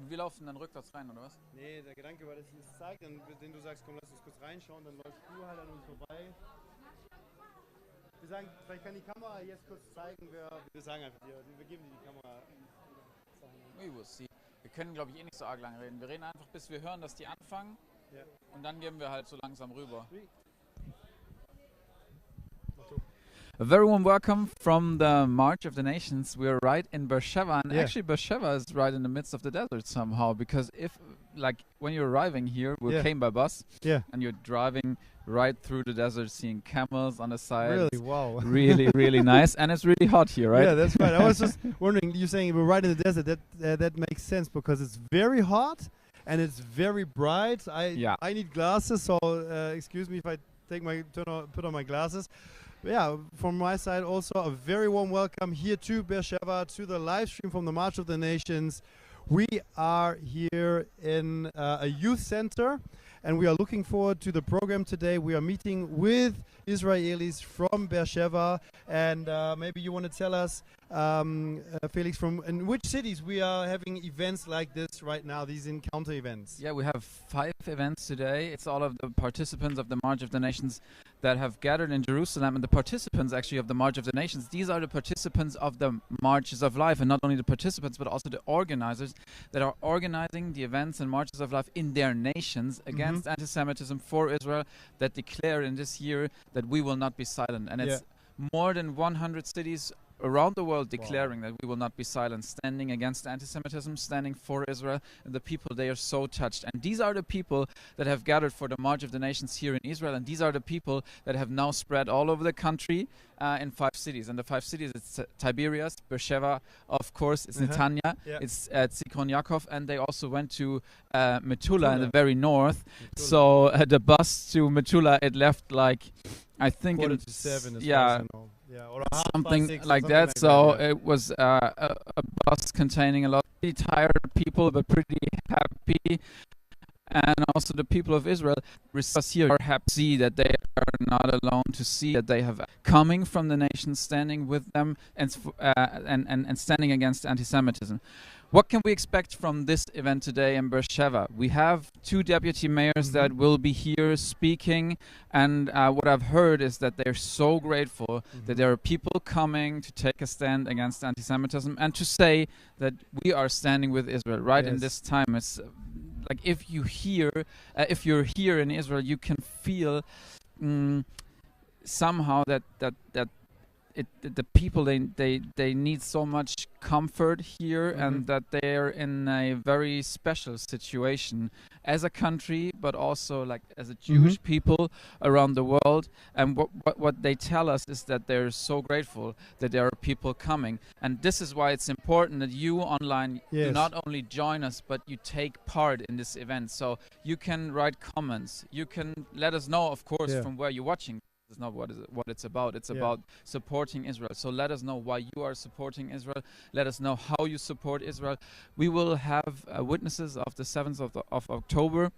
Wir laufen dann rückwärts rein, oder was? Nee, der Gedanke war, dass ich es zeige, den du sagst, komm, lass uns kurz reinschauen, dann läufst du halt an uns vorbei. Wir sagen, vielleicht kann die Kamera jetzt kurz zeigen, wir sagen einfach, wir geben dir die Kamera. We will see. Wir können, glaube ich, nicht so arg lang reden. Wir reden einfach, bis wir hören, dass die anfangen. Ja. Und dann gehen wir halt so langsam rüber. A very warm welcome from the March of the Nations. We're right in Beersheba, and actually Beersheba is right in the midst of the desert somehow, because when you're arriving here, we came by bus, and you're driving right through the desert, seeing camels on the side. Really? Wow. Really, really nice, and it's really hot here, right? Yeah, that's right. I was just wondering, you're saying we're right in the desert. That makes sense because it's very hot and it's very bright. I need glasses, so excuse me if I put on my glasses. Yeah, from my side also a very warm welcome here to Beersheba, to the live stream from the March of the Nations. We are here in a youth center, and we are looking forward to the program today. We are meeting with Israelis from Beersheba, and maybe you want to tell us, Felix, in which cities we are having events like this right now, these encounter events? Yeah, we have 5 events today. It's all of the participants of the March of the Nations that have gathered in Jerusalem, and the participants actually of the March of the Nations, these are the participants of the Marches of Life, and not only the participants but also the organizers that are organizing the events and Marches of Life in their nations against anti-Semitism for Israel, that declare in this year that we will not be silent. And it's more than 100 cities around the world declaring that we will not be silent, standing against anti-Semitism, standing for Israel, and the people, they are so touched. And these are the people that have gathered for the March of the Nations here in Israel, and these are the people that have now spread all over the country in 5 cities. And the 5 cities, it's Tiberias, Beersheba, of course, it's Netanya, it's Zichron Yaakov, and they also went to Metula in the very north. So the bus to Metula, it left like, I think, 4:45, or something like that. So it was a bus containing a lot of pretty tired people, but pretty happy. And also the people of Israel here are happy to see that they are not alone, to see that they have coming from the nation, standing with them, and standing against anti-Semitism. What can we expect from this event today in Beersheba? We have 2 deputy mayors that will be here speaking, and what I've heard is that they're so grateful that there are people coming to take a stand against anti-Semitism and to say that we are standing with Israel right in this time. It's like if you're here in Israel, you can feel somehow that the people they need so much comfort here, and that they're in a very special situation as a country, but also like as a Jewish people around the world. And what they tell us is that they're so grateful that there are people coming, and this is why it's important that you online do not only join us, but you take part in this event. So you can write comments, you can let us know, of course, from where you're watching. It's not what it's about. It's about supporting Israel. So let us know why you are supporting Israel. Let us know how you support Israel. We will have witnesses of the 7th of October.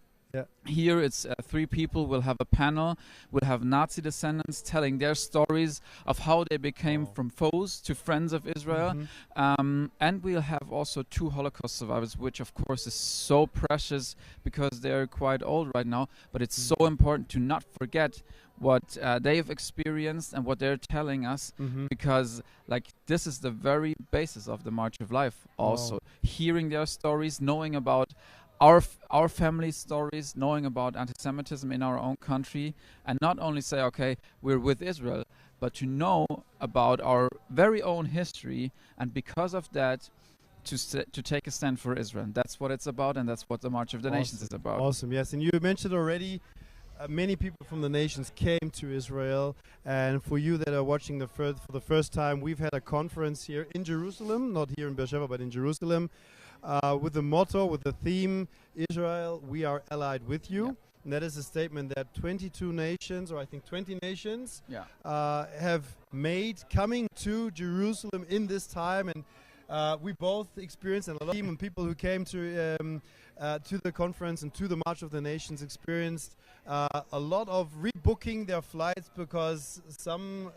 Here it's 3 people. We'll have a panel. We'll have Nazi descendants telling their stories of how they became from foes to friends of Israel. And we'll have also 2 Holocaust survivors, which of course is so precious because they're quite old right now. But it's so important to not forget what they have experienced and what they're telling us, because like this is the very basis of the March of Life. Also hearing their stories, knowing about our family stories, knowing about anti-Semitism in our own country, and not only say, okay, we're with Israel, but to know about our very own history, and because of that, to take a stand for Israel. And that's what it's about, and that's what the March of the Nations is about. Awesome, yes. And you mentioned already, many people from the nations came to Israel, and for you that are watching for the first time, we've had a conference here in Jerusalem, not here in Beersheba, but in Jerusalem, with the motto, with the theme, Israel, we are allied with you. And that is a statement that 22 nations, or I think 20 nations, have made coming to Jerusalem in this time. And we both experienced, and a lot of people who came to the conference and to the March of the Nations experienced a lot of rebooking their flights because some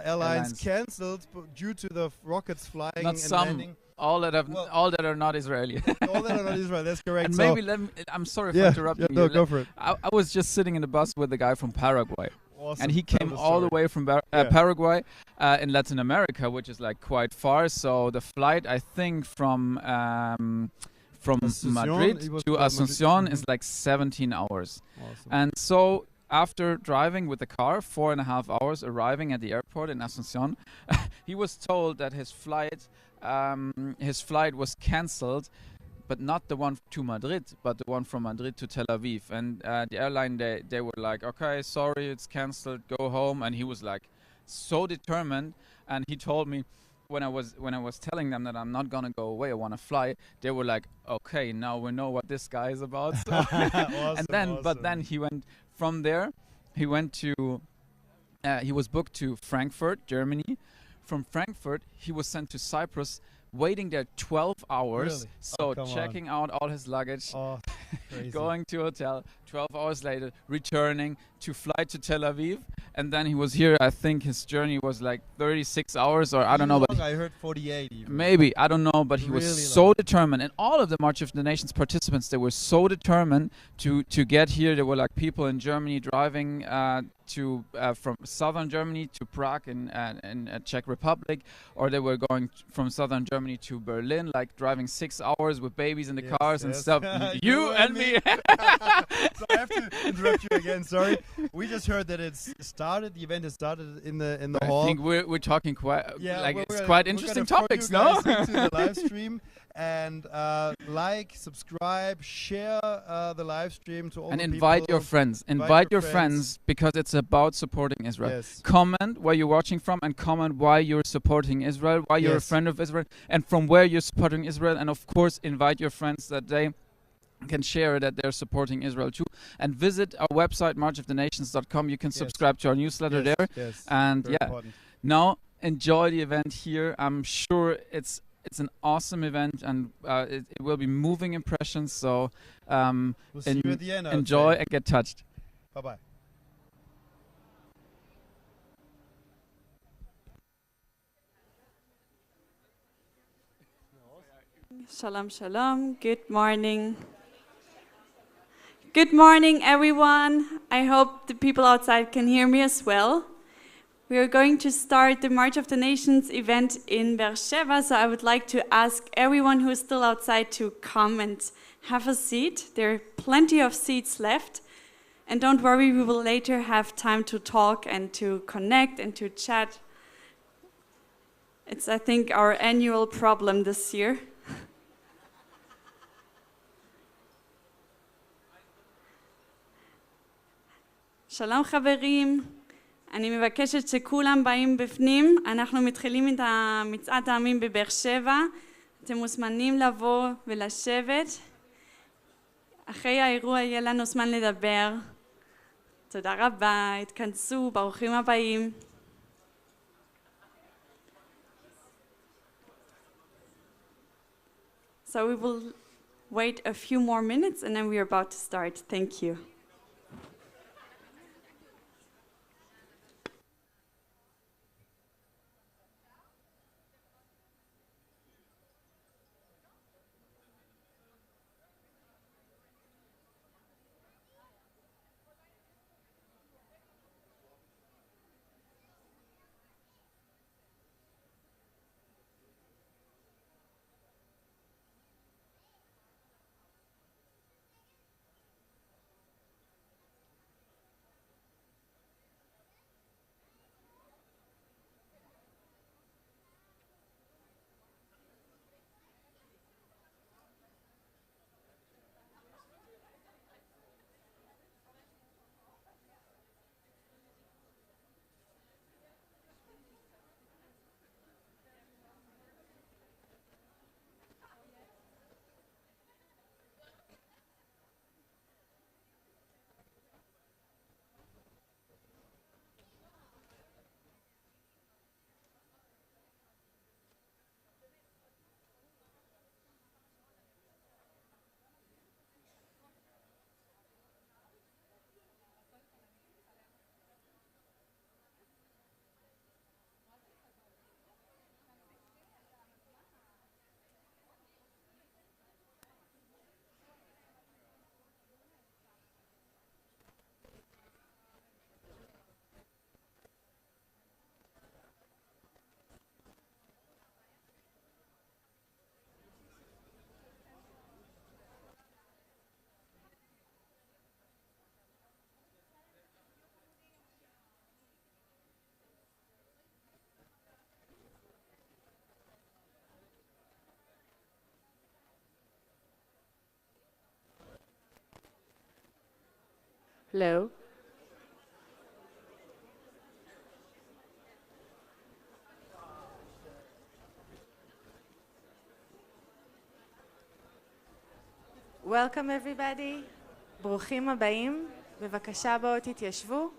airlines cancelled due to the rockets flying not and some, landing. all that are not Israeli. All that are not Israeli. That's correct. And maybe I'm sorry for interrupting you. No, go for it. I was just sitting in the bus with a guy from Paraguay. Awesome. And he came all the way from Paraguay in Latin America, which is like quite far. So the flight, I think, from Madrid to Asunción is like 17 hours. Awesome. And so after driving with the car 4.5 hours, arriving at the airport in Asunción, he was told that his flight was cancelled, but not the one to Madrid, but the one from Madrid to Tel Aviv. And the airline, they were like, okay, sorry, it's cancelled, go home. And he was like so determined. And he told me, when I was telling them that I'm not gonna go away, I want to fly, they were like, okay, now we know what this guy is about. So Awesome, but then he went from there. He went to he was booked to Frankfurt, Germany. From Frankfurt, he was sent to Cyprus, waiting there 12 hours. Really? So checking out all his luggage, going to hotel, 12 hours later, returning to fly to Tel Aviv. And then he was here. I think his journey was like 36 hours, or I don't know. But I heard 48 even. Maybe, I don't know. But he was so determined. And all of the March of the Nations participants, they were so determined to get here. There were like people in Germany driving from southern Germany to Prague in Czech Republic, or they were going from southern Germany to Berlin, like driving 6 hours with babies in the cars and stuff. You and me. So I have to interrupt you again. Sorry. We just heard that the event has started in the hall. I think we're talking quite it's quite interesting topics, no? Into the live stream. And like, subscribe, share the live stream to all the people. And invite your friends. Invite your friends, because it's about supporting Israel. Yes. Comment where you're watching from, and comment why you're supporting Israel, why you're a friend of Israel, and from where you're supporting Israel. And of course, invite your friends that they can share that they're supporting Israel too. And visit our website, marchofthenations.com. You can subscribe to our newsletter there. Yes. And important. Now enjoy the event here. I'm sure it's an awesome event, and it will be moving impressions. So we'll see you at the end. Enjoy and get touched. Bye-bye. Shalom, shalom. Good morning. Good morning, everyone. I hope the people outside can hear me as well. We are going to start the March of the Nations event in Beersheba, so I would like to ask everyone who is still outside to come and have a seat. There are plenty of seats left. And don't worry, we will later have time to talk and to connect and to chat. It's, I think, our annual problem this year. שלום חברים, אני מבקשת שכולם באים בפנים. אנחנו מתחילים את מצעד העמים בבאר שבע. אתם מוזמנים לבוא ולשבת. אחרי האירוע יהיה לנו זמן לדבר. תודה רבה, התכנסו, ברוכים הבאים. So we will wait a few more minutes and then we are about to start. Thank you. low. Welcome everybody. ברוכים הבאים. בבקשה בואו תתיישבו.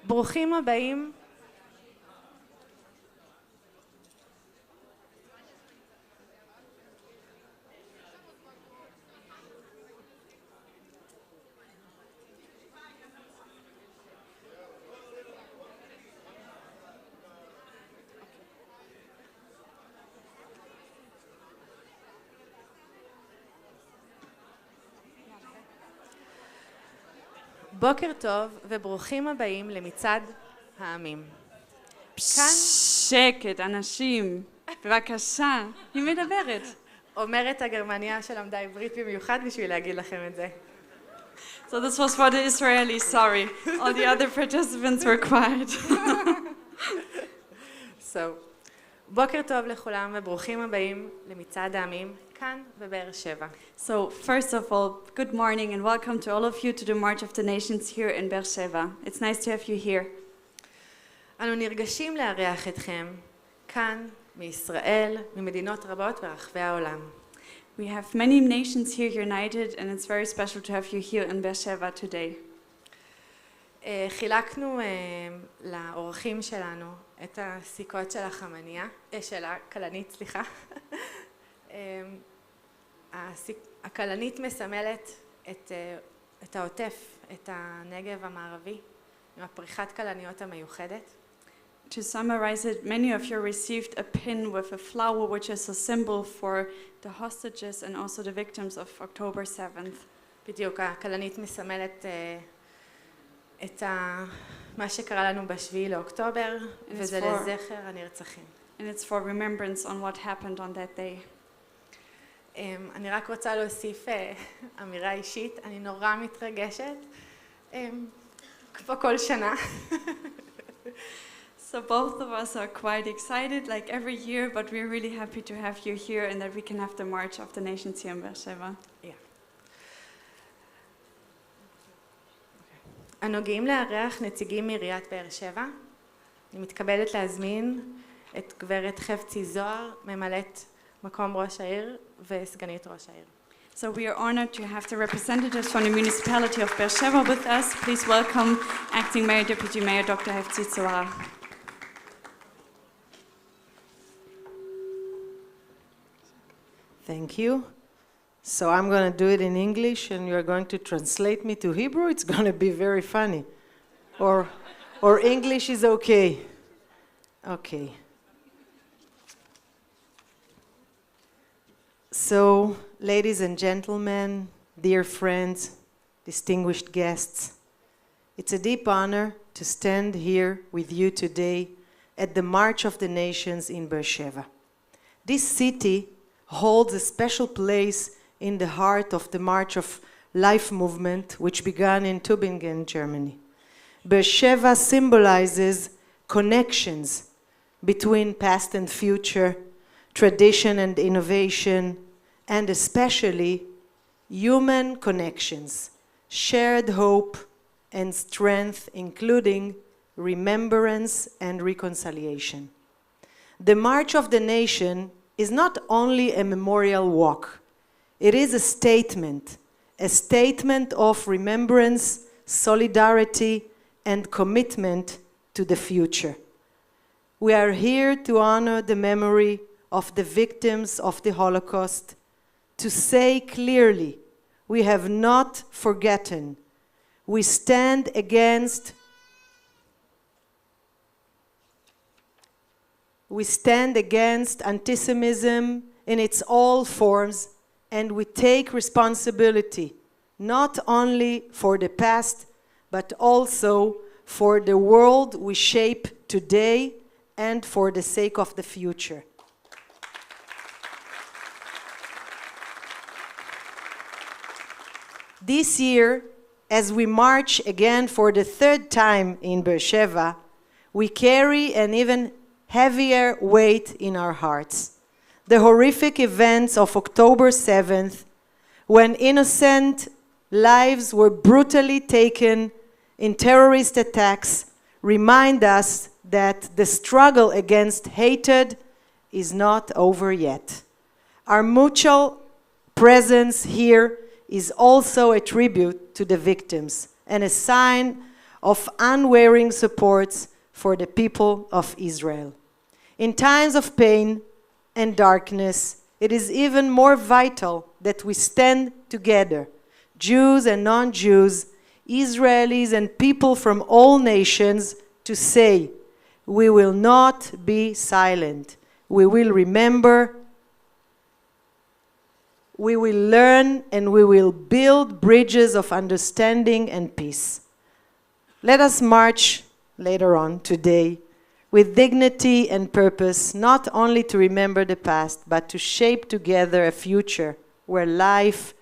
ברוכים הבאים. בוקר טוב וברוכים הבאים למצעד העמים. כאן שקט, אנשים, בבקשה, היא מדברת. אומרת הגרמניה שלמדה עברית במיוחד בשביל להגיד לכם את זה. So this was for the Israelis, sorry. All the other participants were quiet. So, בוקר טוב לכולם וברוכים הבאים למצעד העמים כאן בבאר שבע. So first of all, good morning and welcome to all of you to the March of the Nations here in Beersheba. It's nice to have you here. אנו נרגשים לארח אתכם כאן מישראל, ממדינות רבות ברחבי העולם. We have many nations here united and it's very special to have you here in Beersheba today. חילקנו לאורחים שלנו את הסיכות של החמניה, של הכלנית, סליחה. הכלנית מסמלת את העוטף, את הנגב המערבי, עם הפריחת כלניות המיוחדת. To summarize it, many of you received a pin with a flower which is a symbol for the hostages and also the victims of October 7th. בדיוק, הכלנית מסמלת את מה שקרה לנו ב7 לאוקטובר, וזה לזכר הנרצחים. And it's for remembrance on what happened on that day. אני רק רוצה להוסיף אמירה אישית, אני נורא מתרגשת, כמו כל שנה. So both of us are quite excited like every year, but we're really happy to have you here and that we can have the March of the Nations here in Beersheba. Yeah. אנו גאים לארח נציגים מעיריית באר שבע. אני מתכבדת להזמין את גברת חפצי זוהר, ממלאת מקום ראש העיר וסגנית ראש העיר. So we are honored to have the representatives from the municipality of Beersheba with us. Please welcome Acting Mayor Deputy Mayor Dr. Heinz Zohar. Thank you. So I'm going to do it in English and you're going to translate me to Hebrew. It's going to be very funny. Or English is okay. Okay. So, ladies and gentlemen, dear friends, distinguished guests, it's a deep honor to stand here with you today at the March of the Nations in Beersheba. This city holds a special place in the heart of the March of Life movement, which began in Tübingen, Germany. Beersheba symbolizes connections between past and future, tradition and innovation, and especially human connections, shared hope and strength, including remembrance and reconciliation. The March of the Nation is not only a memorial walk, it is a statement of remembrance, solidarity, and commitment to the future. We are here to honor the memory of the victims of the Holocaust, to say clearly, we have not forgotten. We stand against antisemitism in its all forms, and we take responsibility not only for the past, but also for the world we shape today and for the sake of the future. This year, as we march again for the third time in Beersheba, we carry an even heavier weight in our hearts. The horrific events of October 7th, when innocent lives were brutally taken in terrorist attacks, remind us that the struggle against hatred is not over yet. Our mutual presence here is also a tribute to the victims and a sign of unwavering support for the people of Israel. In times of pain and darkness, it is even more vital that we stand together, Jews and non-Jews, Israelis and people from all nations, to say, we will not be silent. We will remember, we will learn, and we will build bridges of understanding and peace. Let us march later on today with dignity and purpose, not only to remember the past, but to shape together a future where life,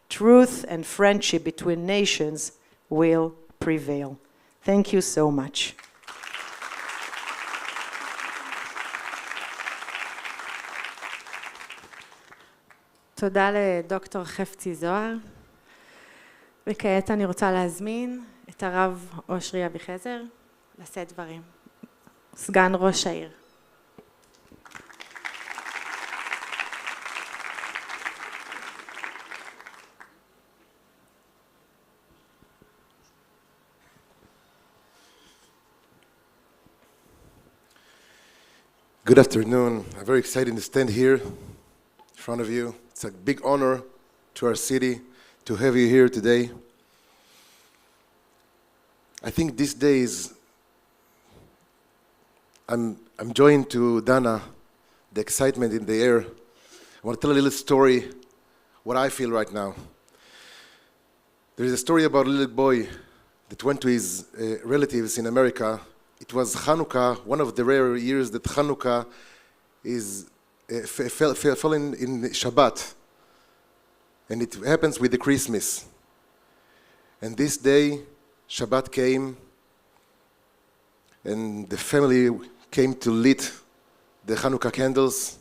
truth, and friendship between nations will prevail. Thank you so much. תודה לדוקטור חפצי זוהר. וכעת אני רוצה להזמין את הרב אושרי אביחזר לשאת דברים. סגן ראש העיר. Good afternoon. I'm very excited to stand here in front of you. It's a big honor to our city to have you here today. I think these days I'm joined to Dana, the excitement in the air. I want to tell a little story, what I feel right now. There is a story about a little boy that went to his relatives in America. It was Hanukkah, one of the rare years that Hanukkah is fell in Shabbat, and it happens with the Christmas. And this day, Shabbat came, and the family came to lit the Hanukkah candles.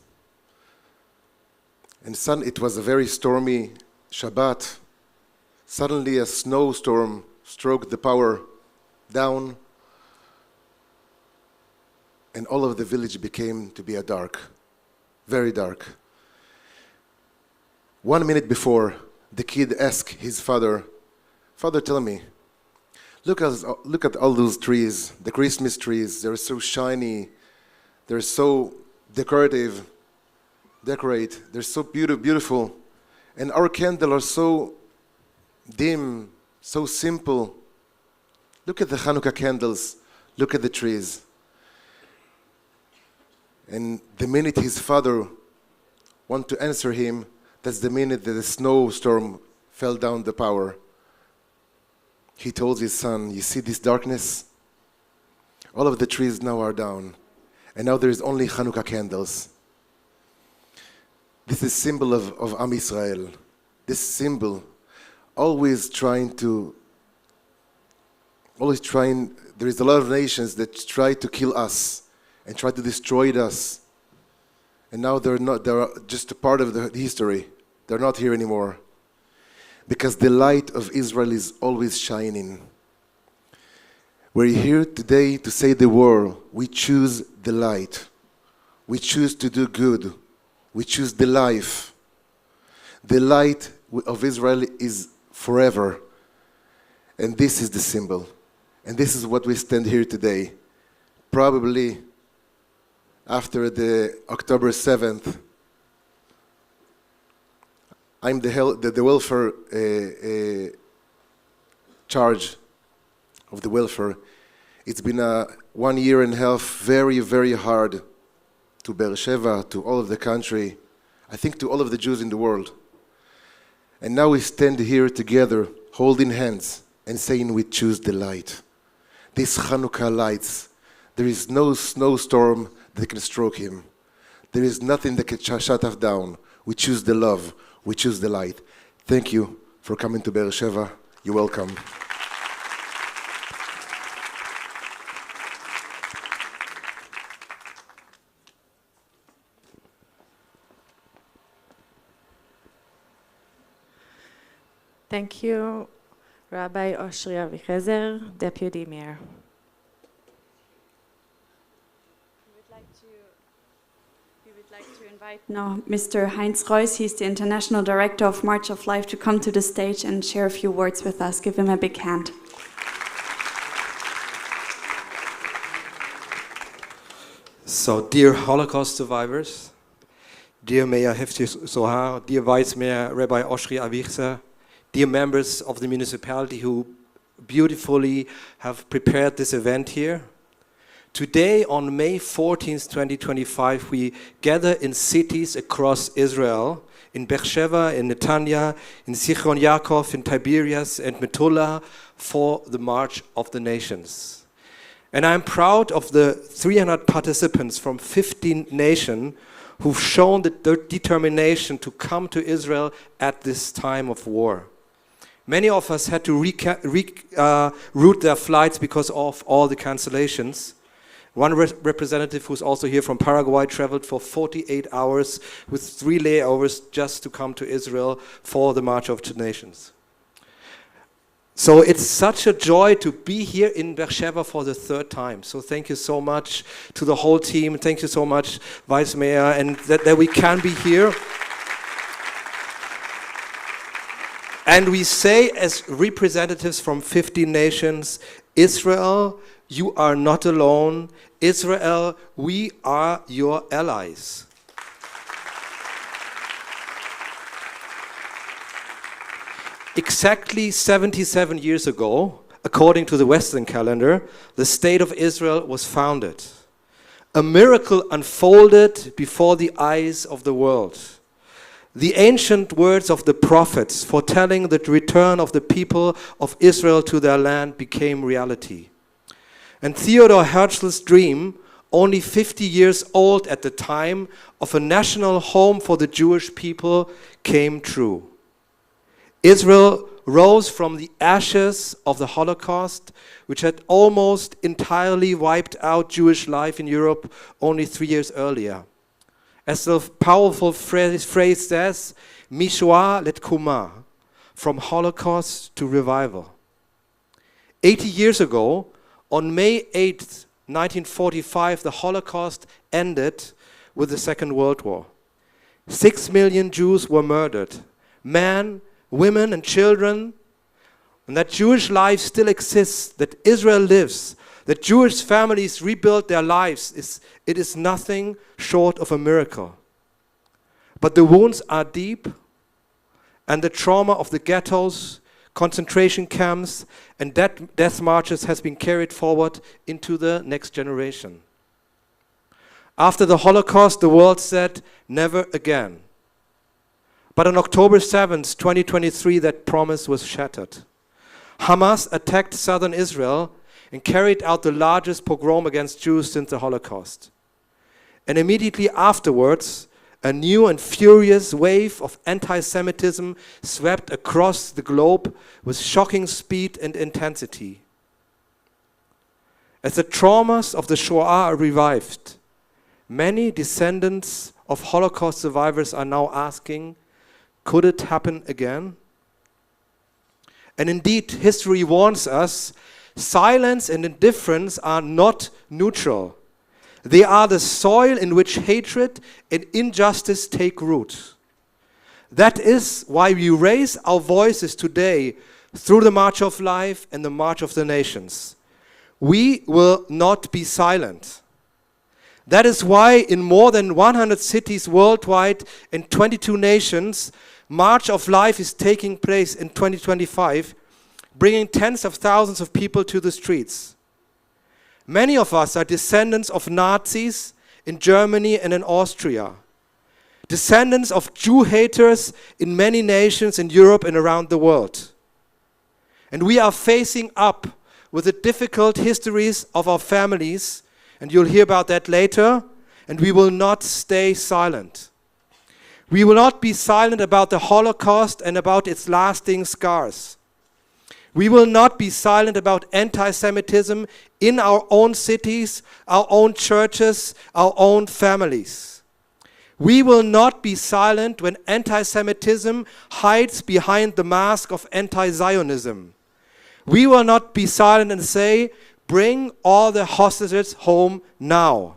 And it was a very stormy Shabbat. Suddenly, a snowstorm struck the power down, and all of the village became to be a dark. Very dark. 1 minute before, the kid asked his father, "Father, tell me, look at all those trees, the Christmas trees. They're so shiny. They're so decorate. They're so beautiful. And our candles are so dim, so simple. Look at the Hanukkah candles. Look at the trees." And the minute his father wanted to answer him, that's the minute that the snowstorm fell down the power. He told his son, "You see this darkness? All of the trees now are down, and now there is only Hanukkah candles." This is symbol of Am Israel. This symbol, there is a lot of nations that try to kill us and try to destroy us. And now they're just a part of the history. They're not here anymore. Because the light of Israel is always shining. We're here today to say the world, we choose the light. We choose to do good. We choose the life. The light of Israel is forever. And this is the symbol. And this is what we stand here today. Probably after the October 7th, I'm the welfare charge of the welfare. It's been 1 year and a half, very, very hard to Beersheba, to all of the country, I think to all of the Jews in the world. And now we stand here together, holding hands and saying we choose the light. These Hanukkah lights, There is no snowstorm that can stroke him. There is nothing that can shut us down. We choose the love. We choose the light. Thank you for coming to Be'er Sheva. You're welcome. Thank you, Rabbi Oshri Avichezer, Deputy Mayor. We would like to invite now Mr. Heinz. He's the International Director of March of Life, to come to the stage and share a few words with us. Give him a big hand. So, dear Holocaust survivors, dear Mayor Hefti Sohar, dear Vice Mayor Rabbi Oshri Avichezer, dear members of the municipality who beautifully have prepared this event here. Today, on May 14th, 2025, we gather in cities across Israel, in Beersheba, in Netanya, in Zichron Yaakov, in Tiberias, and Metula, for the March of the Nations. And I'm proud of the 300 participants from 15 nations who've shown their determination to come to Israel at this time of war. Many of us had to reroute their flights because of all the cancellations. One representative who's also here from Paraguay traveled for 48 hours with 3 layovers just to come to Israel for the March of the Nations. So it's such a joy to be here in Beersheba for the 3rd time. So thank you so much to the whole team. Thank you so much, Vice Mayor, and that we can be here. And we say, as representatives from 15 nations, Israel, you are not alone. Israel, we are your allies. Exactly 77 years ago, according to the Western calendar, the State of Israel was founded. A miracle unfolded before the eyes of the world. The ancient words of the prophets foretelling the return of the people of Israel to their land became reality. And Theodor Herzl's dream, only 50 years old at the time, of a national home for the Jewish people came true. Israel rose from the ashes of the Holocaust, which had almost entirely wiped out Jewish life in Europe only 3 years earlier. As the powerful phrase says, Mishoah letkuma, from Holocaust to revival. 80 years ago, on May 8th, 1945, the Holocaust ended with the Second World War. 6 million Jews were murdered, men, women, and children, and that Jewish life still exists, that Israel lives, that Jewish families rebuild their lives, it is nothing short of a miracle. But the wounds are deep, and the trauma of the ghettos, concentration camps, and death marches has been carried forward into the next generation. After the Holocaust, the world said, never again. But on October 7th, 2023, that promise was shattered. Hamas attacked southern Israel and carried out the largest pogrom against Jews since the Holocaust. And immediately afterwards, a new and furious wave of anti-Semitism swept across the globe with shocking speed and intensity. As the traumas of the Shoah are revived, many descendants of Holocaust survivors are now asking, could it happen again? And indeed, history warns us, silence and indifference are not neutral. They are the soil in which hatred and injustice take root. That is why we raise our voices today through the March of Life and the March of the Nations. We will not be silent. That is why in more than 100 cities worldwide and 22 nations, March of Life is taking place in 2025, bringing tens of thousands of people to the streets. Many of us are descendants of Nazis in Germany and in Austria, descendants of Jew haters in many nations in Europe and around the world. And we are facing up with the difficult histories of our families And you'll hear about that later. And we will not stay silent. We will not be silent about the Holocaust and about its lasting scars. We will not be silent about anti-Semitism in our own cities, our own churches, our own families. We will not be silent when anti-Semitism hides behind the mask of anti-Zionism. We will not be silent and say, bring all the hostages home now.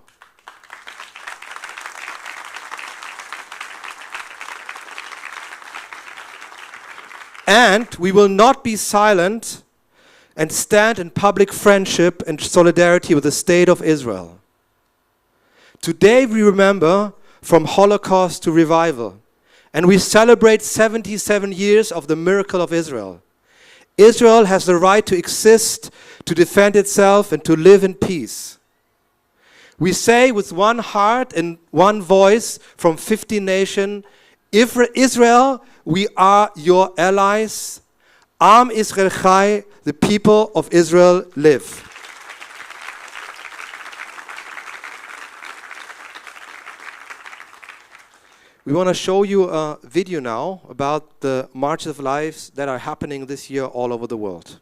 And we will not be silent and stand in public friendship and solidarity with the state of Israel. Today we remember from Holocaust to revival, and we celebrate 77 years of the miracle of Israel. Israel has the right to exist, to defend itself, and to live in peace. We say with one heart and one voice from 50 nations, Israel, we are your allies. Am Israel Chai, the people of Israel live. We want to show you a video now about the marches of lives that are happening this year all over the world.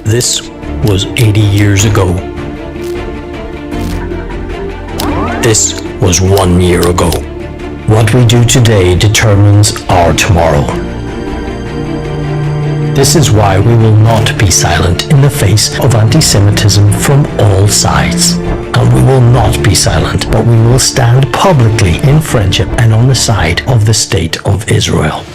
This was 80 years ago. This was 1 year ago. What we do today determines our tomorrow. This is why we will not be silent in the face of anti-Semitism from all sides. And we will not be silent, but we will stand publicly in friendship and on the side of the state of Israel.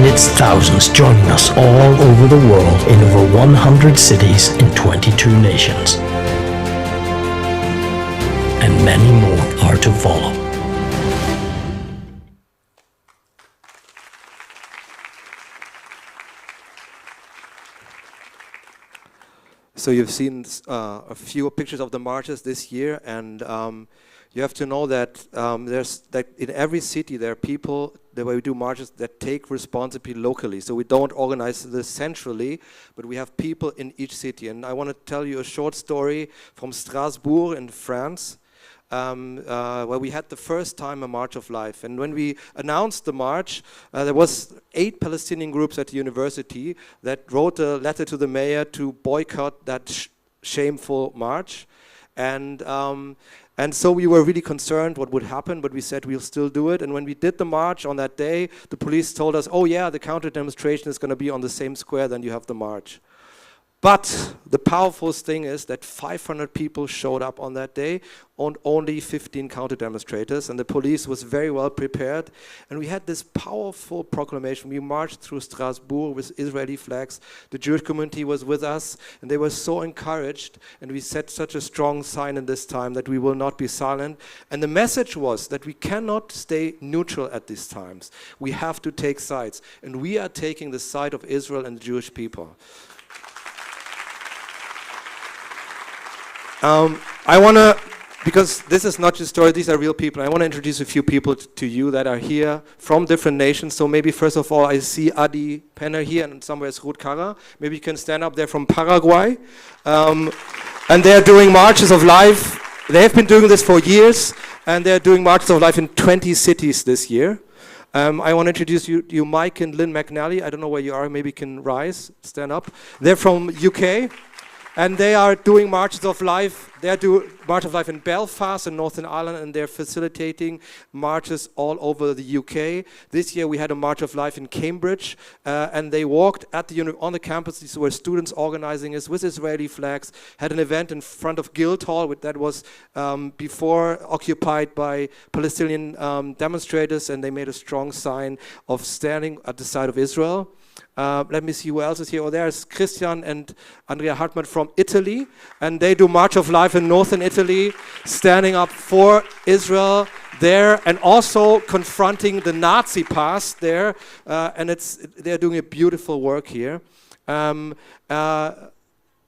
It's thousands joining us all over the world in over 100 cities in 22 nations. And many more are to follow. So you've seen a few pictures of the marches this year, and you have to know that in every city there are people, the way we do marches, that take responsibility locally. So we don't organize this centrally, but we have people in each city. And I want to tell you a short story from Strasbourg in France, where we had the first time a March of Life. And when we announced the march, there was 8 Palestinian groups at the university that wrote a letter to the mayor to boycott that shameful march. And so we were really concerned what would happen, but we said we'll still do it. And when we did the march on that day, the police told us, oh yeah, the counter demonstration is going to be on the same square, then you have the march. But the powerful thing is that 500 people showed up on that day and only 15 counter-demonstrators, and the police was very well prepared. And we had this powerful proclamation. We marched through Strasbourg with Israeli flags. The Jewish community was with us, and they were so encouraged. And we set such a strong sign in this time that we will not be silent. And the message was that we cannot stay neutral at these times. We have to take sides. And we are taking the side of Israel and the Jewish people. I want to, because this is not just story, these are real people. I want to introduce a few people to you that are here from different nations. So maybe first of all, I see Adi Penner here, and somewhere is Ruth Kara. Maybe you can stand up. They're from Paraguay. And they're doing marches of life. They have been doing this for years, and they're doing marches of life in 20 cities this year. I want to introduce you Mike and Lynn McNally. I don't know where you are. Maybe you can rise, stand up. They're from UK. And they are doing marches of life. They do March of Life in Belfast and Northern Ireland, and they're facilitating marches all over the UK. This year we had a March of Life in Cambridge, and they walked at on the campus. These were students organizing this with Israeli flags. Had an event in front of Guildhall that was before occupied by Palestinian demonstrators, and they made a strong sign of standing at the side of Israel. Let me see who else is here. Oh, there's Christian and Andrea Hartmann from Italy, and they do March of Life in northern Italy, standing up for Israel there, and also confronting the Nazi past there, and they're doing a beautiful work here.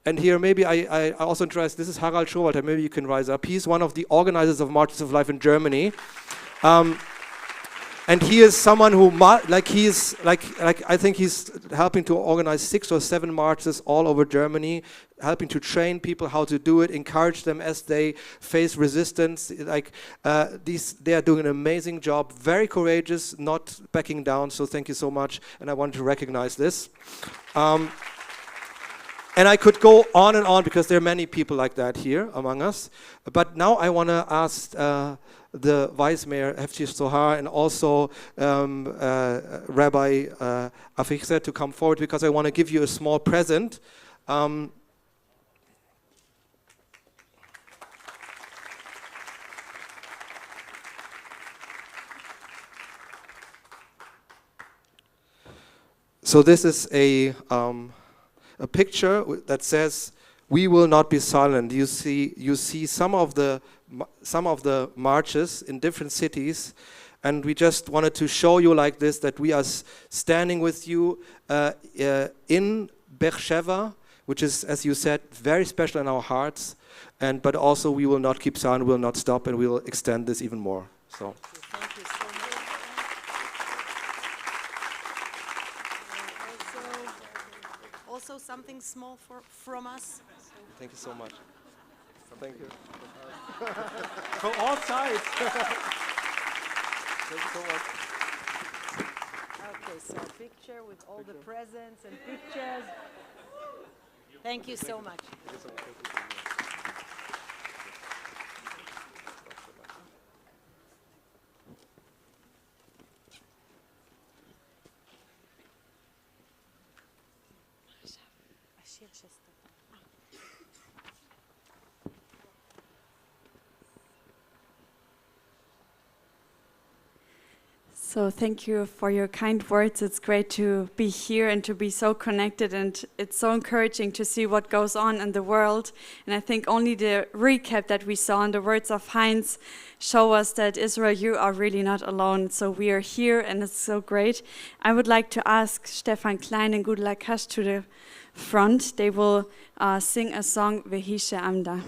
And here maybe I also introduce, this is Harald Schowalter, maybe you can rise up. He's one of the organizers of Marches of Life in Germany. And he is someone who, I think he's helping to organize 6 or 7 marches all over Germany, helping to train people how to do it, encourage them as they face resistance. They are doing an amazing job, very courageous, not backing down. So thank you so much, and I wanted to recognize this. And I could go on and on because there are many people like that here among us. But now I want to ask the Vice Mayor, Hefti Sohar, and also Rabbi Afichse to come forward because I want to give you a small present. So this is a picture that says, "We will not be silent." You see some of the marches in different cities, and we just wanted to show you like this that we are standing with you in Beersheba, which is, as you said, very special in our hearts. But also we will not keep silent, we will not stop, and we will extend this even more. So. Thank you so much. Also something small from us. Thank you so much. Thank you. From all sides. Thank you so much. Okay, so a picture with all the presents and pictures. Thank you so much. Thank you so much. So thank you for your kind words. It's great to be here and to be so connected, and it's so encouraging to see what goes on in the world. And I think only the recap that we saw in the words of Heinz show us that Israel, you are really not alone. So we are here, and it's so great. I would like to ask Stefan Klein and Gudula Kash to the front. They will sing a song, Vehi She'amda.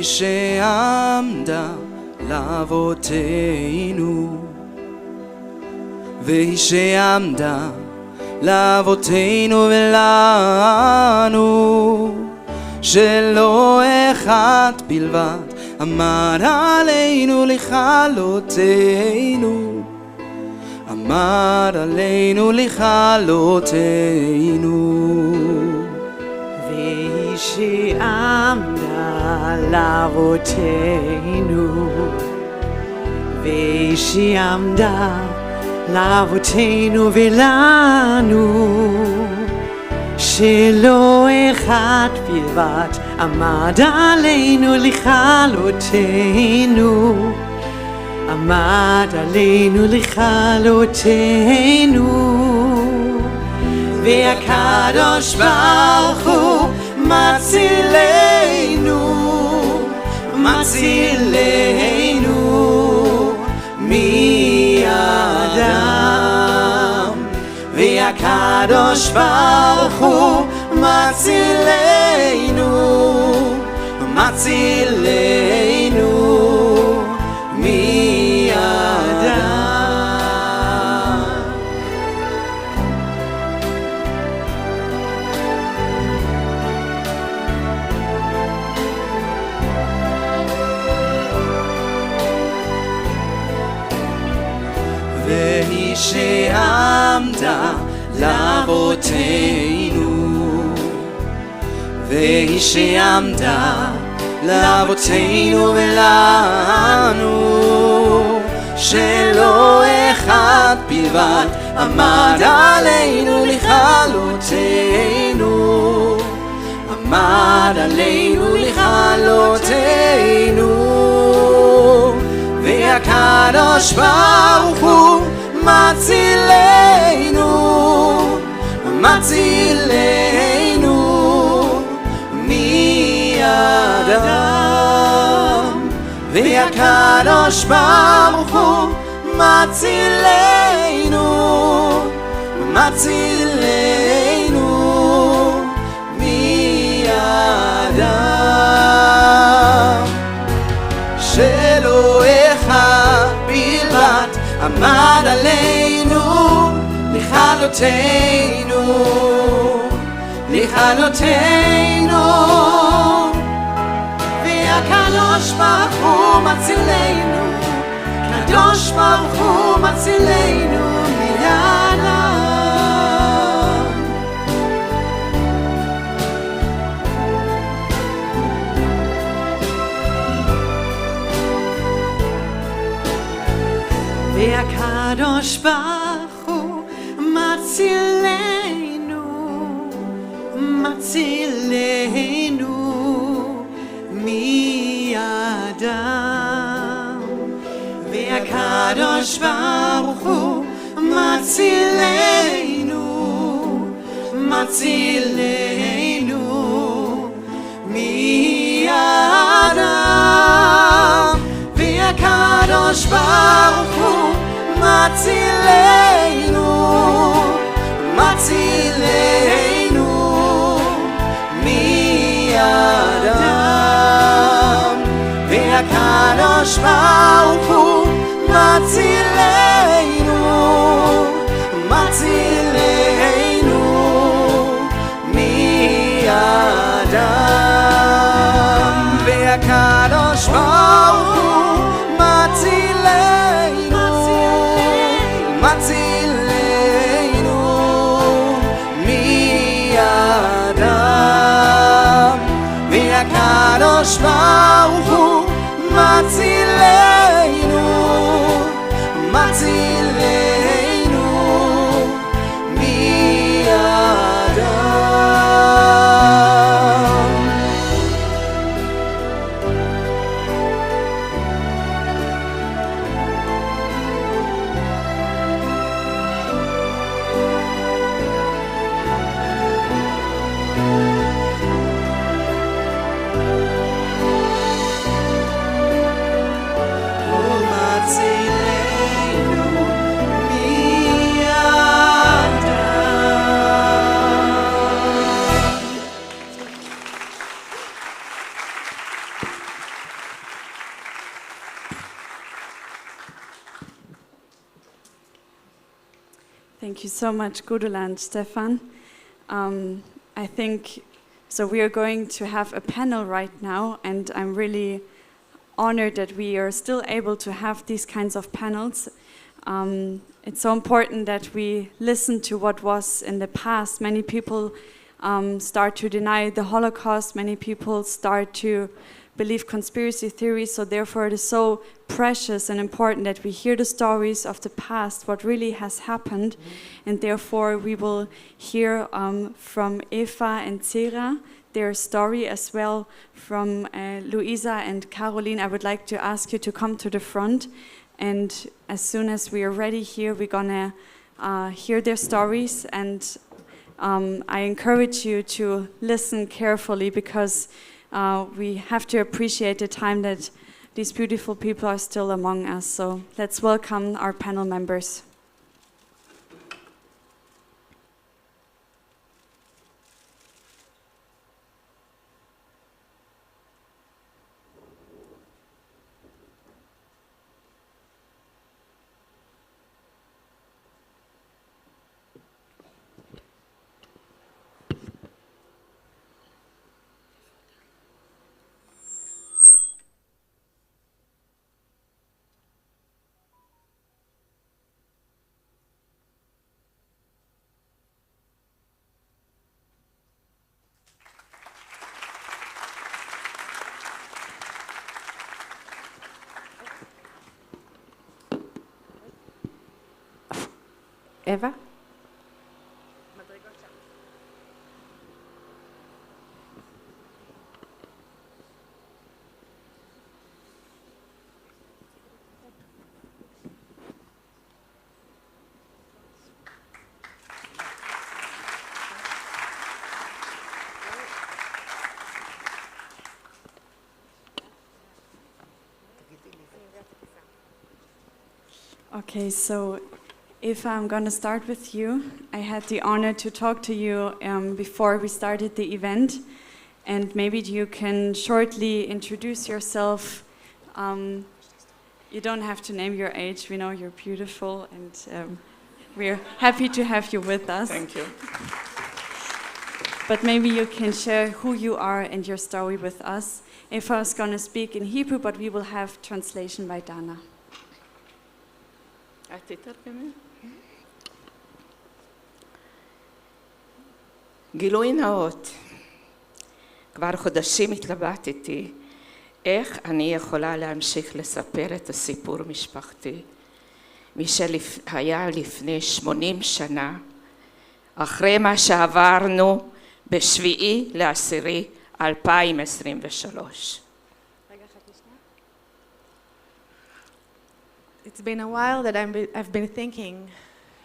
שעמדה לאבותינו, והיא שעמדה לאבותינו ולנו, שלא אחד בלבד עמד עלינו לכלותנו, עמד עלינו לכלותנו. והיא שעמדה לאבותינו, והיא שעמדה לאבותינו ולנו, שלא אחד בלבד עמד עלינו לכלותנו, עמד עלינו לכלותנו. והקדוש ברוך הוא מצילנו, מצילנו מידם. והקדוש ברוך הוא מצילנו, מצילנו מידם. והיא שעמדה לאבותינו, והיא שעמדה לאבותינו ולנו, שלא אחד בלבד עמד עלינו לכלותנו, עמד עלינו לכלותנו. והקדוש ברוך הוא מצילנו, מצילנו מידם. והקדוש ברוך הוא מצילנו, מצילנו מידם. שלא אחד בלבד עמד עלינו לכלותנו, לכלותנו. והקדוש ברוך הוא מצילנו, קדוש ברוך הוא מצילנו מידם. והקדוש ברוך הוא מצילנו, מצילנו מידם. והקדוש ברוך הוא מצילנו, מצילנו מידם. והקדוש ברוך הוא מצילנו, מצילנו מידם. והקדוש ברוך הוא מצילנו, מצילנו מידם. והקדוש ברוך הוא מצילנו, מצילנו מידם. והקדוש ברוך הוא מצילנו, מצילנו מידם. Thank you so much, Gudula and Stefan. I think, so we are going to have a panel right now, and I'm really honored that we are still able to have these kinds of panels. It's so important that we listen to what was in the past. Many people start to deny the Holocaust. Many people start to believe conspiracy theories. So therefore it is so precious and important that we hear the stories of the past, what really has happened. And therefore we will hear from Eva and Zera, their story, as well from Luisa and Caroline. I would like to ask you to come to the front. And as soon as we are ready here, we're gonna hear their stories. And I encourage you to listen carefully, because we have to appreciate the time that these beautiful people are still among us. So let's welcome our panel members. אווה. Okay, so if I'm going to start with you, I had the honor to talk to you before we started the event, and maybe you can shortly introduce yourself. You don't have to name your age, we know you're beautiful, and we're happy to have you with us. Thank you. But maybe you can share who you are and your story with us. If I was going to speak in Hebrew, but we will have translation by Dana. גילוי נאות, כבר חודשים התלבטתי איך אני יכולה להמשיך לספר את הסיפור משפחתי, מי שהיה לפני 80 שנה, אחרי מה שעברנו ב7/10/2023. It's been a while that I've been thinking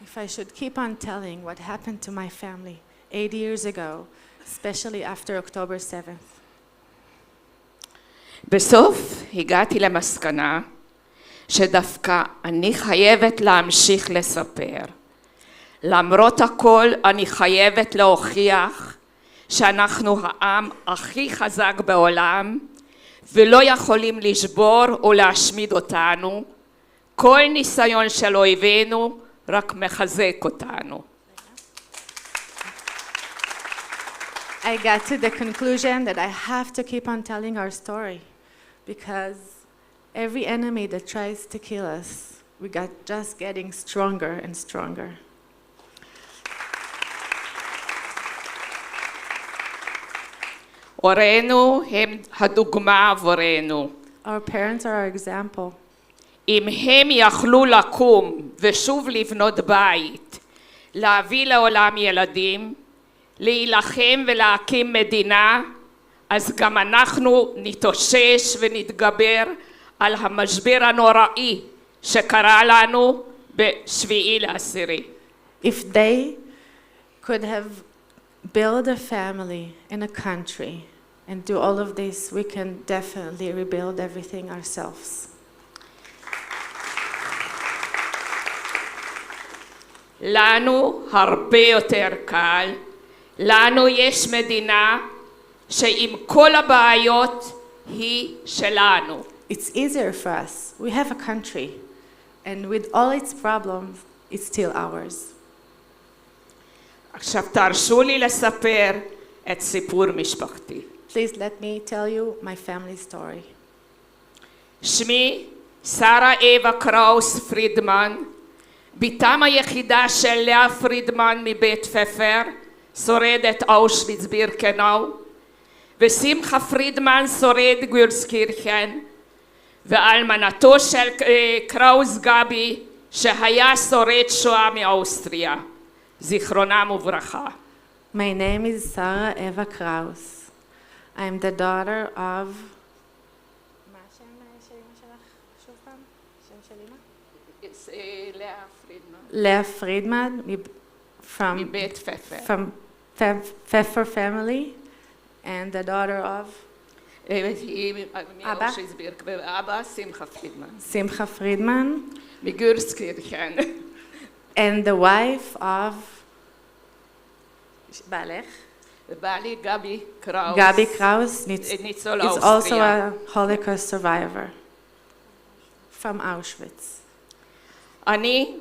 if I should keep on telling what happened to my family 8 years ago, especially after October 7th. בסוף הגעתי למסקנה שדווקא אני חייבת להמשיך לספר. למרות הכל אני חייבת להוכיח שאנחנו העם הכי חזק בעולם ולא יכולים לשבור או להשמיד אותנו. כל ניסיון של אויבינו רק מחזק אותנו. I got to the conclusion that I have to keep on telling our story because every enemy that tries to kill us, we got just getting stronger and stronger. הורינו הם הדוגמה עבורנו. Our parents are our example. אם הם יכלו לקום ושוב לבנות בית, להביא לעולם ילדים, להילחם ולהקים מדינה, אז גם אנחנו נתאושש ונתגבר על המשבר הנוראי שקרה לנו ב7/10. If they could have built a family in a country and do all of this, we can definitely rebuild everything ourselves. לנו הרבה יותר קל, לנו יש מדינה שעם כל הבעיות היא שלנו. It's easier for us. We have a country, and with all its problems, it's still ours. עכשיו תרשו לי לספר את סיפור משפחתי. Please let me tell you my family story. שמי שרה אווה קראוס פרידמן, ביתם היחידה של לאה פרידמן מבית פפר, שורדת אושוויץ בירקנאו, ושמחה פרידמן שורד גולסקירכן, ואלמנתו של קראוס גבי שהיה שורד שואה מאוסטריה. זיכרונם וברכה. My name is Sarah Eva Kraus. I am the daughter of... מה השם של אמא שלך שוב פעם? שם של אמא? It's לאה פרידמן. לאה פרידמן מבית פפר. From Pfeffer family and the daughter of... אבא? אבא שמחה פרידמן. שמחה פרידמן. מגולסקירכן. And the wife of בעלך? בעלי גבי קראוס. גבי קראוס ניצול is also a Holocaust survivor from Auschwitz. אני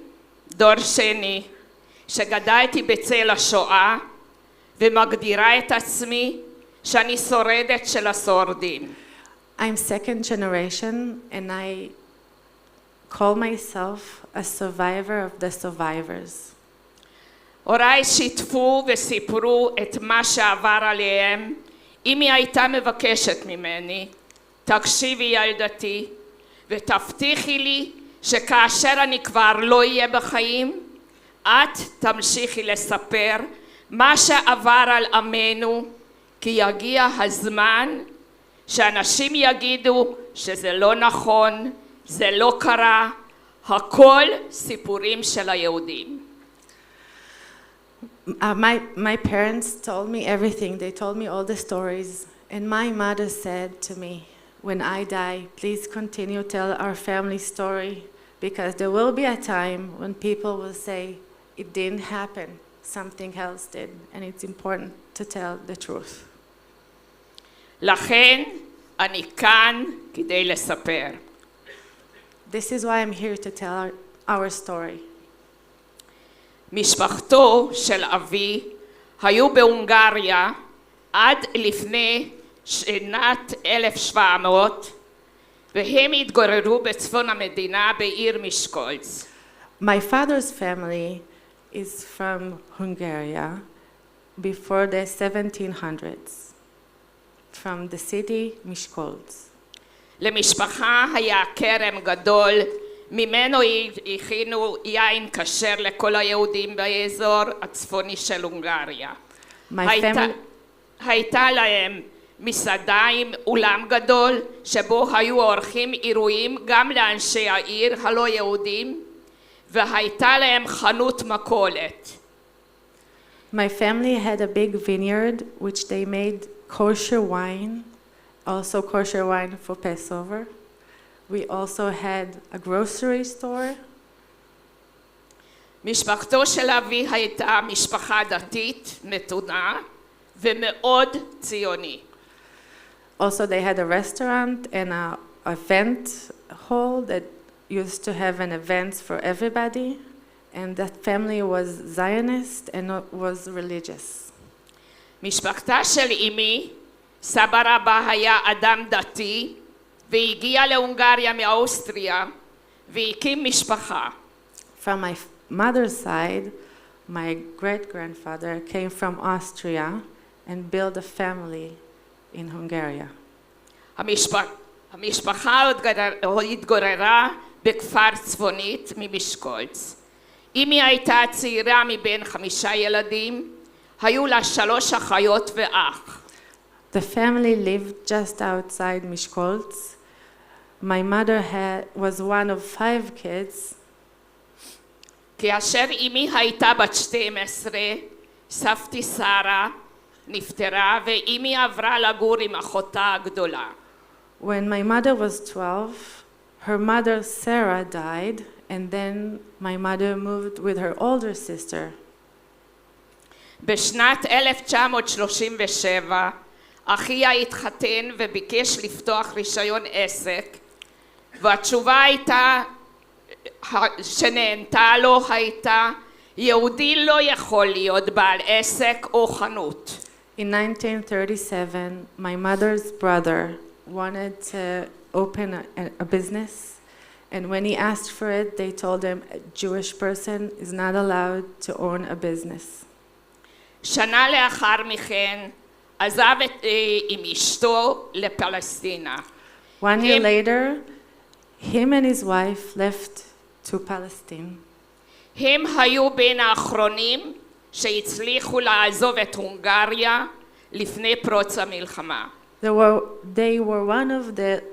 דור שני שגדלתי בצל השואה ומגדירה את עצמי שאני שורדת של השורדים. I'm second generation and I call myself a survivor of the survivors. הוריי שיתפו וסיפרו את מה שעבר עליהם. אם היא הייתה מבקשת ממני, תקשיבי ילדתי ותבטיחי לי שכאשר אני כבר לא אהיה בחיים, את תמשיכי לספר מה שעבר על עמנו, כי יגיע הזמן שאנשים יגידו שזה לא נכון, זה לא קרה, הכל סיפורים של היהודים. My parents told me everything. They told me all the stories. And my mother said to me, when I die, please continue to tell our family story, because there will be a time when people will say, it didn't happen, something else did, and it's important to tell the truth. לכן אני כאן כדי לספר. This is why I'm here to tell our story. משפחתו של אבי היו בהונגריה עד לפני שנת 1700, והם התגוררו בצפון המדינה בעיר משקולץ. My father's family is from Hungary before the 1700s, from the city Miskolc. למשפחה היה כרם גדול, ממנו הכינו יין כשר לכל היהודים באזור הצפוני של הונגריה. הייתה להם מסעדה עם אולם גדול, שבו היו עורכים אירועים גם לאנשי העיר הלא יהודים, והייתה להם חנות מכולת. My family had a big vineyard which they made kosher wine, also kosher wine for Passover. We also had a grocery store. משפחתו של אבי הייתה משפחה דתית מתונה ומאוד ציוני. Also they had a restaurant and a event hall that used to have an events for everybody, and that family was Zionist and was religious. משפחתה של אמי, סבא רבא היה אדם דתי והגיע להונגריה מאוסטריה והקים משפחה. From my mother's side, my great-grandfather came from Austria and built a family in Hungary. המשפחה התגוררה בכפר צפונית ממשקולץ. אמי הייתה צעירה מבין 5 ילדים, היו לה 3 אחיות ואח. The family lived just outside Miskolc. My mother was one of 5 kids. כאשר אמי הייתה בת 12, סבתי שרה נפטרה ואמי עברה לגור עם אחותה הגדולה. When my mother was 12, her mother Sarah died, and then my mother moved with her older sister. בשנת 1937 אחיה התחתן וביקש לפתוח רישיון עסק, והתשובה הייתה שנענתה לו הייתה, יהודי לא יכול להיות בעל עסק או חנות. In 1937, my mother's brother wanted to open a business, and when he asked for it, they told him a Jewish person is not allowed to own a business. שנה לאחר מכן עזב עם אשתו לפלסטינה. 1 year later, him and his wife left to Palestine. הם היו בין האחרונים שהצליחו לעזוב את הונגריה לפני פרוץ המלחמה. They were one of the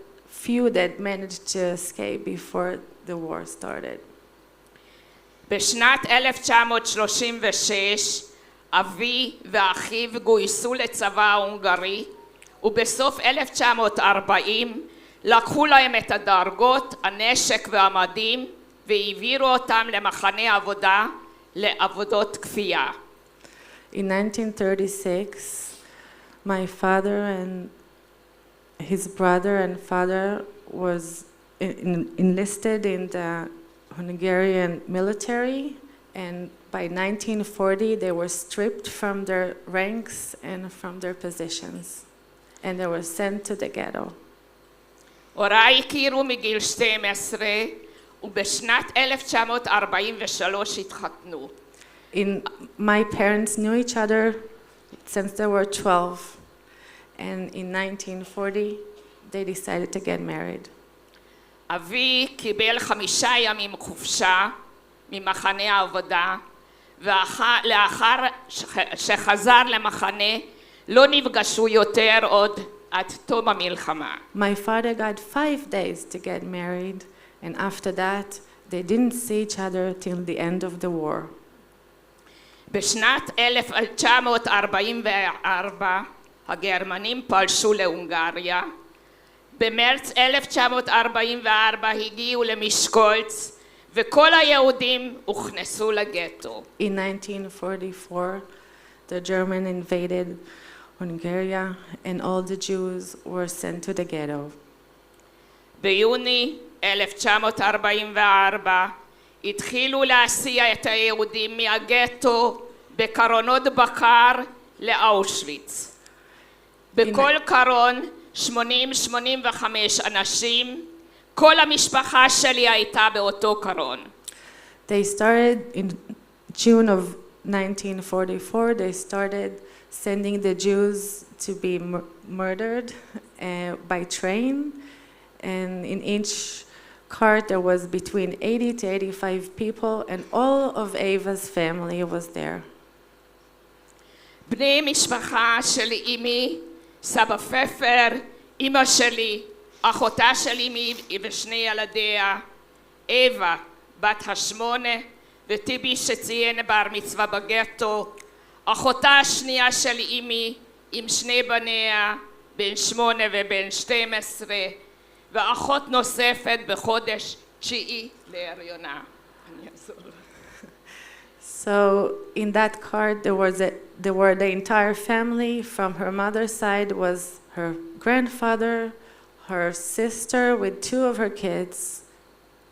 few that managed to escape before the war started. בשנת 1936 אבי ואחיו גויסו לצבא ההונגרי, ובסוף 1940 לקחו להם את הדרגות, הנשק והמדים, והעבירו אותם למחנה עבודה לעבודות כפייה. In 1936, my father and his brother and father was enlisted in the Hungarian military, and by 1940 they were stripped from their ranks and from their positions, and they were sent to the ghetto. הוריי הכירו מגיל 12 ובשנת 1943 התחתנו. My parents knew each other since they were 12, and in 1940 they decided to get married. אבי קיבל 5 ימים חופשה ממחנה העבודה ולאחר שחזר למחנה, לא נפגשו יותר עוד עד תום המלחמה. My father got 5 days to get married, and after that, they didn't see each other till the end of the war. בשנת 1944 הגרמנים פלשו להונגריה. במרץ 1944 הגיעו למשקולץ וכל היהודים הוכנסו לגטו. In 1944, the German invaded Hungary and all the Jews were sent to the ghetto. ביוני 1944 התחילו להסיע את היהודים מהגטו בקרונות בקר לאושוויץ. בכל קרון 80-85 אנשים, כל המשפחה שלי הייתה באותו קרון. They started in June of 1944, they started sending the Jews to be murdered by train, and in each cart there was between 80 to 85 people, and all of Ava's family was there. בני משפחה של אמי, סבא פפר, אמא שלי, אחותה של אמי ושני ילדיה, אווה, בת ה8, וטיבי שציין בר מצווה בגטו, אחותה השנייה של אמי עם שני בניה, בן 8 ובן 12, ואחות נוספת בחודש 9 להריונה. אני אעזור. So in that cart there were the entire family. From her mother's side was her grandfather, her sister with 2 of her kids.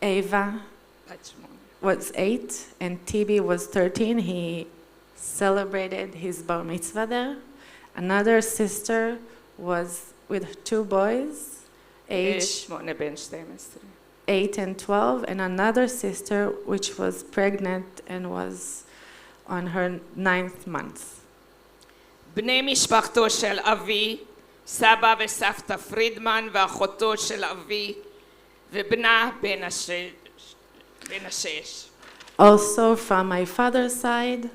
Ava was 8 and Tibi was 13. He celebrated his bar mitzvah there. Another sister was with 2 boys, age 8 and 12, and another sister which was pregnant and was on her 9th month. בני משפחתו של אבי, סבא וסבתא פרידמן ואחותו של אבי, ובנה בן השש. Also from my father's side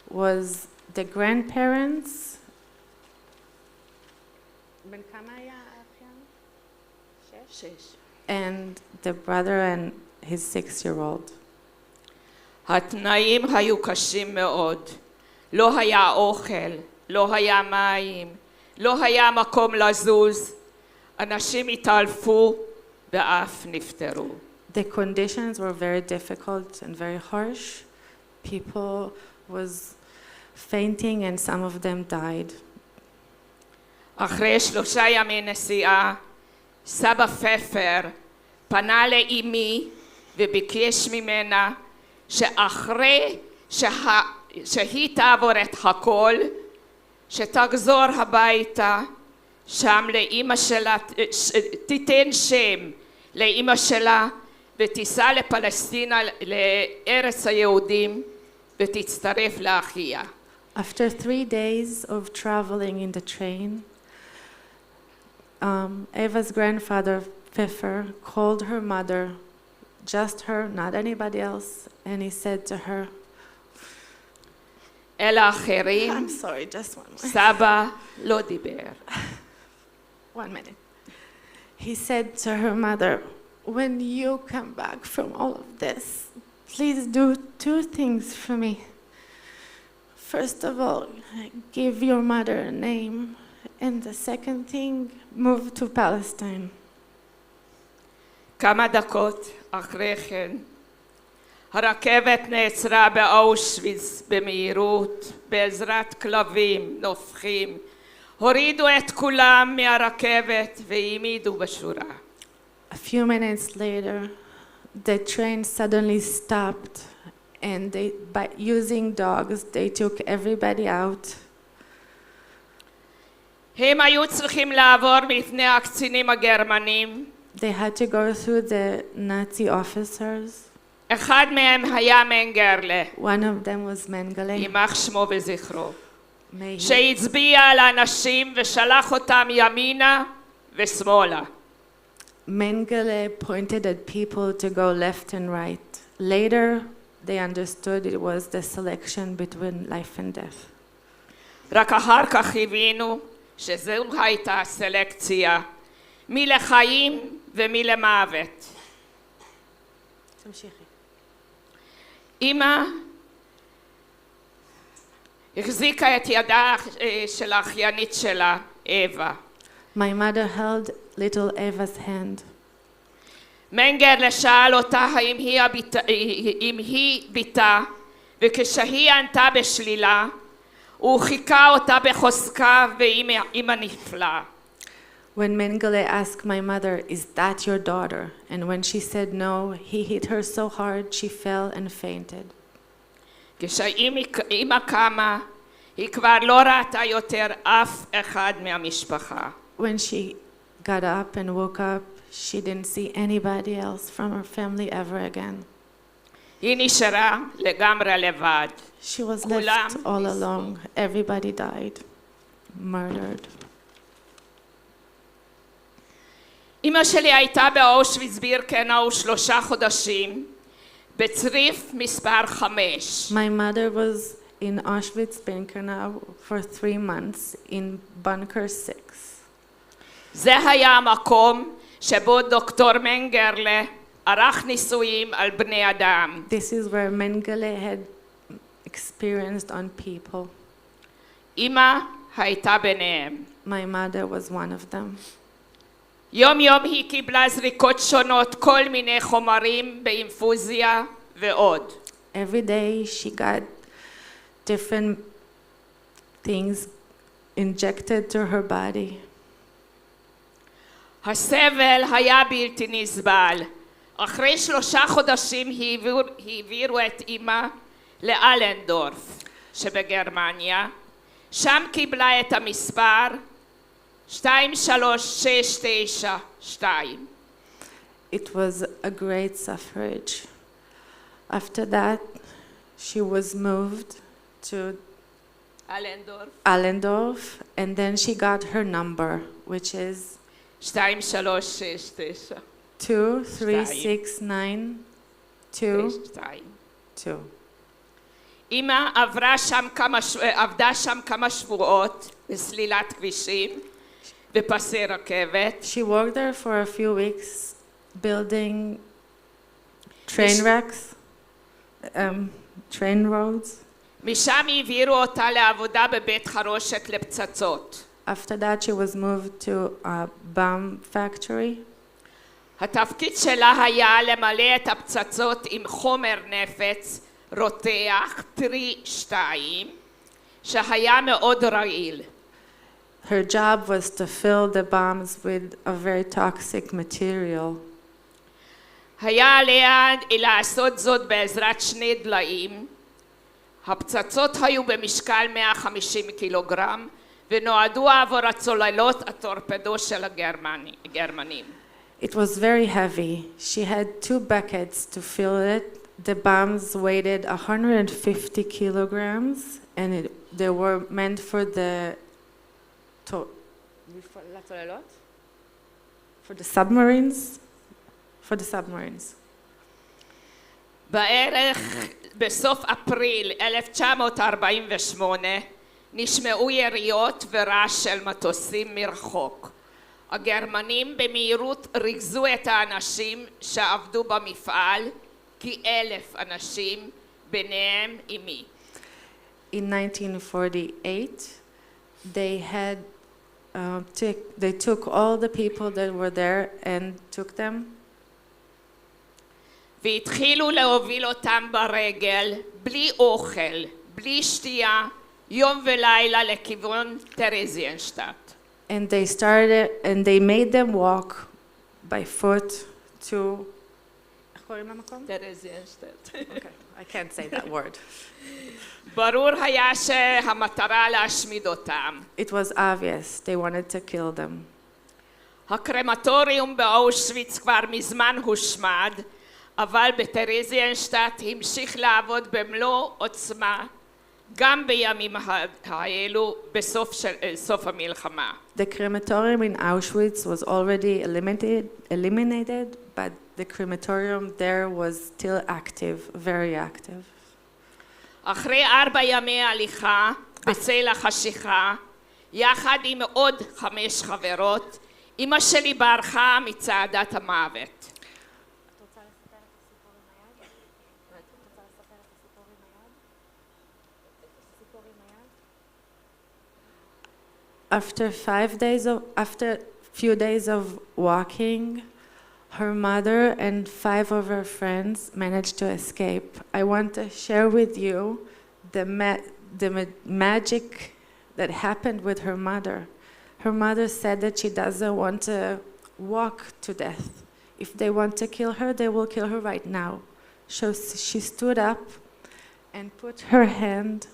was the grandparents. בן כמה היה אחיין? 6. And the brother and his 6-year-old. התנאים היו קשים מאוד. לא היה אוכל, לא היה מים, לא היה מקום לזוז. אנשים התעלפו ואף נפטרו. The conditions were very difficult and very harsh. People was fainting and some of them died. אחרי 3 ימי נסיעה, סבא פפר פנה לאמי וביקש ממנה שאחרי שהיא תעבור את הכל, שתחזור הביתה, שם לאמא שלה, תיתן שם לאמא שלה ותיסע לפלסטינה, לארץ היהודים, ותצטרף לאחיה. After 3 days of traveling in the train, Ava's grandfather, Pfeffer, called her mother, just her, not anybody else, and he said to her, אל האחרים, I'm sorry, just one more. סבא לא דיבר. 1 minute. He said to her mother, when you come back from all of this, please do 2 things for me. First of all, give your mother a name, and the second thing, move to Palestine. כמה דקות אחרי כן, הרכבת נעצרה באושוויץ במהירות, בעזרת כלבים נופחים. הורידו את כולם מהרכבת והעמידו בשורה. A few minutes later, the train suddenly stopped, and by using dogs, they took everybody out. הם היו צריכים לעבור מפני הקצינים הגרמנים. They had to go through the Nazi officers. אחד מהם היה מנגרלה. One of them was Mengele. יימח שמו וזכרו. שהצביע על האנשים ושלח אותם ימינה ושמאלה. Mengele pointed at people to go left and right. Later, they understood it was the selection between life and death. רק אחר כך הבינו שזו הייתה הסלקציה, מי לחיים ומי למוות. תמשיכי. אמא החזיקה את ידה של האחיינית שלה, אווה. My mother held little Eva's hand. מנגלה שאל אותה האם היא ביתה, וכשהיא ענתה בשלילה, הוא חיכה אותה בחוזקה ואימא נפלה. When Mengele asked my mother, "Is that your daughter?" and when she said no, he hit her so hard she fell and fainted. כשאימא קמה, היא כבר לא ראתה יותר אף אחד מהמשפחה. When she got up and woke up, she didn't see anybody else from her family ever again. היא נשארה לגמרי לבד. She was left all alone. Everybody died, murdered. אמא שלי הייתה באושוויץ בירקנאו 3 חודשים, בצריף מספר 5. My mother was in Auschwitz-Birkenau for 3 months in bunker 6. זה היה המקום שבו דוקטור מנגרלה ערך ניסויים על בני אדם. This is where Mengele had experienced on people. אמא הייתה ביניהם. My mother was one of them. יום יום היא קיבלה זריקות שונות, כל מיני חומרים באינפוזיה ועוד. Every day she got different things injected to her body. הסבל היה בלתי נסבל. אחרי 3 חודשים העבירו את אמא לאלנדורף שבגרמניה. שם קיבלה את המספר 23692. It was a great suffrage. After that, she was moved to Allendorf, and then she got her number, which is 23692. 23692. אמא עבדה שם כמה שבועות בסלילת כבישים ופסי רכבת. She worked there for a few weeks building train racks, train roads. משם העבירו אותה לעבודה בבית חרושת לפצצות. After that she was moved to a bomb factory. התפקיד שלה היה למלא את הפצצות עם חומר נפץ רותח פרי 2 שהיה מאוד רעיל. Her job was to fill the bombs with a very toxic material. היה עליה לעשות זאת בעזרת 2 דליים. הפצצות היו במשקל 150 קילוגרם ונועדו עבור הצוללות הטורפדו של הגרמנים. It was very heavy. She had 2 buckets to fill it. The bombs weighed 150 kilograms and they were meant for the submarines. For the submarines. בערך בסוף אפריל 1948 נשמעו יריות ורעש של מטוסים מרחוק. הגרמנים במהירות ריכזו את האנשים שעבדו במפעל, כ1,000 אנשים, ביניהם אמי. In 1948, they took all the people that were there and took them. והתחילו להוביל אותם ברגל, בלי אוכל, בלי שתייה, יום ולילה לכיוון טרזיינשטאט. And they made them walk by foot to טרזיינשטאט. Okay, I can't say that word. ברור היה שהמטרה להשמיד אותם. It was obvious they wanted to kill them. הקרמטוריום באושוויץ כבר מזמן הושמד, אבל בטרזיינשטאט המשיך לעבוד במלוא עוצמה, גם בימים האלו בסוף המלחמה. The crematorium in Auschwitz was already eliminated, but the crematorium there was still active, very active. אחרי 4 ימי הליכה בצל החשיכה, יחד עם עוד 5 חברות, אמא שלי ברחה מצעדת המוות. After few days of walking, her mother and 5 of her friends managed to escape. I want to share with you the magic that happened with her mother. Her mother said that she doesn't want to walk to death. If they want to kill her, they will kill her right now. So she stood up and put her hand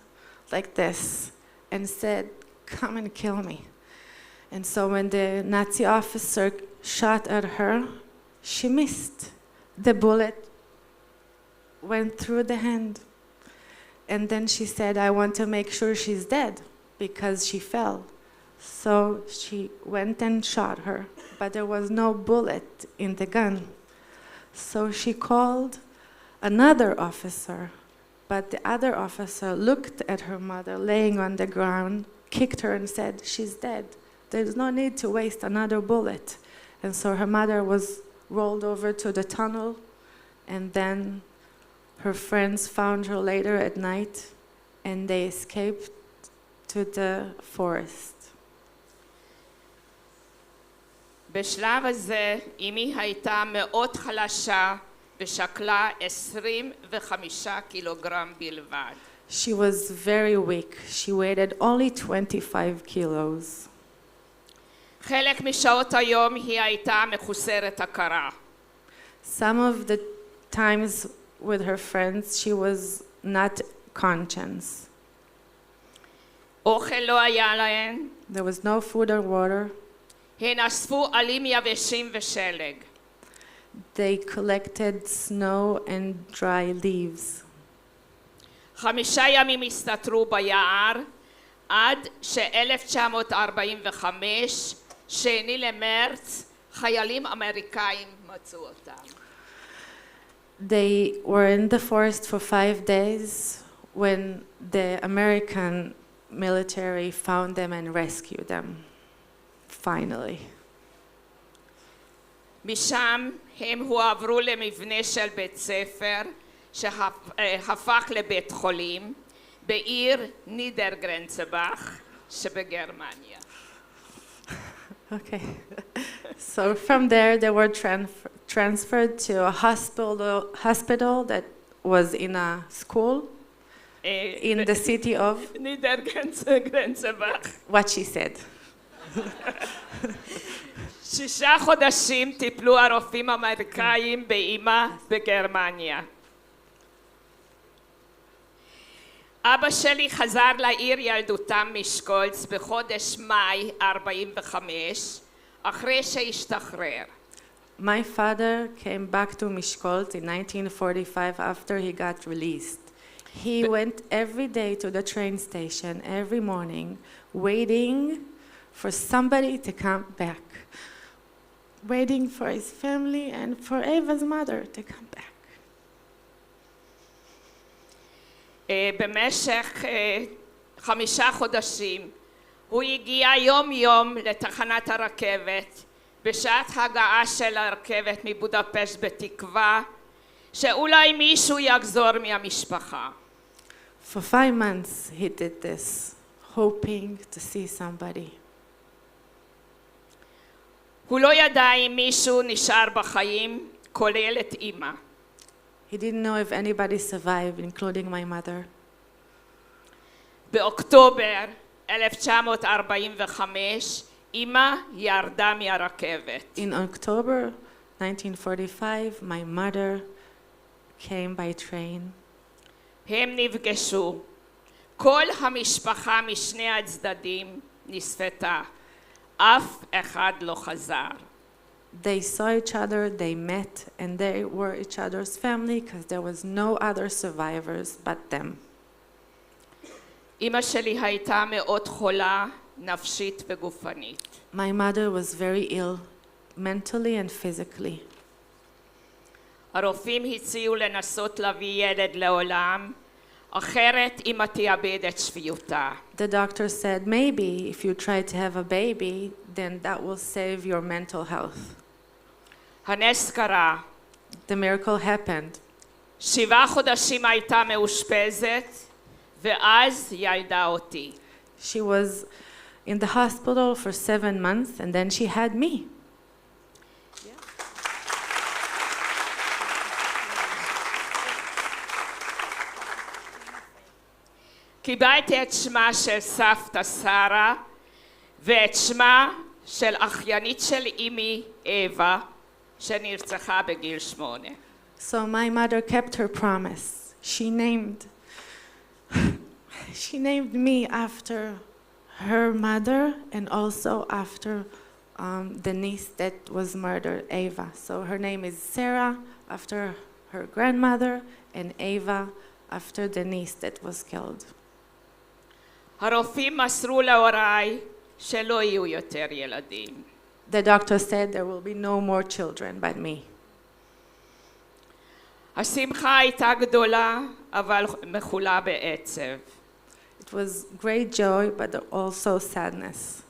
like this and said, "Come and kill me." And so when the Nazi officer shot at her, she missed. The bullet went through the hand. And then she said, "I want to make sure she's dead," because she fell. So she went and shot her, but there was no bullet in the gun. So she called another officer, but the other officer looked at her mother laying on the ground, kicked her and said, "She's dead. There's no need to waste another bullet." And so her mother was rolled over to the tunnel, and then her friends found her later at night, and they escaped to the forest. בשלב הזה אמי הייתה מאוד חלשה ושקלה 25 קילוגרם בלבד. She was very weak. She weighed only 25 kilos. חלק משעות היום היא הייתה מחוסרת הכרה. Some of the times with her friends, she was not conscious. אוכל לא היה להן. There was no food or water. הן אספו עלים יבשים ושלג. They collected snow and dry leaves. 5 ימים הסתתרו ביער, עד ש-1945, 2 למרץ, חיילים אמריקאים מצאו אותם. They were in the forest for 5 days when the American military found them and rescued them. Finally. משם הם הועברו למבנה של בית ספר שהפך לבית חולים בעיר נידרגרנצבך שבגרמניה. Okay. So from there they were transferred to a hospital that was in a school in the city of נידרגרנצבך. What she said. 6 חודשים טיפלו הרופאים האמריקאים באמא בגרמניה. אבא שלי חזר לעיר ילדותם משקולץ בחודש מאי 45, אחרי שהשתחרר. My father came back to Mishkolts in 1945 after he got released. He went every day to the train station every morning, waiting for somebody to come back, waiting for his family and for Eva's mother to come back. במשך 5 חודשים הוא הגיע יום יום לתחנת הרכבת בשעת הגעה של הרכבת מבודפשט בתקווה שאולי מישהו יחזור מהמשפחה. For 5 months he did this, hoping to see somebody. הוא לא ידע אם מישהו נשאר בחיים, כולל את אמא. He didn't know if anybody survived, including my mother. באוקטובר 1945 אמא ירדה מהרכבת. In October 1945, my mother came by train. הם נפגשו. כל המשפחה משני הצדדים נספתה. אף אחד לא חזר. They saw each other, they met, and they were each other's family because there was no other survivors but them. אמא שלי הייתה מאוד חולה, נפשית וגופנית. My mother was very ill, mentally and physically. הרופאים הציעו לנסות להביא ילד לעולם, אחרת אמא תאבד את שפיותה. The doctor said, maybe if you try to have a baby, then that will save your mental health. הנס קרה. The miracle happened. 7 חודשים הייתה מאושפזת, ואז ילדה אותי. She was in the hospital for 7 months, and then she had me. קיבלתי את שמה של סבתא שרה, ואת שמה של אחיינית של אמי, אווה, שנרצחה בגיל 8. So my mother kept her promise. She named me after her mother and also after the niece that was murdered, Ava. So her name is Sarah after her grandmother and Ava after the niece that was killed. הרופאים מסרו להוריי שלא יהיו יותר ילדים. The doctor said there will be no more children but me. השמחה הייתה גדולה, אבל מחולה בעצב. It was great joy, but also sadness.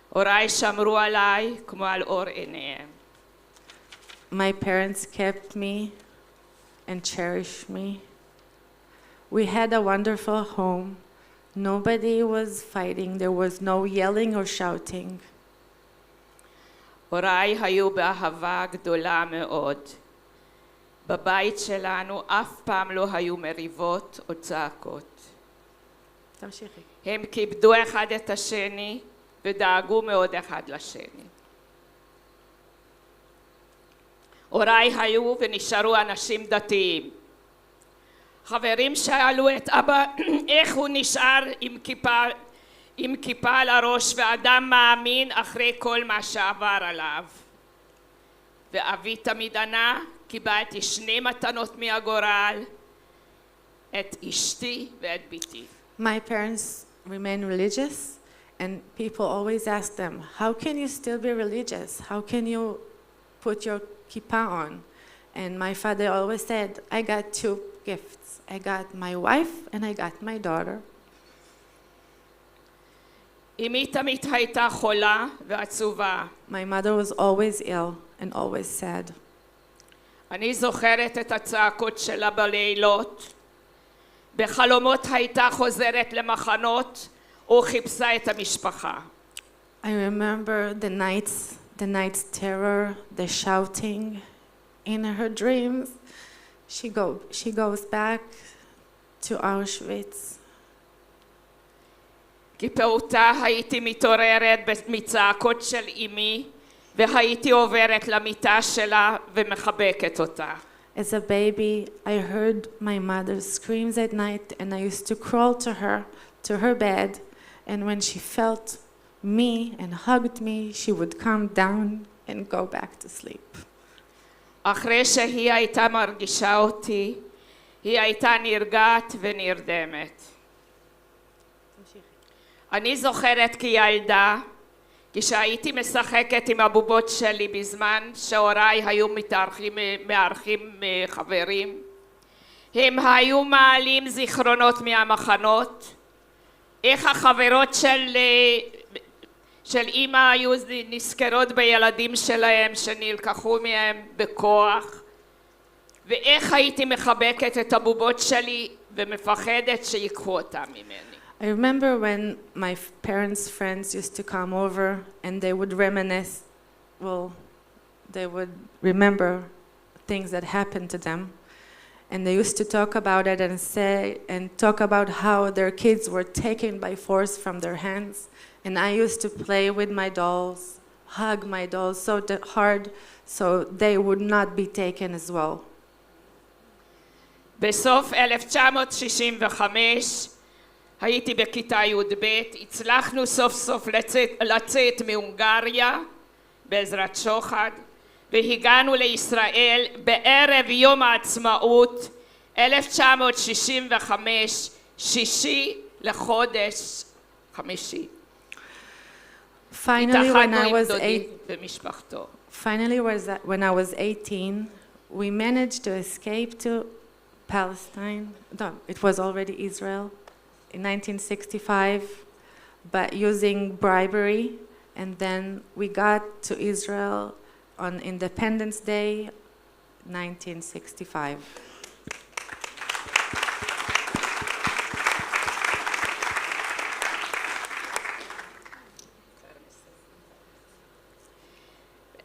הוריי שמרו עליי כמו על אור עיניהם. My parents kept me and cherished me. We had a wonderful home. Nobody was fighting. There was no yelling or shouting. הוריי היו באהבה גדולה מאוד. בבית שלנו אף פעם לא היו מריבות או צעקות. תמשיכי. הם כיבדו אחד את השני ודאגו מאוד אחד לשני. הוריי היו ונשארו אנשים דתיים. חברים שאלו את אבא איך הוא נשאר עם כיפה על הראש ואדם מאמין אחרי כל מה שעבר עליו. ואבי תמיד ענה, קיבלתי 2 מתנות מהגורל, את אשתי ואת ביתי. My parents remain religious, and people always ask them, how can you still be religious? How can you put your kippah on? And my father always said, I got 2 gifts. I got my wife and I got my daughter. אמי תמיד הייתה חולה ועצובה. My mother was always ill and always sad. אני זוכרת את הצעקות שלה בלילות. בחלומות הייתה חוזרת למחנות וחיפשה את המשפחה. I remember the night's terror, the shouting in her dreams. She goes back to Auschwitz. כפעוטה הייתי מתעוררת מצעקות של אמי והייתי עוברת למיטה שלה ומחבקת אותה. As a baby, I heard my mother's screams at night and I used to crawl to her bed, and when she felt me and hugged me, she would calm down and go back to sleep. אחרי שהיא הייתה מרגישה אותי, היא הייתה נרגעת ונרדמת. אני זוכרת כילדה, כשהייתי משחקת עם הבובות שלי בזמן שהוריי היו מארחים חברים, הם היו מעלים זיכרונות מהמחנות, איך החברות של אמא היו נזכרות בילדים שלהם שנלקחו מהם בכוח, ואיך הייתי מחבקת את הבובות שלי ומפחדת שיקחו אותם ממני. I remember when my parents' friends used to come over and they would reminisce, they would remember things that happened to them. And they used to talk about it and talk about how their kids were taken by force from their hands. And I used to play with my dolls, hug my dolls so hard so they would not be taken as well. בסוף 1965 הייתי בכיתה י"ב, הצלחנו סוף סוף לצאת מהונגריה בעזרת שוחד, והגענו לישראל בערב יום העצמאות 1965, 6 לחודש חמישי. Finally, when I was 18, we managed to escape to Palestine. No, it was already Israel in 1965, but using bribery. And then we got to Israel on Independence Day, 1965.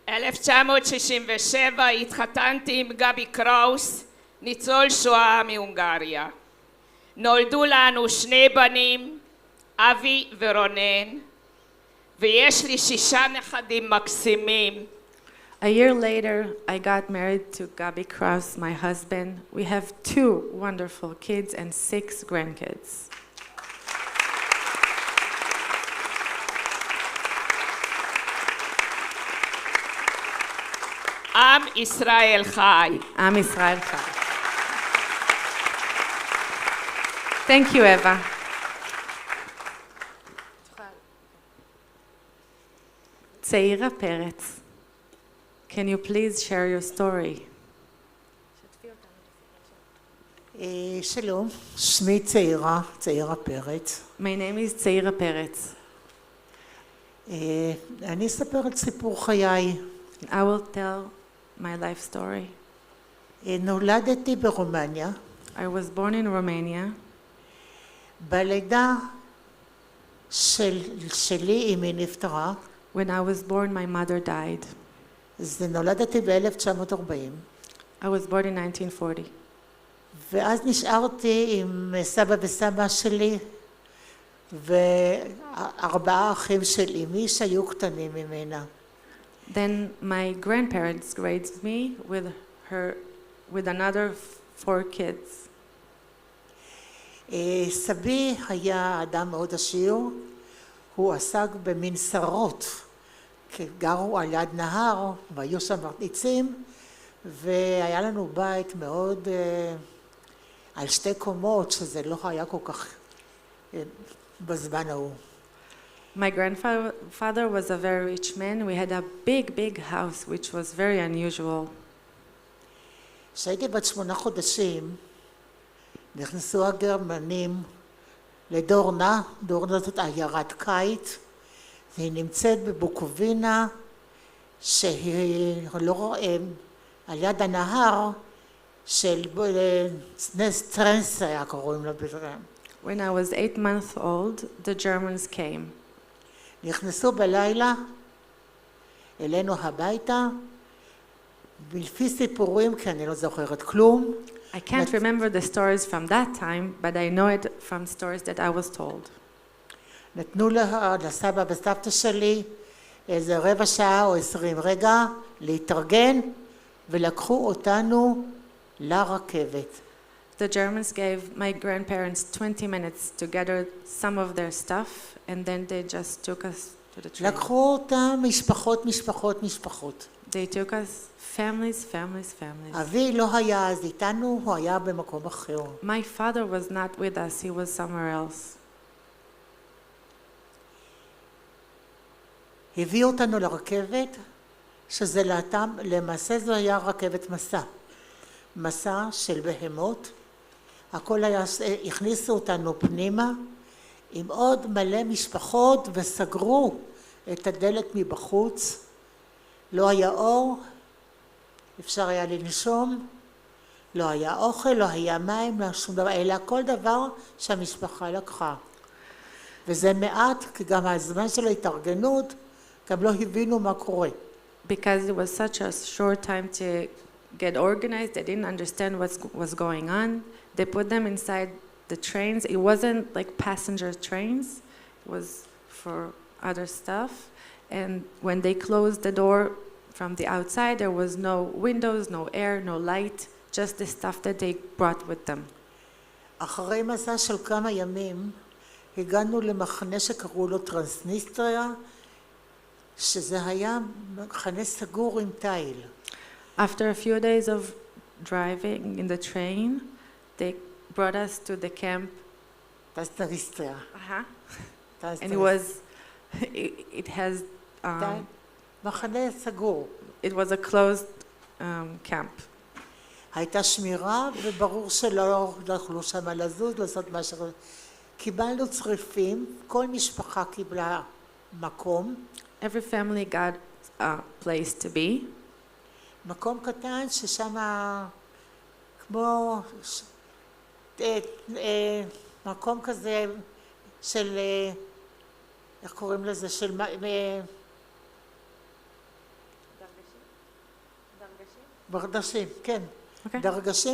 ב-1967 התחתנתי עם גבי קראוס, ניצול שואה מהונגריה. נולדו לנו 2 בנים, אבי ורונן, ויש לי 6 נכדים מקסימים. A year later, I got married to Gabi Kraus, my husband. We have 2 wonderful kids and 6 grandkids. עם ישראל חי. עם ישראל חי. Thank you, Eva. צעירה פרץ, can you please share your story? שלום, שמי צעירה פרץ. My name is צעירה פרץ. אני אספר את סיפור חיי. I will tell my life story. נולדתי ברומניה. I was born in Romania. בלידה שלי אמי נפטרה. When I was born, my mother died. זה נולדתי ב-1940. I was born in 1940. ואז נשארתי עם סבא וסבא שלי ו4 אחים של אמי שהיו קטנים ממנה. Then my grandparents raised me with another 4 kids. סבי היה אדם מאוד עשיר, הוא עסק במנסרות, כי גרו על יד נהר והיו שם מרתיצים, והיה לנו בית מאוד על 2 קומות, שזה לא היה כל כך בזמן ההוא. My grandfather was a very rich man. We had a big house, which was very unusual. כשהייתי בת 8 חודשים, נכנסו הגרמנים לדורנה. דורנה זאת עיירת קיץ. היא נמצאת בבוקובינה, שהיא לא על יד הנהר של נס טרנסיה, קוראים לה בזמן. When I was 8 months old, the Germans came. נכנסו בלילה אלינו הביתה, לפי סיפורים, כי אני לא זוכרת כלום. I can't remember the stories from that time, but I know it from stories that I was told. נתנו לסבא וסבתא שלי איזה 15 שעה או 20 רגע להתארגן, ולקחו אותנו לרכבת. The Germans gave my grandparents 20 minutes to gather some of their stuff, and then they just took us to the train. לקחו אותם משפחות. They took us families. אבי לא היה אז איתנו, הוא היה במקום אחר. My father was not with us, he was somewhere else. הביאו אותנו לרכבת, שזה למעשה זו היה רכבת מסע של בהמות. הכל היה, הכניסו אותנו פנימה עם עוד מלא משפחות וסגרו את הדלת מבחוץ. לא היה אור, אפשר היה לנשום, לא היה אוכל, לא היה מים, לא שום דבר, אלא כל דבר שהמשפחה לקחה. וזה מעט, כי גם הזמן של ההתארגנות, גם לא הבינו מה קורה. Because it was such a short time to get organized, they didn't understand what was going on. They put them inside the trains. It wasn't like passenger trains, it was for other stuff. And when they closed the door from the outside, there was no windows, no air, no light, just the stuff that they brought with them. אחרי מסע של כמה ימים, הגענו למחנה שקראו לו טרנסניסטריה, שזה היה מחנה סגור עם תיל. After a few days of driving in the train, they brought us to the camp. טרנסניסטריה. And it has מחנה סגור. It was a closed camp. הייתה שמירה, וברור שלא יכלו שם לזוז, לעשות מה ש... קיבלנו צריפים, כל משפחה קיבלה מקום. Every family got a place to be. מקום קטן ששם כמו מקום כזה של, איך קוראים לזה, של דרגשים, כן. Okay.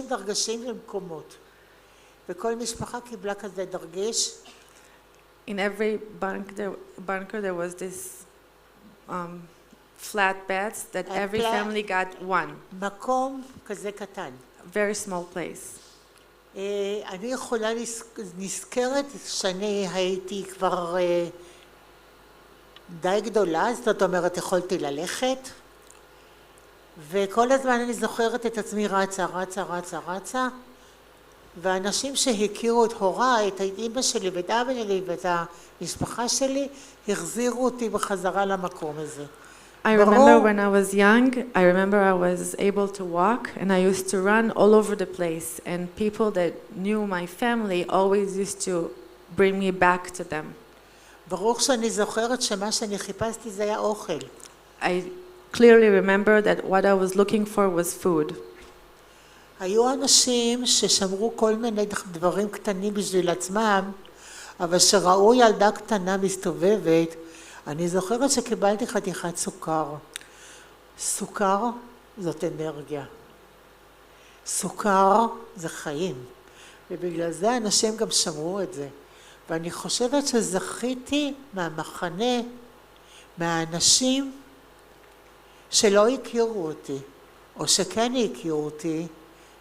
דרגשים ומקומות. וכל משפחה קיבלה כזה דרגש. In every bunker there was this flat beds that every family got one. מקום כזה קטן. Very small place. אני יכולה נזכרת שאני הייתי כבר די גדולה, זאת אומרת יכולתי ללכת, וכל הזמן אני זוכרת את עצמי רצה, ואנשים שהכירו את הוריי, את אמא שלי ואת אבא שלי ואת המשפחה שלי, החזירו אותי בחזרה למקום הזה. I remember when I was young, I remember I was able to walk and I used to run all over the place, and people that knew my family always used to bring me back to them. ברוך שאני זוכרת שמה שאני חיפשתי זה היה אוכל. I clearly remember that what I was looking for was food. היו אנשים ששמרו כל מיני דברים קטנים בשביל עצמם, אבל שראו ילדה קטנה מסתובבת, אני זוכרת שקיבלתי חתיכת סוכר. סוכר זאת אנרגיה. סוכר זה חיים. ובגלל זה אנשים גם שמרו את זה. ואני חושבת שזכיתי מהמחנה, מהאנשים שלא הכירו אותי, או שכן הכירו אותי,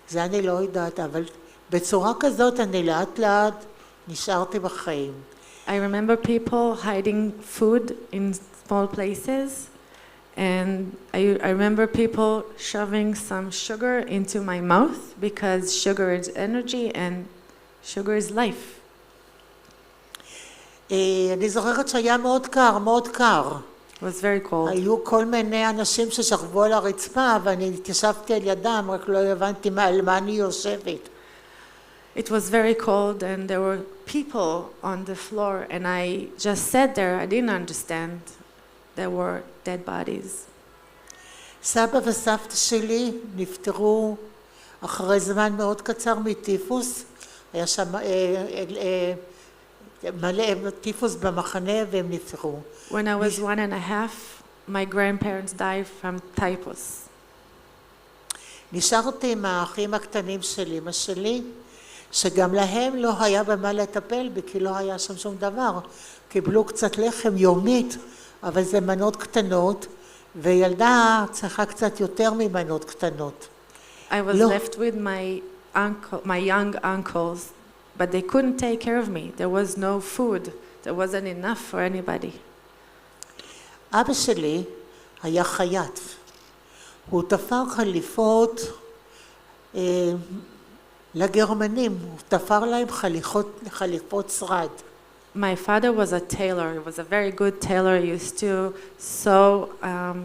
זה אני לא יודעת, אבל בצורה כזאת אני לאט לאט נשארתי בחיים. I remember people hiding food in small places, and I remember people shoving some sugar into my mouth because sugar is energy and sugar is life. אני זוכרת שהיה מאוד קר. It was very cold. היו כל מיני אנשים ששכבו על הרצפה, ואני התיישבתי על ידם, רק לא הבנתי על מה אני יושבת. It was very cold and there were people on the floor and I just sat there. I didn't understand. There were dead bodies. סבא וסבתא שלי נפטרו אחרי זמן מאוד קצר מטיפוס. היה שם מלא טיפוס במחנה והם נפטרו. When I was 1.5, my grandparents died from typhus. נשארתי עם האחים הקטנים של אמא שלי, שגם להם לא היה במה לטפל בי, כי לא היה שם שום דבר. קיבלו קצת לחם יומית, אבל זה מנות קטנות, וילדה צריכה קצת יותר ממנות קטנות. I was left with my young uncles, but they couldn't take care of me. There was no food. There wasn't enough for anybody. אבא שלי היה חייט. הוא תפר חליפות לגרמנים, הוא תפר להם חליפות שרד. My father was a tailor. He was a very good tailor. He used to sew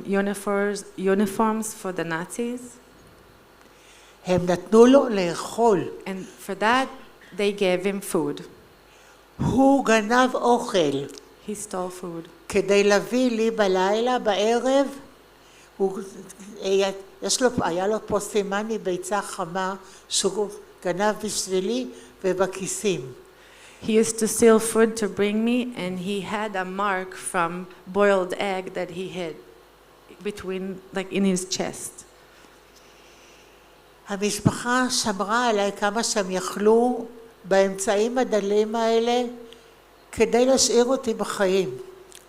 uniforms for the Nazis. הם נתנו לו לאכול. And for that, they gave him food. הוא גנב אוכל. He stole food. כדי להביא לי בלילה, בערב, היה לו פה סימן מביצה חמה שהוא גנב בשבילי ובכיסים. He used to steal food to bring me, and he had a mark from boiled egg that he hid between, like in his chest. המשפחה שמרה עליי כמה שהם יכלו באמצעים הדלים האלה כדי להשאיר אותי בחיים.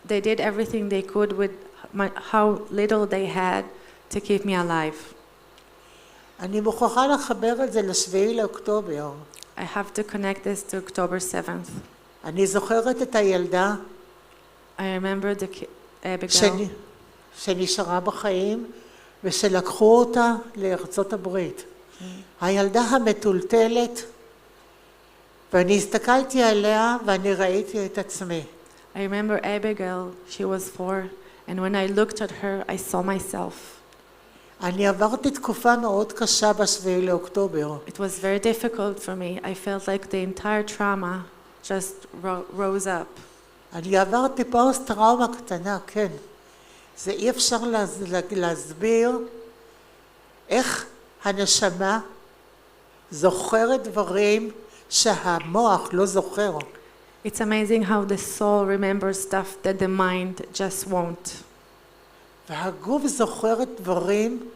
They did everything they could with how little they had to keep me alive. אני מוכרחה לחבר את זה לשביעי לאוקטובר. I have to connect this to October 7th. אני זוכרת את הילדה I remember the Abigail שנשארה בחיים ושלקחו אותה לארצות הברית. הילדה המטולטלת, ואני הסתכלתי עליה ואני ראיתי את עצמי. I remember Abigail, she was 4, and when I looked at her, I saw myself. אני עברתי תקופה מאוד קשה ב7 לאוקטובר. It was very difficult for me. I felt like the entire trauma just rose up. אני עברתי פוסט טראומה קטנה, כן. זה אי אפשר להסביר איך הנשמה זוכרת דברים שהמוח לא זוכר. It's amazing how the soul remembers stuff that the mind just won't. והגוף זוכרת דברים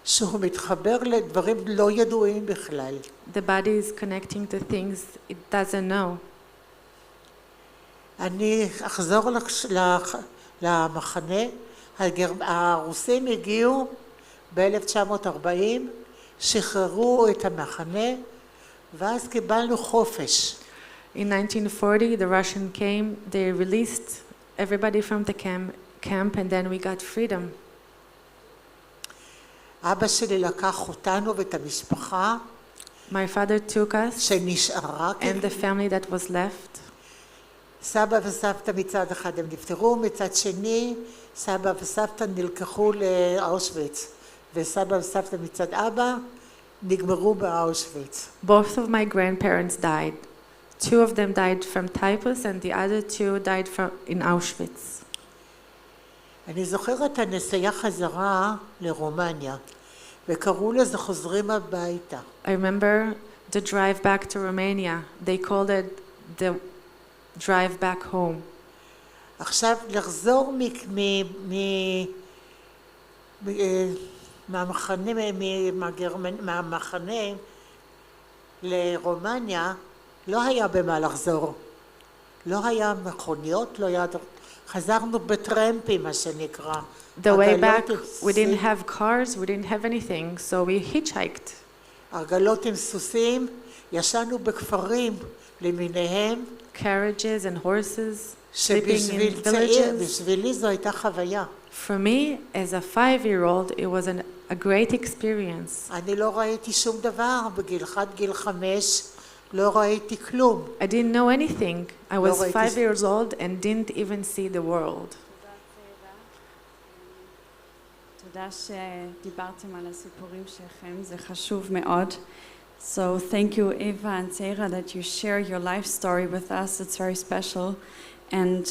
שהוא מתחבר לדברים לא ידועים בכלל. The body is connecting to things it doesn't know. אני אחזור למחנה. הרוסים הגיעו ב-1940, שחררו את המחנה, ואז קיבלנו חופש. In 1940, the Russian came, they released everybody from the camp, and then we got freedom. אבא שלי לקח אותנו ואת המשפחה, My father took us שנשארה, and the family that was left. סבא וסבתא מצד אחד הם נפטרו, מצד שני סבא וסבתא נלקחו לאושוויץ, וסבא וסבתא מצד אבא נגמרו באושוויץ. Both of my grandparents died. Two of them died from typhus and the other two died in Auschwitz. אני זוכרת את הנסיעה חזרה לרומניה, וקראו לזה חוזרים הביתה. I remember the drive back to Romania. They called it the drive back home. עכשיו לחזור מהמחנה לרומניה, לא היה במה לחזור. לא היה מכוניות, לא היה... חזרנו בטרמפים, מה שנקרא. The way back, we didn't have cars, we didn't have anything, so we hitchhiked. עגלות עם סוסים, ישנו בכפרים למיניהם. Carriages and horses, sleeping in villages. בשבילי זו הייתה חוויה. For me, as a 5-year-old, it was a great experience. אני לא ראיתי שום דבר, בגיל 1, גיל 5, לא ראיתי כלום. I didn't know anything. I was 5 years old and didn't even see the world. תודה שדיברתם על הסיפורים שלכם, זה חשוב מאוד. So thank you, Eva and Sarah, that you share your life story with us. It's very special. And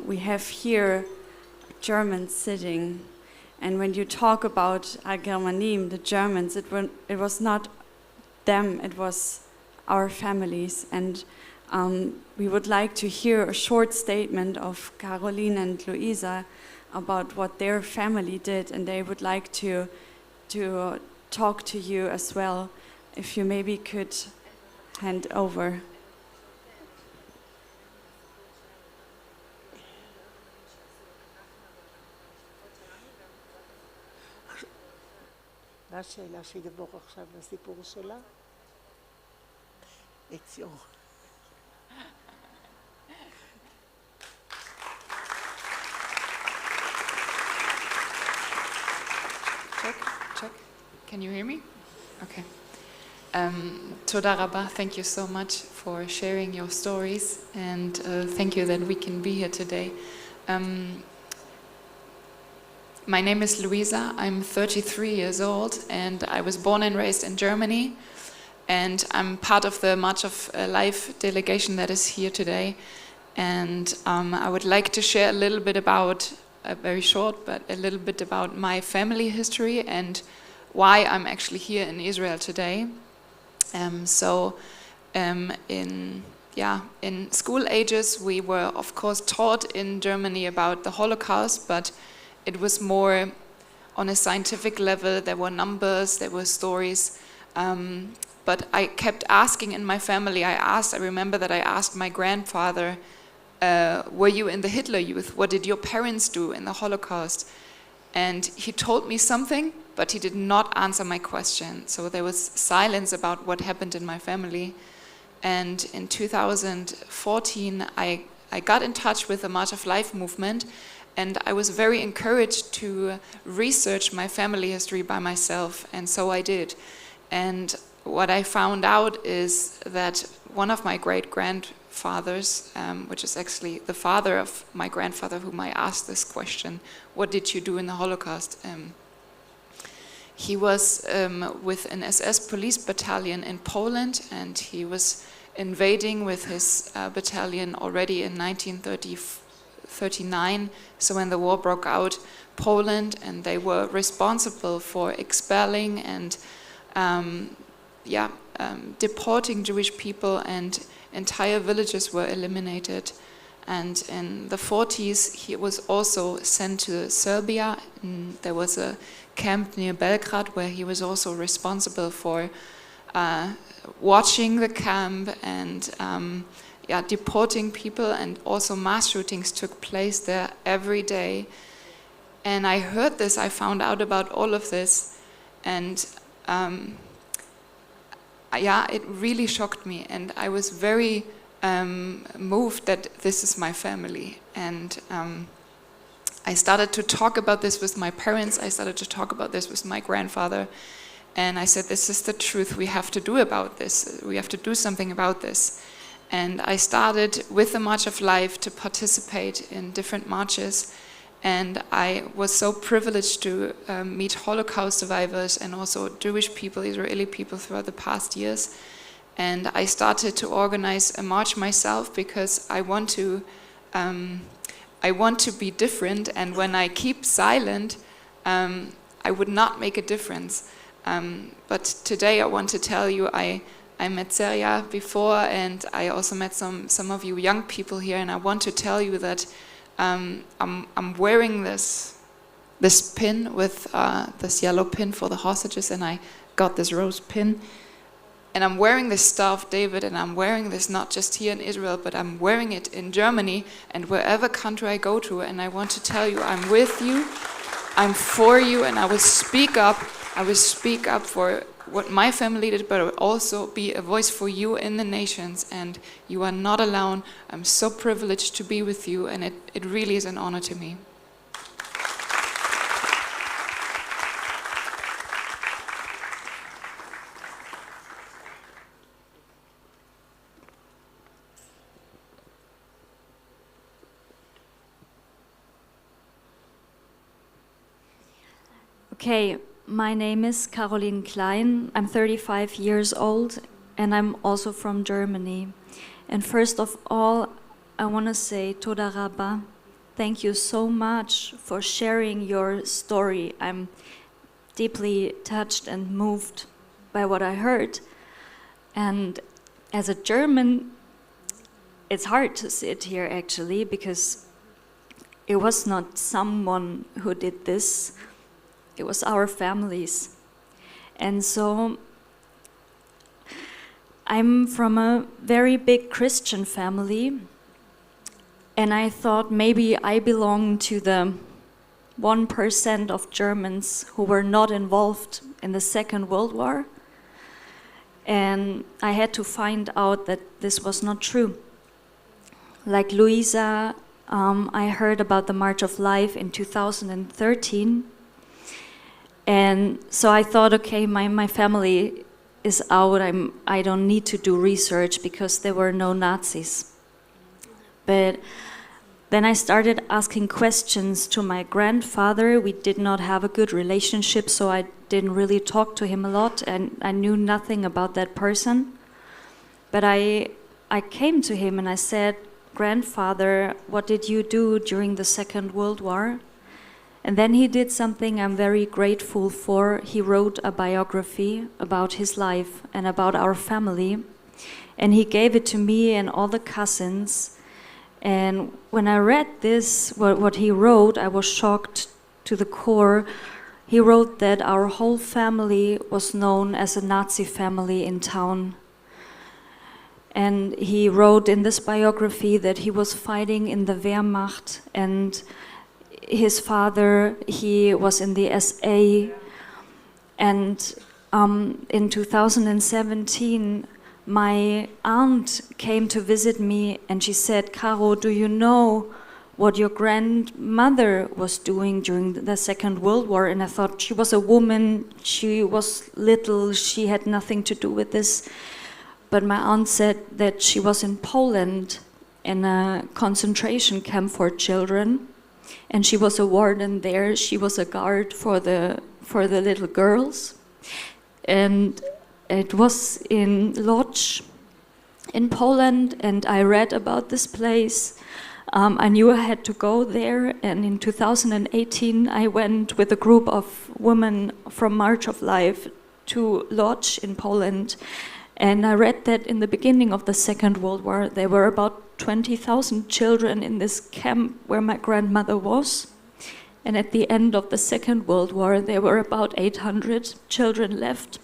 we have here Germans sitting. And when you talk about Al-Germanim, the Germans, it was not them, it was our families. And we would like to hear a short statement of Caroline and Luisa about what their family did. And they would like to talk to you as well. If you maybe could hand over. מה השאלה שידבור עכשיו לסיפור שלה? It's your... Check. Can you hear me? Okay. Toda Rabba, thank you so much for sharing your stories, and thank you that we can be here today. My name is Luisa. I'm 33 years old, and I was born and raised in Germany, and I'm part of the March of Life delegation that is here today. And I would like to share a little bit about, very short, but a little bit about my family history and why I'm actually here in Israel today. In school ages, we were of course taught in Germany about the Holocaust, but it was more on a scientific level. There were numbers, there were stories, but I kept asking in my family. I remember that I asked my grandfather, were you in the Hitler Youth? What did your parents do in the Holocaust? And he told me something, but he did not answer my question. So there was silence about what happened in my family. And in 2014, I got in touch with the March of Life movement, and I was very encouraged to research my family history by myself, and so I did. And what I found out is that one of my great-grandfathers, which is actually the father of my grandfather whom I asked this question, what did you do in the Holocaust? he was with an SS police battalion in Poland, and he was invading with his battalion already in 1939. So when the war broke out, Poland, and they were responsible for expelling and deporting Jewish people, and entire villages were eliminated. And in the 40s, he was also sent to Serbia. And there was a camp near Belgrade where he was also responsible for watching the camp and deporting people, and also mass shootings took place there every day. And I heard this, I found out about all of this, and it really shocked me, and I was very moved that this is my family. And I started to talk about this with my parents, I started to talk about this with my grandfather, and I said, this is the truth, we have to do about this, we have to do something about this. And I started with the March of Life to participate in different marches, and I was so privileged to meet Holocaust survivors and also Jewish people, Israeli people throughout the past years. And I started to organize a march myself because I want to be different, and when I keep silent, I would not make a difference. But today I want to tell you, I met Serya before, and I also met some of you young people here, and I want to tell you that I'm wearing this pin with this yellow pin for the hostages, and I got this rose pin. And I'm wearing this Star of David, and I'm wearing this not just here in Israel, but I'm wearing it in Germany and wherever country I go to. And I want to tell you, I'm with you, I'm for you, and I will speak up. I will speak up for what my family did, but I will also be a voice for you in the nations. And you are not alone. I'm so privileged to be with you, and it really is an honor to me. Okay, my name is Caroline Klein. I'm 35 years old, and I'm also from Germany. And first of all, I want to say Toda Rabba. Thank you so much for sharing your story. I'm deeply touched and moved by what I heard. And as a German, it's hard to sit here actually, because it was not someone who did this. It was our families. And so I'm from a very big Christian family, and I thought maybe I belong to the 1% of Germans who were not involved in the Second World War. And I had to find out that this was not true. Like Luisa, I heard about the March of Life in 2013. And so I thought, okay, my family is out. I don't need to do research because there were no Nazis. But then I started asking questions to my grandfather. We did not have a good relationship, so I didn't really talk to him a lot, and I knew nothing about that person. But I came to him and I said, "Grandfather, what did you do during the Second World War?" And then he did something I'm very grateful for. He wrote a biography about his life and about our family. And he gave it to me and all the cousins. And when I read this, what he wrote, I was shocked to the core. He wrote that our whole family was known as a Nazi family in town. And he wrote in this biography that he was fighting in the Wehrmacht, and his father, he was in the SA, and in 2017, my aunt came to visit me, and she said, "Caro, do you know what your grandmother was doing during the Second World War?" And I thought, she was a woman, she was little, she had nothing to do with this. But my aunt said that she was in Poland in a concentration camp for children. And she was a warden there. She was a guard for for the little girls. And it was in Lodz in Poland, and I read about this place. I knew I had to go there, and in 2018 I went with a group of women from March of Life to Lodz in Poland. And I read that in the beginning of the Second World War, there were about 20,000 children in this camp where my grandmother was. And at the end of the Second World War, there were about 800 children left.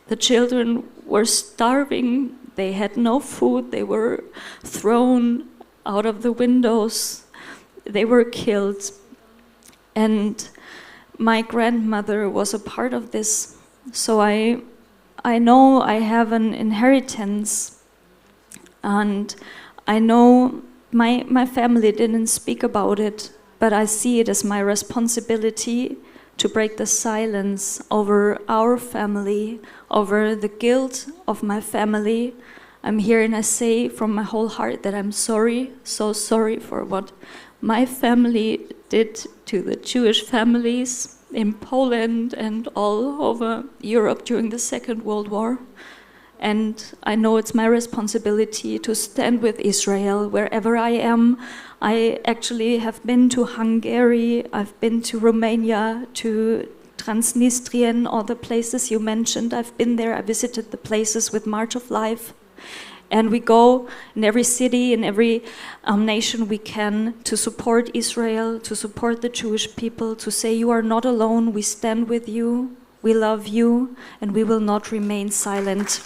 The children were starving, they had no food, they were thrown out of the windows, they were killed. And my grandmother was a part of this. So I know I have an inheritance, and I know my family didn't speak about it, but I see it as my responsibility to break the silence over our family, over the guilt of my family. I'm here and I say from my whole heart that I'm sorry, so sorry for what my family did to the Jewish families in Poland and all over Europe during the Second World War. And I know it's my responsibility to stand with Israel wherever I am. I actually have been to Hungary, I've been to Romania, to Transnistrian, all the places you mentioned. I've been there, I visited the places with March of Life. And we go in every city, in every nation we can to support Israel, to support the Jewish people, to say you are not alone, we stand with you, we love you, and we will not remain silent.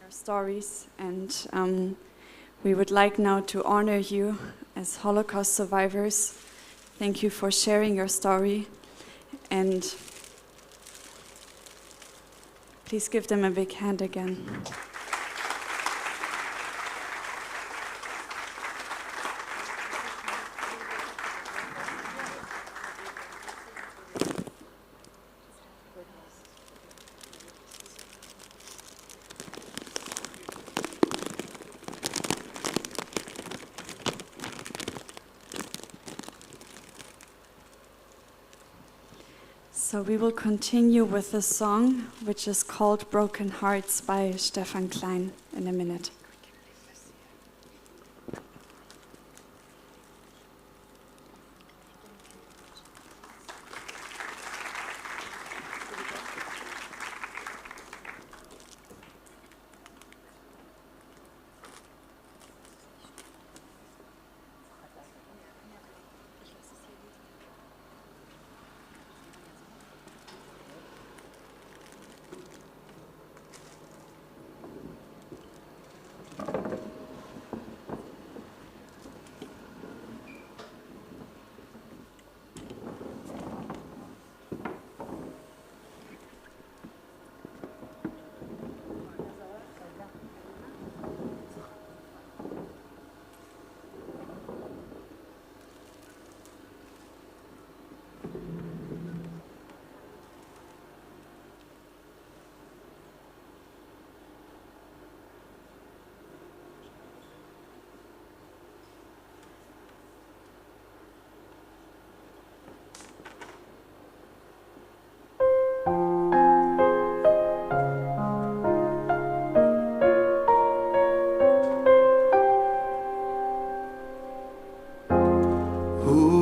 Stories, and we would like now to honor you as Holocaust survivors. Thank you for sharing your story, and please give them a big hand again. So we will continue with a song which is called Broken Hearts by Stefan Klein in a minute.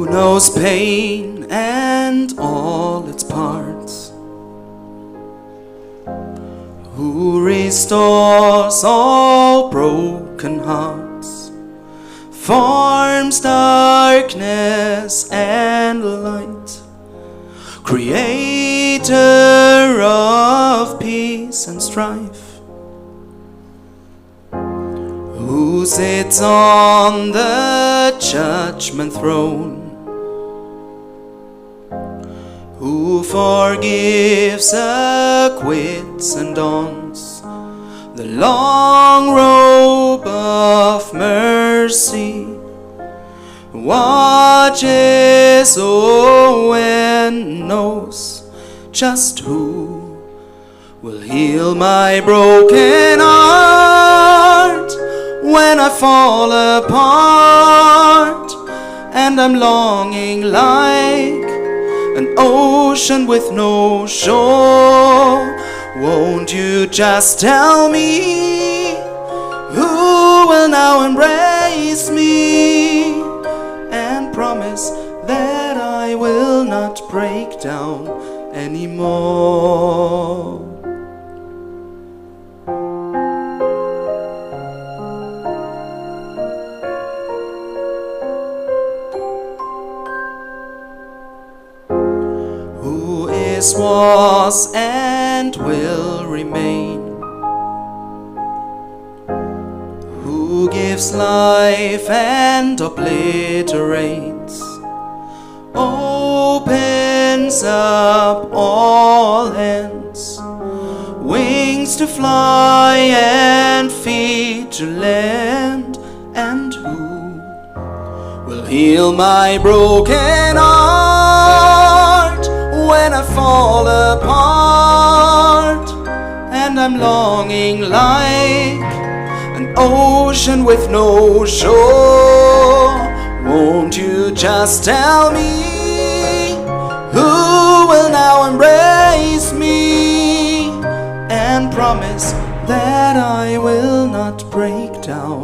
Knows pain and all its parts, who restores all broken hearts, forms darkness and light, creator of peace and strife, who sits on the judgment throne, who forgives, acquits, and dons the long robe of mercy, watches over and knows just who heal my broken heart when I fall apart and I'm longing like an ocean with no shore. Won't you just tell me who will now embrace me and promise that I will not break down anymore? Who is, was, and will remain? Who gives life and obliterates? Opens up all ends, wings to fly and feet to land. And who will heal my broken heart when I fall apart and I'm longing like an ocean with no shore? Won't you just tell me who will now embrace me and promise that I will not break down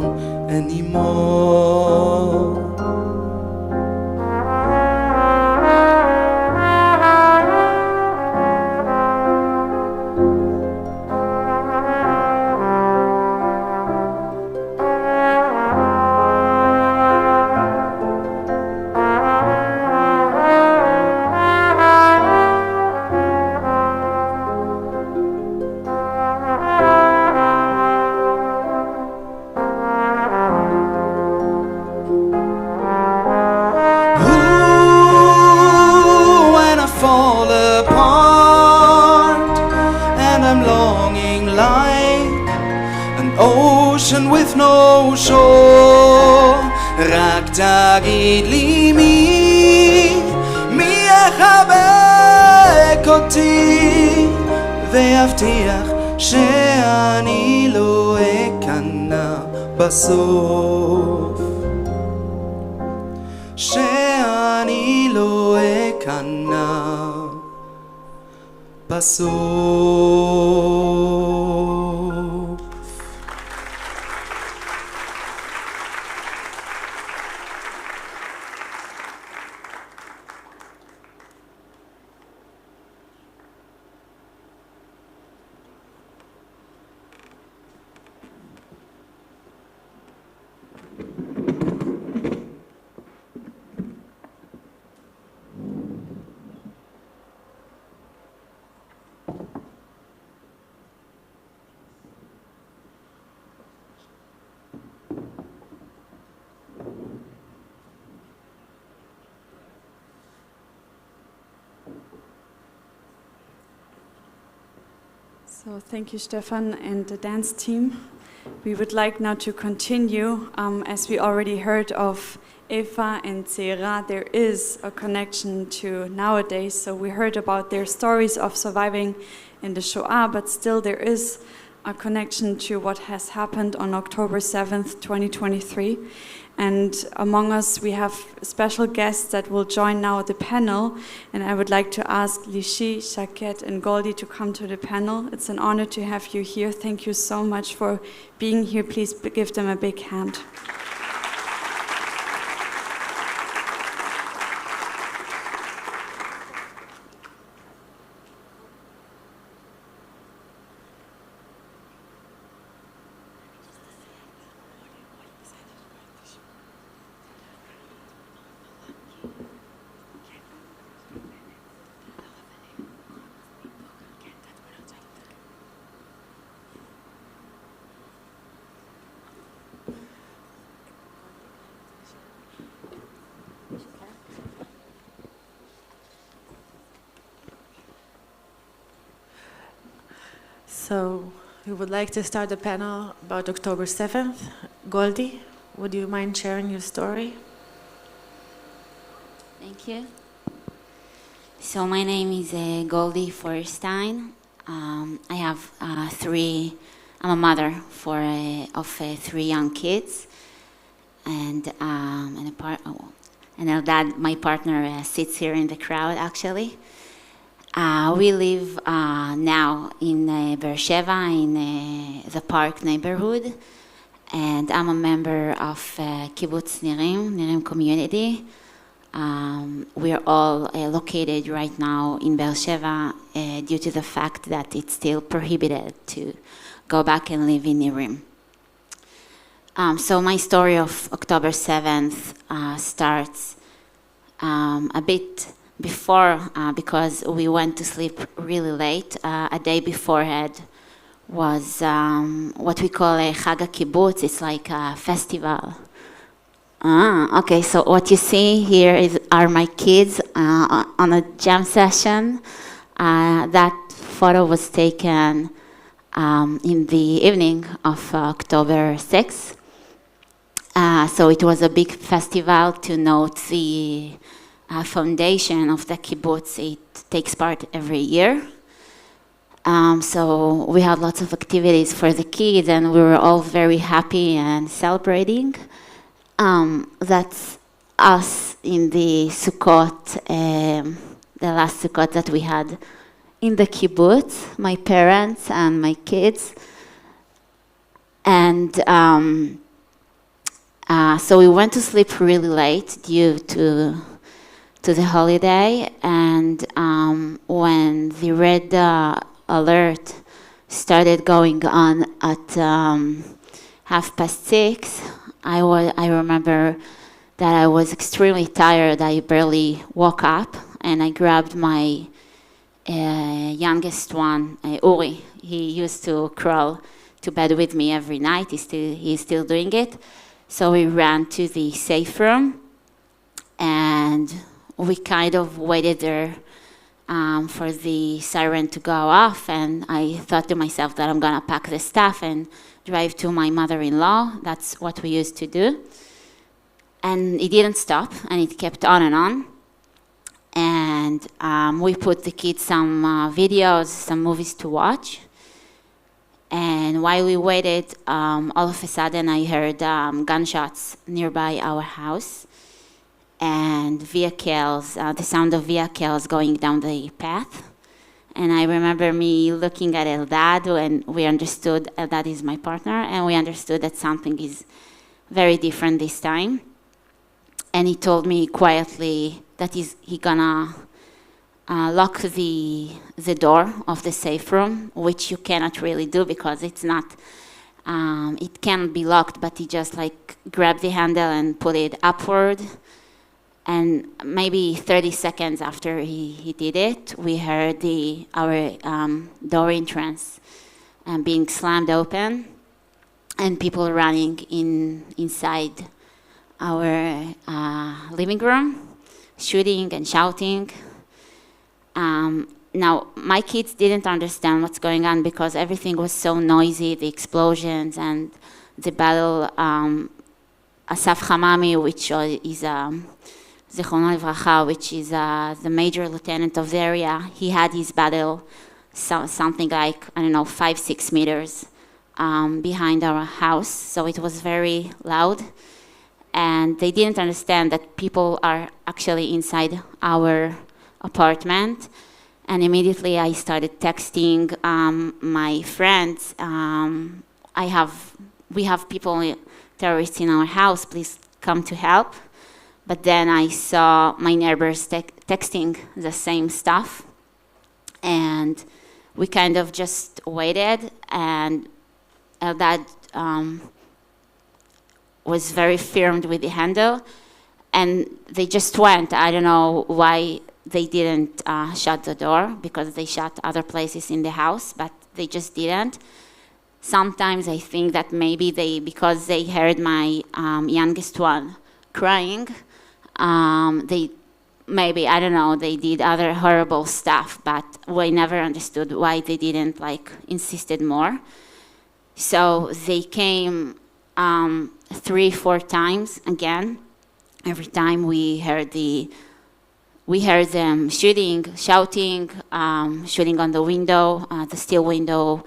anymore? With no shore, רק תגיד לי מי יחבק אותי ויבטיח שאני לא אכנע בסוף, שאני לא אכנע בסוף. So thank you, Stefan and the dance team. We would like now to continue. As we already heard of Eva and Zera, there is a connection to nowadays. So we heard about their stories of surviving in the Shoah, but still there is a connection to what has happened on October 7th, 2023. And among us, we have special guests that will join now the panel. And I would like to ask Lishi, Shaket, and Goldie to come to the panel. It's an honor to have you here. Thank you so much for being here. Please give them a big hand. So we would like to start the panel about October 7th. Goldie, would you mind sharing your story? Thank you. So my name is Goldie Feuerstein. I have I'm a mother of 3 young kids, and Eldad, my partner, sits here in the crowd actually. We live now in Beersheba, in the Park neighborhood, and I'm a member of Kibbutz Nirim community. We are all located right now in Beersheba due to the fact that it's still prohibited to go back and live in Nirim. So my story of October 7th starts a bit before, because we went to sleep really late. A day beforehand was what we call a Chag HaKibbutz. It's like a festival. Okay, so what you see here are my kids on a jam session. That photo was taken in the evening of October 6th. So it was a big festival to note the foundation of the kibbutz. It takes part every year. So we had lots of activities for the kids, and we were all very happy and celebrating. That's us in the Sukkot, the last Sukkot that we had in the kibbutz, my parents and my kids. And so we went to sleep really late due to the holiday, and when the red alert started going on at 6:30, I remember that I was extremely tired. I barely woke up, and I grabbed my youngest one, Uri. He used to crawl to bed with me every night. He's still doing it. So we ran to the safe room, and we kind of waited there for the siren to go off, and I thought to myself that I'm gonna pack the stuff and drive to my mother-in-law. That's what we used to do. And it didn't stop, and it kept on and on. And we put the kids some videos, some movies to watch. And while we waited, all of a sudden I heard gunshots nearby our house, and vehicles, the sound of vehicles going down the path. And I remember me looking at Eldad, and we understood, Eldad is my partner, and we understood that something is very different this time. And he told me quietly that he gonna lock the door of the safe room, which you cannot really do because it's not, it can be locked, but he just like grabbed the handle and put it upward. And maybe 30 seconds after he did it, we heard our door entrance being slammed open, and people running inside our living room, shooting and shouting. Now, my kids didn't understand what's going on because everything was so noisy, the explosions and the battle. Asaf Hamami, which is Zichrono Livracha, which is the major lieutenant of the area, he had his battle something like, 5-6 meters behind our house. So it was very loud. And they didn't understand that people are actually inside our apartment. And immediately I started texting my friends. We have people, terrorists in our house, please come to help. But then I saw my neighbors texting the same stuff. And we kind of just waited, and Eldad was very firm with the handle, and they just went. I don't know why they didn't shut the door, because they shut other places in the house, but they just didn't. Sometimes I think that maybe because they heard my youngest one crying, they did other horrible stuff, but we never understood why they didn't insisted more. So they came 3-4 times again. Every time we heard the we heard them shooting, shouting, shooting on the window, the steel window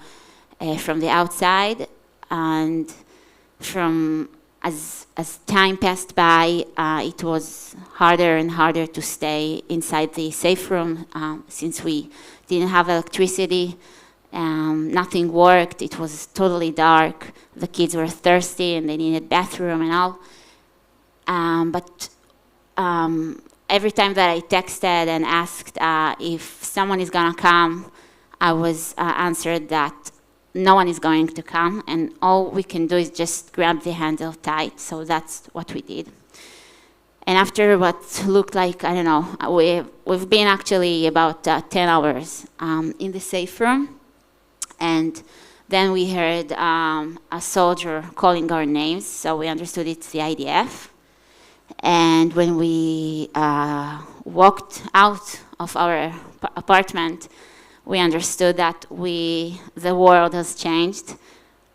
from the outside. And as time passed by, it was harder and harder to stay inside the safe room since we didn't have electricity. Nothing worked. It was totally dark. The kids were thirsty and they needed bathroom and all. But every time that I texted and asked if someone is gonna come, I was answered that no one is going to come, and all we can do is just grab the handle tight. So that's what we did. And after what looked like, I don't know, we've been actually about 10 hours in the safe room. And then we heard a soldier calling our names, so we understood it's the IDF. And when we walked out of our apartment, we understood that the world has changed,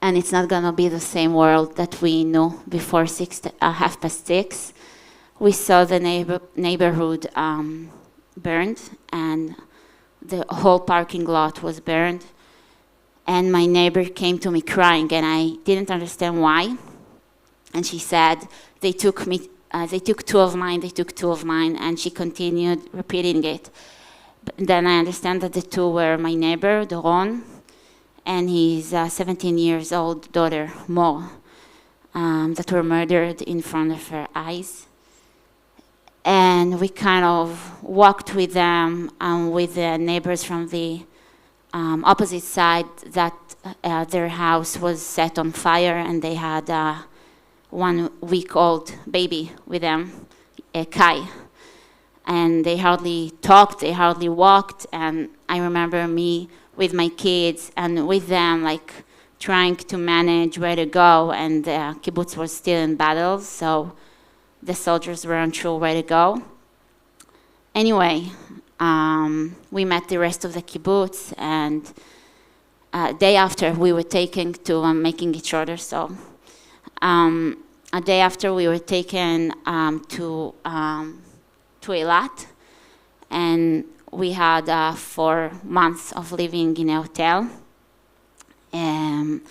and it's not gonna be the same world that we knew before 6:30. We saw the neighborhood burned, and the whole parking lot was burned. And my neighbor came to me crying, and I didn't understand why. And she said, they took two of mine, and she continued repeating it. But then I understand that the two were my neighbor, Doron, and his 17 years old daughter, Mo, that were murdered in front of her eyes. And we kind of walked with them, with the neighbors from the opposite side, that their house was set on fire, and they had a 1-week-old baby with them, Kai. And they hardly talked, they hardly walked, and I remember me with my kids and with them, like trying to manage where to go, and the kibbutz was still in battle, so the soldiers weren't sure where to go. Anyway, we met the rest of the kibbutz, and a day after we were taken to, making it shorter, so a day after we were taken to Eilat, and we had 4 months of living in a hotel. And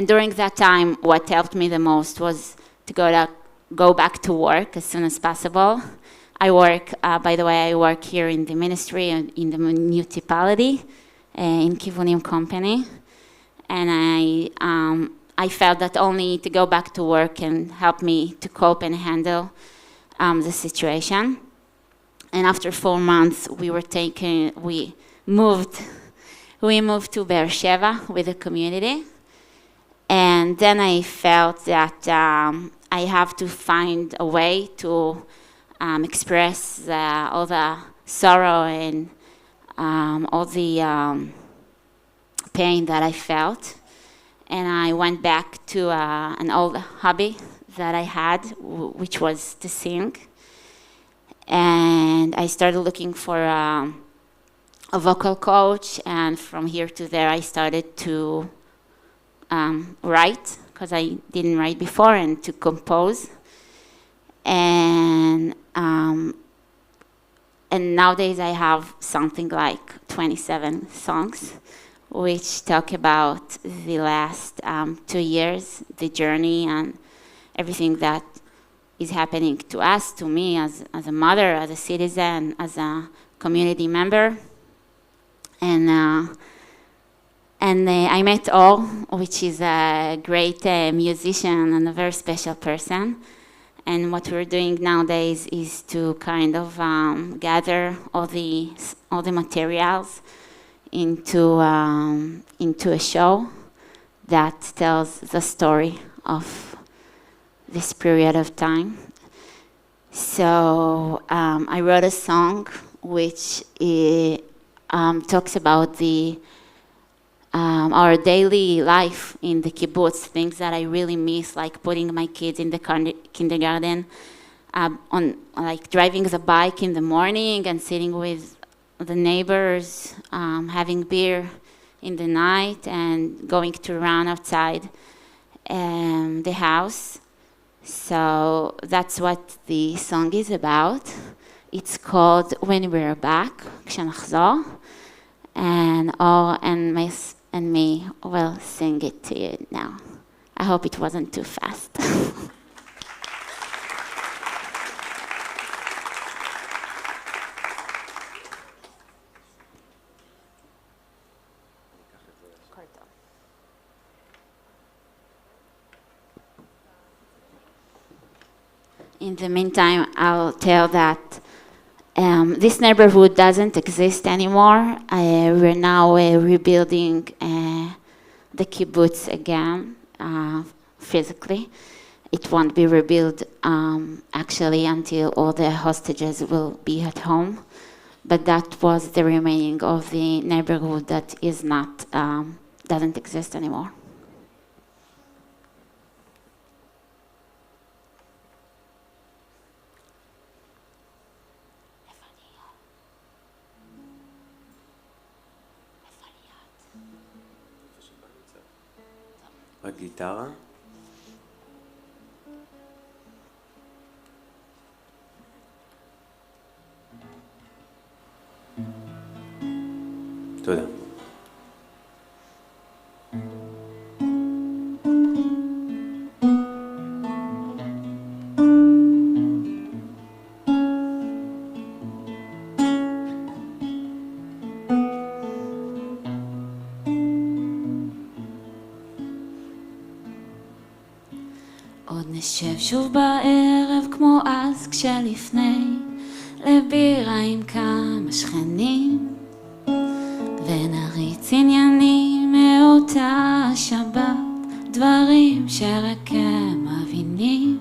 during that time, what helped me the most was to go back to work as soon as possible. I work, by the way, I work here in the ministry in the municipality, in Kivunim company, and I felt that only to go back to work can help me to cope and handle the situation. And after 4 months, we moved to Beersheba with the community. And then I felt that I have to find a way to express all the sorrow and all the pain that I felt. And I went back to an old hobby that I had, which was to sing. And I started looking for a vocal coach, and from here to there I started to write, because I didn't write before, and to compose. And nowadays I have something like 27 songs, which talk about the last 2 years, the journey, and everything that is happening to us, to me, as a mother, as a citizen, as a community member. And I met Or, which is a great musician and a very special person. And what we're doing nowadays is to kind of gather all the materials into a show that tells the story of this period of time. So I wrote a song which talks about our daily life in the kibbutz, things that I really miss, like putting my kids in the kindergarten, on like driving the bike in the morning and sitting with the neighbors, having beer in the night, and going to run outside the house. So that's what the song is about. It's called When We're Back, כשנחזור, and Or and me will sing it to you now. I hope it wasn't too fast. In the meantime, I'll tell that this neighborhood doesn't exist anymore. We're now rebuilding the kibbutz again, physically. It won't be rebuilt actually until all the hostages will be at home. But that was the remaining of the neighborhood that is not, doesn't exist anymore. הגיטרה. תודה. עוד נשב שוב בערב כמו אז כשלפני לבירה עם כמה שכנים ונריץ עניינים מאותה שבת דברים שרק הם מבינים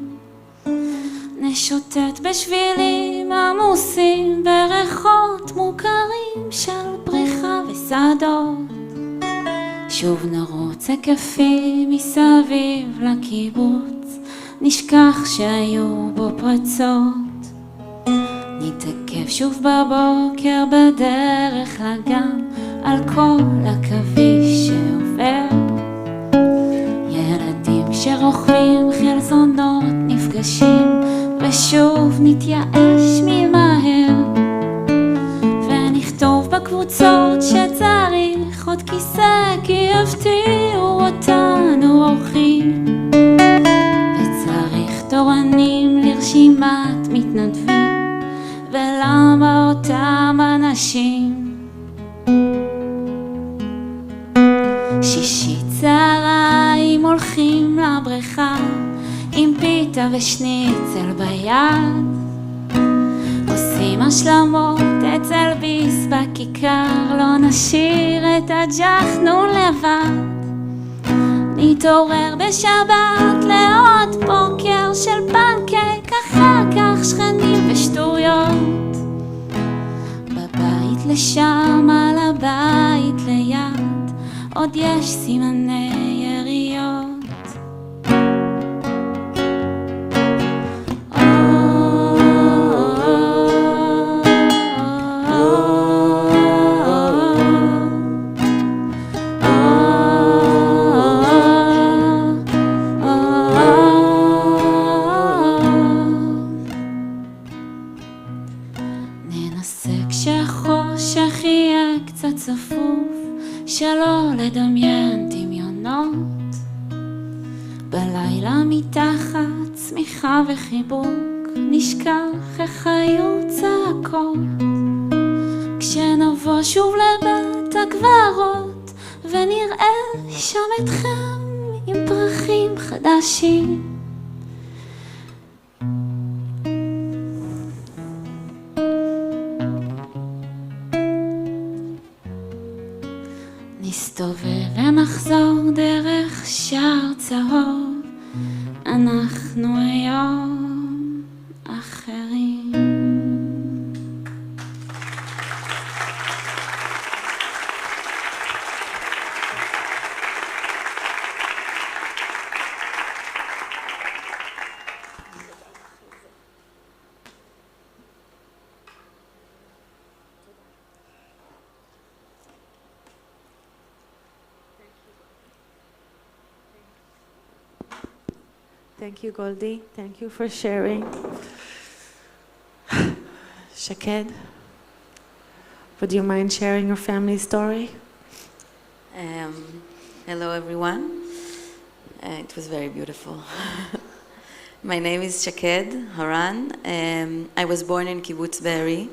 נשוטט בשבילים עמוסים בריחות מוכרים של פריחה ושדות שוב נרוץ היקפים מסביב לקיבוץ נשכח שהיו בו פרצות נתעכב שוב בבוקר בדרך לגן על כל הכביש שעובר ילדים שרוכבים חלזונות נפגשים ושוב נתייאש ממהר ונכתוב בקבוצות שצריך עוד כיסא כי יפתיעו אותנו אורחים וצריך תורנים לרשימת מתנדבים ולמה אותם אנשים שישי צהריים הולכים לבריכה עם פיתה ושניצל ביד עושים השלמות אצל ביס בכיכר לא נשאיר את הג'חנון לבד נתעורר בשבת לעוד בוקר של פנקייק אחר כך שכנים ושטויות בבית לשם על הבית ליד עוד יש סימני יריות צפוף שלא לדמיין דמיונות בלילה מתחת צמיחה וחיבוק נשכח איך היו צעקות כשנבוא שוב לבית הקברות ונראה שם אתכם עם פרחים חדשים נסתובב ונחזור דרך שער צהוב אנחנו היום אחרים Thank you, Goldie. Thank you for sharing. Shaked, would you mind sharing your family story? Hello, everyone. It was very beautiful. My name is Shaked Haran. I was born in Kibbutz Be'eri.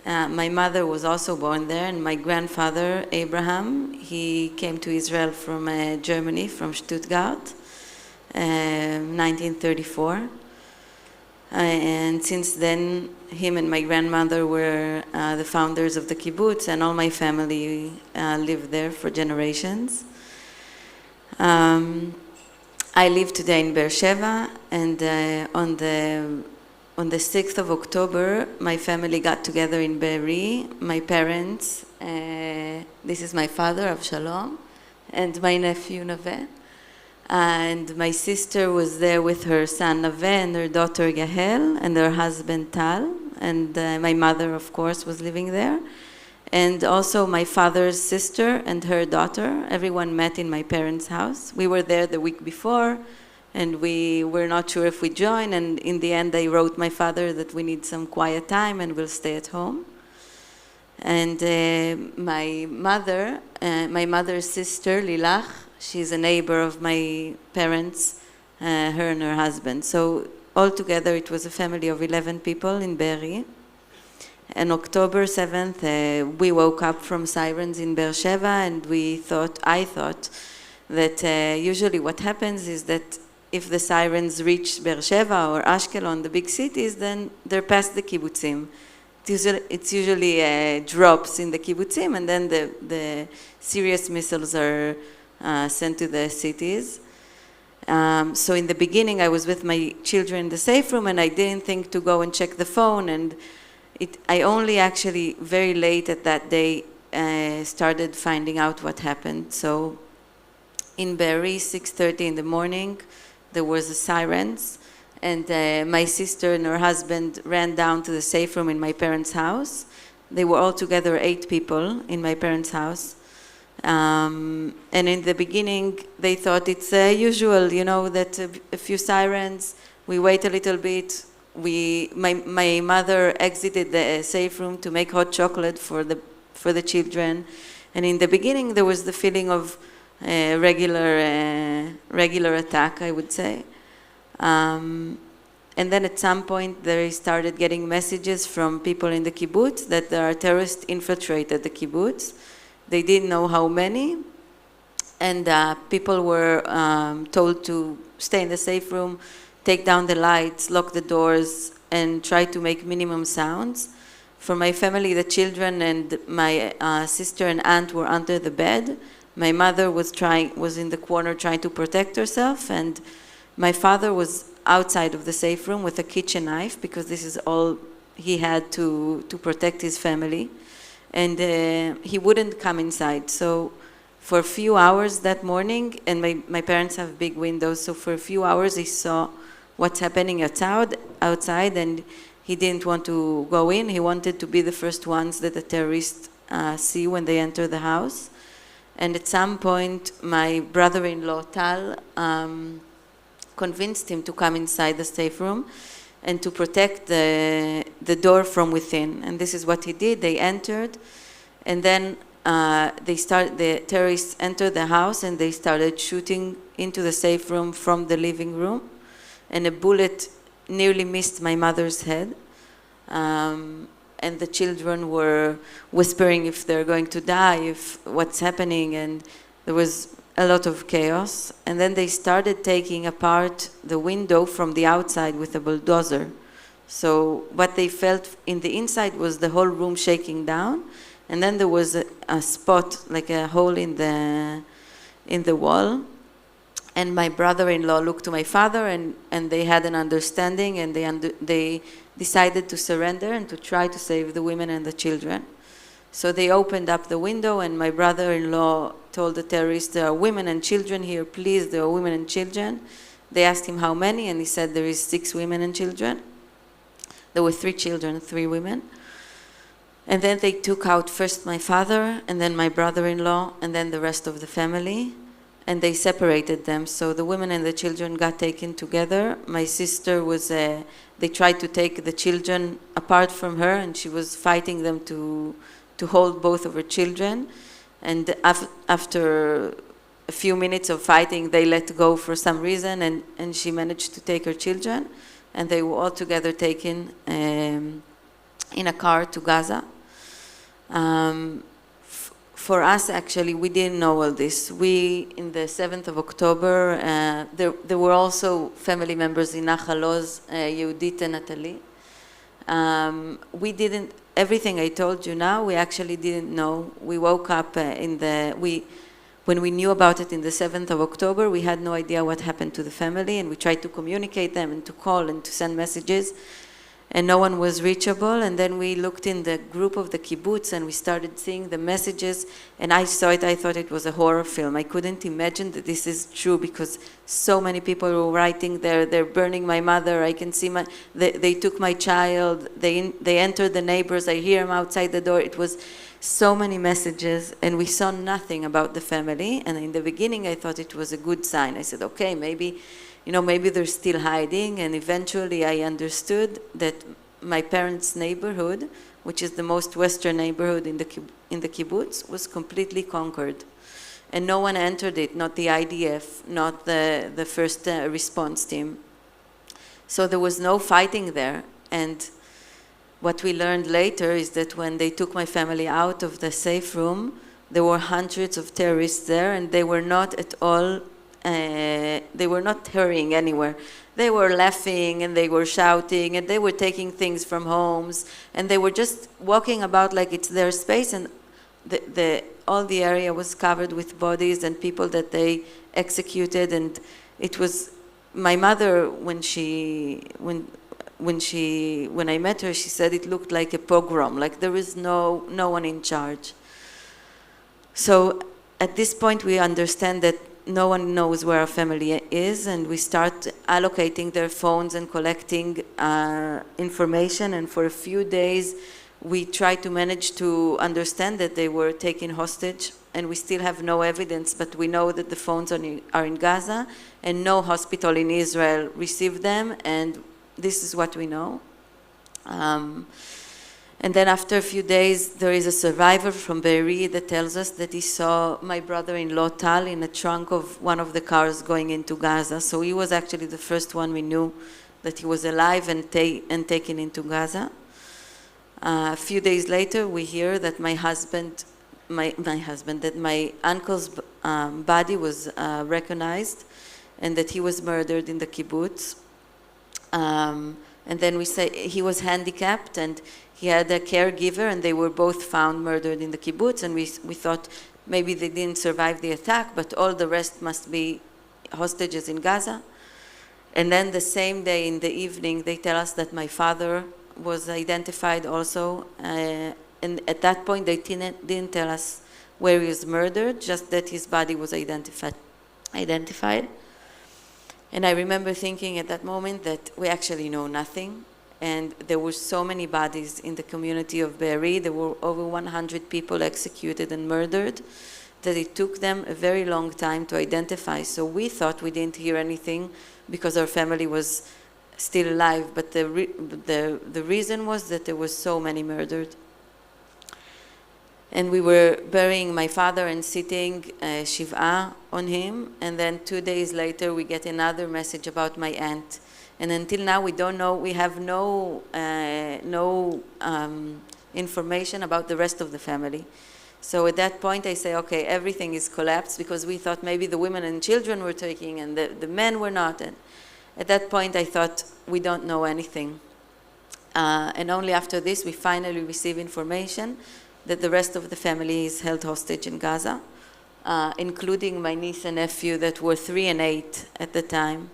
My mother was also born there, and my grandfather, Abraham, he came to Israel from Germany, from Stuttgart, 1934. And since then, him and my grandmother were the founders of the kibbutz, and all my family lived there for generations. I live today in Beersheba, and on the 6th of October, my family got together in Be'eri. My parents, this is my father, Avshalom, and my nephew, Naveh. And my sister was there with her son Naveh and her daughter Yahel and her husband Tal. And my mother, of course, was living there. And also my father's sister and her daughter. Everyone met in my parents' house. We were there the week before, and we were not sure if we join. And in the end, I wrote my father that we need some quiet time and we'll stay at home. And my mother's sister, Lilach, she's a neighbor of my parents, her and her husband. So altogether, it was a family of 11 people in Be'eri. On October 7th, we woke up from sirens in Beersheba, and I thought that usually what happens is that if the sirens reach Beersheba or Ashkelon, the big cities, then they're past the kibbutzim. It's usually drops in the kibbutzim, and then the serious missiles are sent to the cities. So in the beginning, I was with my children in the safe room, and I didn't think to go and check the phone. And I only actually very late at that day started finding out what happened. So in Be'eri, 6:30 in the morning, there was a sirens, and my sister and her husband ran down to the safe room in my parents' house. They were all together 8 people in my parents' house. And in the beginning, they thought it's usual, that a few sirens, we wait a little bit. My mother exited the safe room to make hot chocolate for the children. And in the beginning, there was the feeling of regular attack, I would say. And then at some point, they started getting messages from people in the kibbutz that there are terrorists infiltrated the kibbutz. They didn't know how many, and people were told to stay in the safe room, take down the lights, lock the doors, and try to make minimum sounds. For my family, the children and my sister and aunt were under the bed. My mother was in the corner trying to protect herself, and my father was outside of the safe room with a kitchen knife, because this is all he had to protect his family. And he wouldn't come inside. So for a few hours that morning, and my parents have big windows, so for a few hours he saw what's happening outside, and he didn't want to go in. He wanted to be the first ones that the terrorists see when they enter the house. And at some point, my brother-in-law, Tal, convinced him to come inside the safe room and to protect the door from within. And this is what he did. They entered, and then the terrorists entered the house, and they started shooting into the safe room from the living room. And a bullet nearly missed my mother's head. And the children were whispering if they're going to die, what's happening, and there was a lot of chaos. And then they started taking apart the window from the outside with a bulldozer. So what they felt in the inside was the whole room shaking down, and then there was a spot, like a hole in the wall. And my brother-in-law looked to my father, and they had an understanding, and they decided to surrender and to try to save the women and the children. So they opened up the window, and my brother-in-law told the terrorists, there are women and children here, please, there are women and children. They asked him how many, and he said there is 6 women and children. There were 3 children, 3 women. And then they took out first my father, and then my brother-in-law, and then the rest of the family. and they separated them. So the women and the children got taken together. My sister was, they tried to take the children apart from her, and she was fighting them to hold both of her children. And after a few minutes of fighting, they let go for some reason, and she managed to take her children, and they were all together taken in a car to Gaza. For us, actually, we didn't know all this. We, in the 7th of October, there were also family members in Nahal Oz, Yehudit and Natalie. We didn't, everything I told you now, we actually didn't know. We woke up when we knew about it in the 7th of October, we had no idea what happened to the family, and we tried to communicate them and to call and to send messages, and no one was reachable. And then we looked in the group of the kibbutz, and we started seeing the messages, and I saw it, I thought it was a horror film. I couldn't imagine that this is true, because so many people were writing there, they're burning my mother, I can see they took my child, they entered the neighbors, I hear them outside the door. It was so many messages, and we saw nothing about the family. And in the beginning, I thought it was a good sign. I said, okay, maybe they're still hiding. And eventually I understood that my parents' neighborhood, which is the most western neighborhood in the kibbutz, was completely conquered. And no one entered it, not the IDF, not the first response team. So there was no fighting there. And what we learned later is that when they took my family out of the safe room, there were hundreds of terrorists there, and they were not at all, they were not hurrying anywhere. They were laughing, and they were shouting, and they were taking things from homes, and they were just walking about like it's their space, and all the area was covered with bodies and people that they executed. And it was, my mother, when I met her, she said it looked like a pogrom, like there is no one in charge. So at this point we understand that no one knows where our family is, and we start allocating their phones and collecting information. And for a few days we try to manage to understand that they were taken hostage, and we still have no evidence, but we know that the phones are in Gaza, and no hospital in Israel received them, and this is what we know. And then after a few days, there is a survivor from Be'eri that tells us that he saw my brother-in-law Tal in a trunk of one of the cars going into Gaza. So he was actually the first one we knew that he was alive and taken into Gaza. A few days later, we hear that my uncle's body was recognized, and that he was murdered in the kibbutz. And then we say he was handicapped, and he had a caregiver, and they were both found murdered in the kibbutz. And we thought maybe they didn't survive the attack, but all the rest must be hostages in Gaza. And then the same day in the evening, they tell us that my father was identified also. And at that point, they didn't tell us where he was murdered, just that his body was identified. And I remember thinking at that moment that we actually know nothing. And there were so many bodies in the community of Be'eri. There were over 100 people executed and murdered, that it took them a very long time to identify. So we thought we didn't hear anything because our family was still alive. But the reason was that there were so many murdered. And we were burying my father and sitting Shiv'ah on him. And then 2 days later, we get another message about my aunt. And until now, we don't know, we have no information about the rest of the family. So at that point, I say, okay, everything is collapsed, because we thought maybe the women and children were taking and the men were not. And at that point, I thought, we don't know anything. And only after this, we finally receive information that the rest of the family is held hostage in Gaza, including my niece and nephew that were 3 and 8 at the time.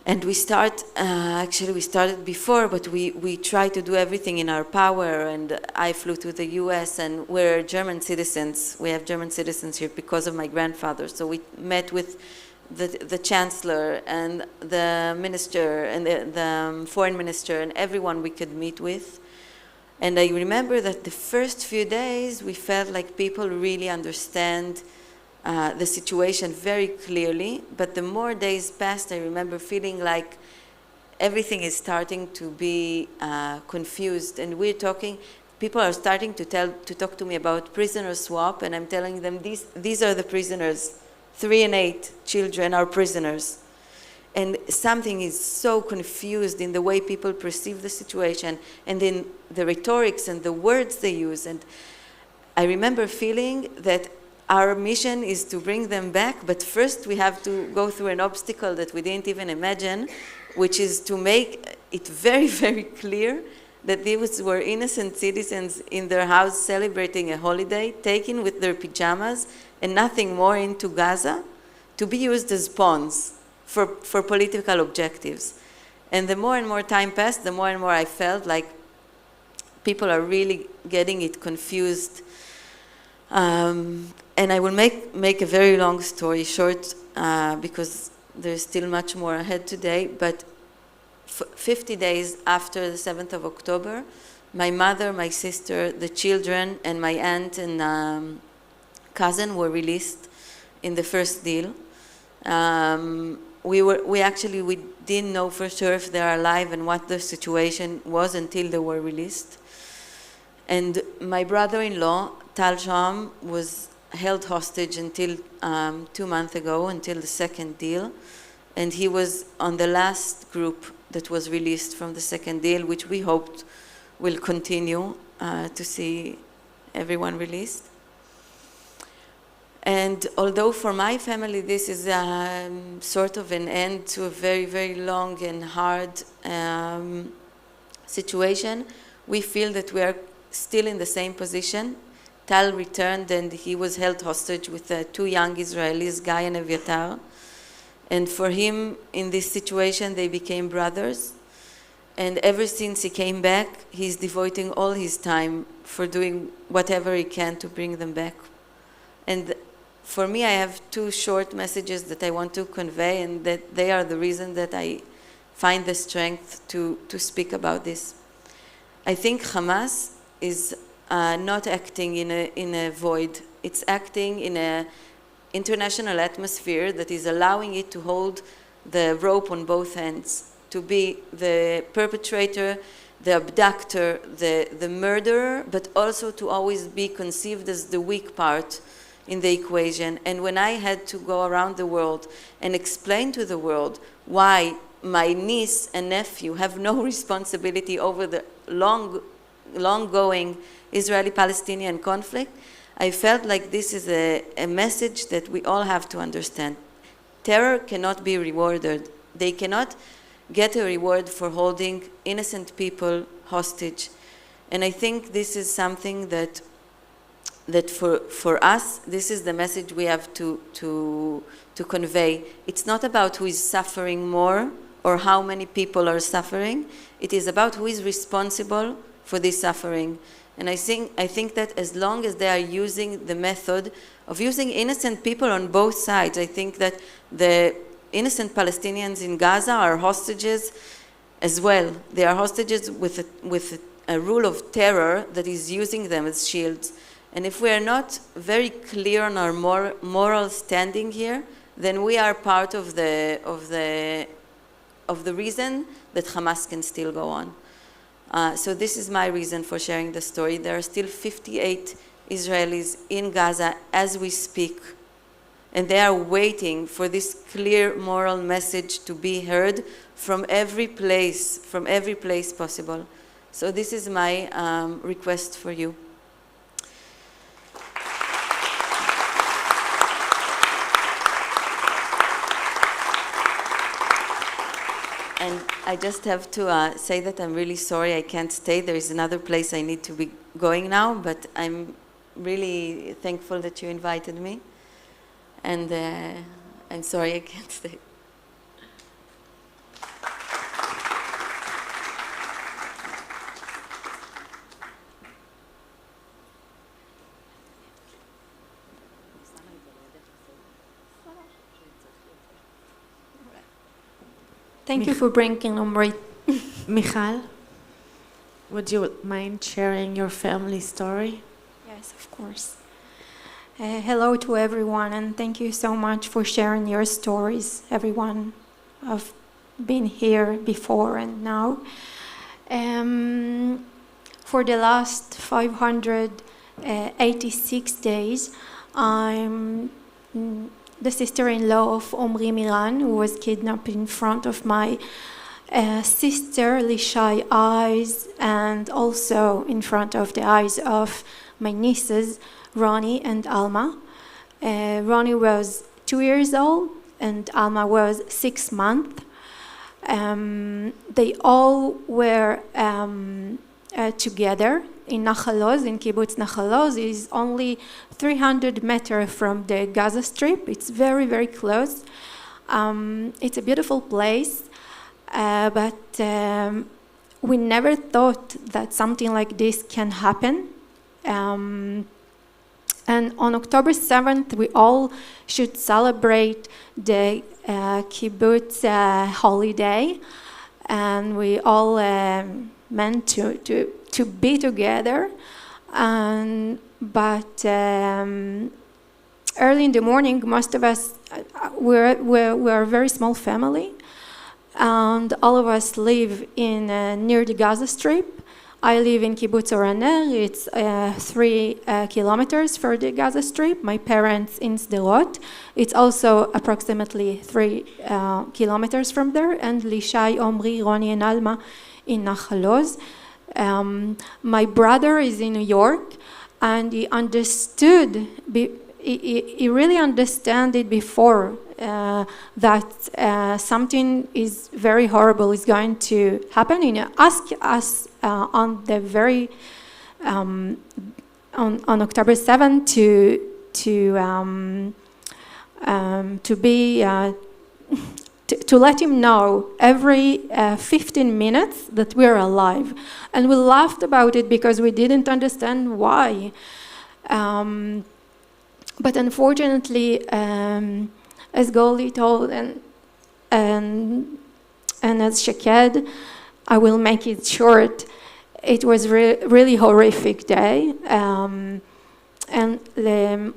And we started before, but we tried to do everything in our power. And I flew to the US, and we're German citizens. We have German citizenship because of my grandfather. So we met with the chancellor and the minister and the foreign minister and everyone we could meet with. And I remember that the first few days we felt like people really understand the situation very clearly, but the more days passed, I remember feeling like everything is starting to be confused, and people are starting to talk to me about prisoner swap, and I'm telling them these are the prisoners. 3 and 8 children are prisoners. And something is so confused in the way people perceive the situation and in the rhetorics and the words they use. And I remember feeling that our mission is to bring them back, but first we have to go through an obstacle that we didn't even imagine, which is to make it very, very clear that these were innocent citizens in their house celebrating a holiday, taken with their pajamas and nothing more into Gaza, to be used as pawns for political objectives. And the more and more time passed, the more and more I felt like people are really getting it confused. And I will make a very long story short because there's still much more ahead today, but 50 days after the 7th of October, my mother, my sister, the children, and my aunt and cousin were released in the first deal. We didn't know for sure if they are alive and what the situation was until they were released. And my brother-in-law, Tal Sham, was held hostage until 2 months ago, until the second deal. And he was on the last group that was released from the second deal, which we hoped will continue to see everyone released. And although for my family this is sort of an end to a very, very long and hard situation, we feel that we are still in the same position. Tal returned and he was held hostage with 2 young Israelis, Guy and Aviatar. And for him, in this situation, they became brothers. And ever since he came back, he's devoting all his time for doing whatever he can to bring them back. And for me, I have 2 short messages that I want to convey, and that they are the reason that I find the strength to speak about this. I think Hamas is not acting in a void. It's acting in an international atmosphere that is allowing it to hold the rope on both ends, to be the perpetrator, the abductor, the murderer, but also to always be conceived as the weak part in the equation. And when I had to go around the world and explain to the world why my niece and nephew have no responsibility over the long-going Israeli-Palestinian conflict, I felt like this is a message that we all have to understand. Terror cannot be rewarded. They cannot get a reward for holding innocent people hostage. And I think this is something that for us, this is the message we have to convey. It's not about who is suffering more or how many people are suffering. It is about who is responsible for this suffering. And I think that as long as they are using the method of using innocent people on both sides, I think that the innocent Palestinians in Gaza are hostages as well. They are hostages with a rule of terror that is using them as shields. And if we are not very clear on our moral standing here, then we are part of the reason that Hamas can still go on. So this is my reason for sharing the story. There are still 58 Israelis in Gaza as we speak, and they are waiting for this clear moral message to be heard from every place possible. So this is my request for you. And I just have to say that I'm really sorry I can't stay. There is another place I need to be going now, but I'm really thankful that you invited me. And I'm sorry I can't stay. Thank you for bringing on Michal, would you mind sharing your family story? Yes, of course. Hello to everyone, and thank you so much for sharing your stories, everyone of been here before and now. For the last 586 days, I'm the sister-in-law of Omri Miran, who was kidnapped in front of my sister Lishai's eyes, and also in front of the eyes of my nieces, Ronnie and Alma. Ronnie was 2 years old, and Alma was 6 months. They all were together in Nahal Oz, in Kibbutz Nahal Oz. It is only 300 meters from the Gaza Strip. It's very, very close. It's a beautiful place, but we never thought that something like this can happen. And on October 7th, we all should celebrate the kibbutz holiday, and we all meant to be together. But early in the morning, most of us we're a very small family, and all of us live in near the Gaza Strip. I live in Kibbutz Oraner. It's 3 kilometers for the Gaza Strip. My parents in Sderot. It's also approximately 3 kilometers from there. And Lishai, Omri, Ronnie, and Alma in Nahal Oz. My brother is in New York, and he understood. He really understood it before that something is very horrible is going to happen. And he asked us on the very on October 7th to let him know every 15 minutes that we're alive, and we laughed about it because we didn't understand why. But unfortunately, as Goldie told and as Shaked, I will make it short. It was really horrific day, and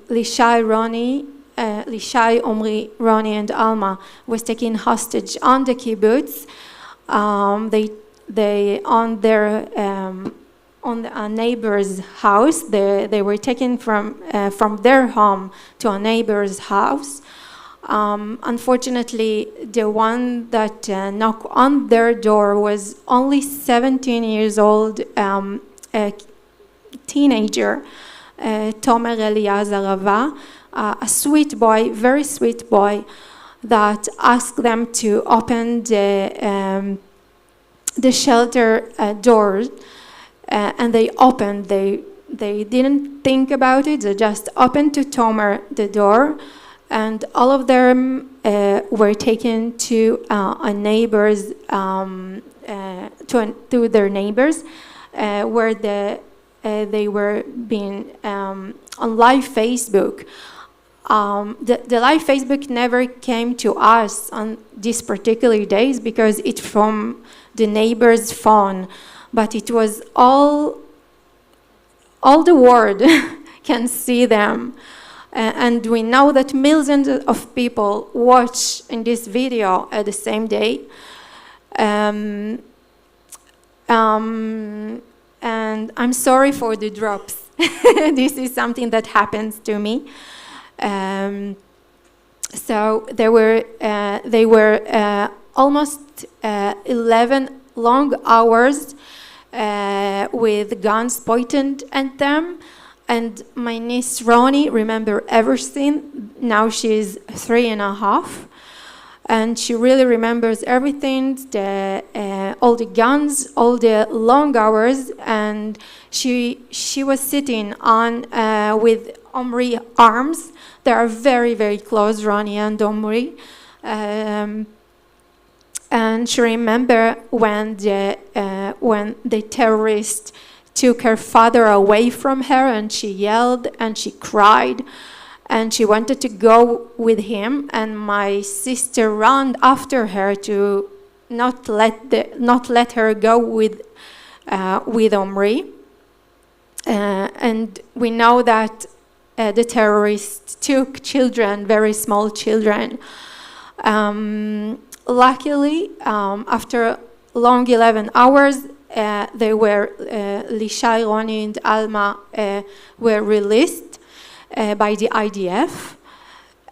Lishai, Omri, Ronnie, and Alma was taken hostage on the kibbutz. They on their on a neighbor's house. They were taken from their home to a neighbor's house. Unfortunately, the one that knocked on their door was only 17 years old, a teenager, Tomer Eliezer Rava, a sweet boy, very sweet boy, that asked them to open the shelter doors, and they opened. They didn't think about it. They just opened to Tomer the door. And all of them were taken to a neighbor's, to their neighbors, where they were being on live Facebook. The live Facebook never came to us on these particular days because it's from the neighbor's phone, but it was all the world can see them. And we know that millions of people watch in this video at the same day. And I'm sorry for the drops. This is something that happens to me. So they were almost 11 long hours with guns pointed at them. And my niece Ronnie remember everything. Now she's 3.5, and she really remembers everything. All the guns, all the long hours, and she was sitting on with Omri arms. They are very, very close, Ronnie and Omri. And she remember when the terrorists took her father away from her, and she yelled and she cried, and she wanted to go with him, and my sister ran after her to not let her go with Omri. And we know that the terrorists took children, very small children. Luckily, after long 11 hours, they were, Lishai, Roni, and Alma were released by the IDF,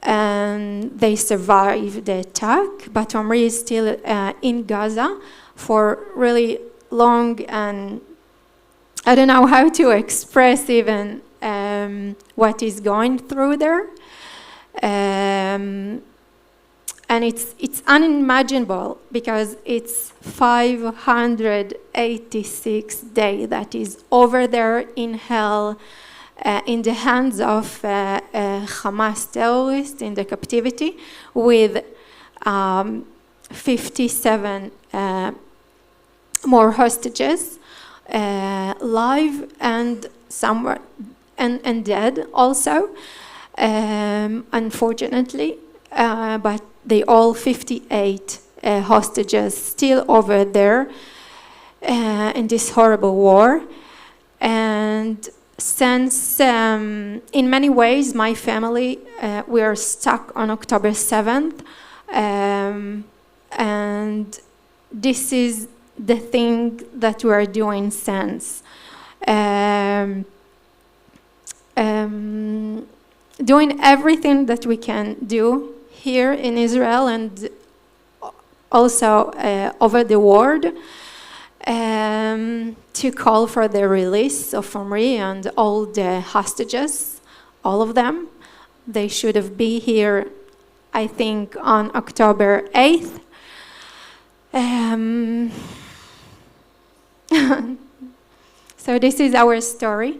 and they survived the attack. But Omri is still in Gaza for really long, and I don't know how to express even what is going through there. And it's unimaginable because it's 586 days that is over there in hell, in the hands of Hamas terrorists in the captivity, with 57 more hostages, live and somewhere and dead also, unfortunately, but they all 58 hostages still over there in this horrible war. And since in many ways my family, we are stuck on October 7th, and this is the thing that we are doing since. Doing everything that we can do here in Israel and also over the world, to call for the release of Omri and all the hostages, all of them. They should have been here, I think, on October 8th. So this is our story.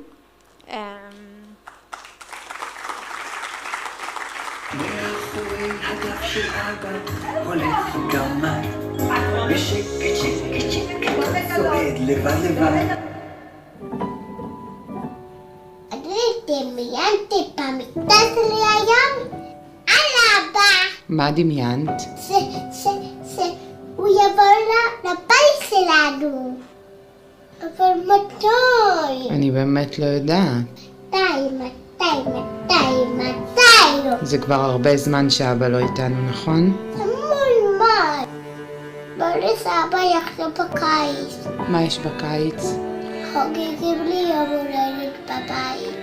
דמיינתי במקדש שלי היום על אבא. מה דמיינת? הוא יבוא לבית שלנו. אבל מתי? אני באמת לא יודעת. מתי לא? זה כבר הרבה זמן שאבא לא איתנו, נכון? המון מה? בואו סבא יחזור בקיץ. מה יש בקיץ? חוגגים לי יום הולדת בבית.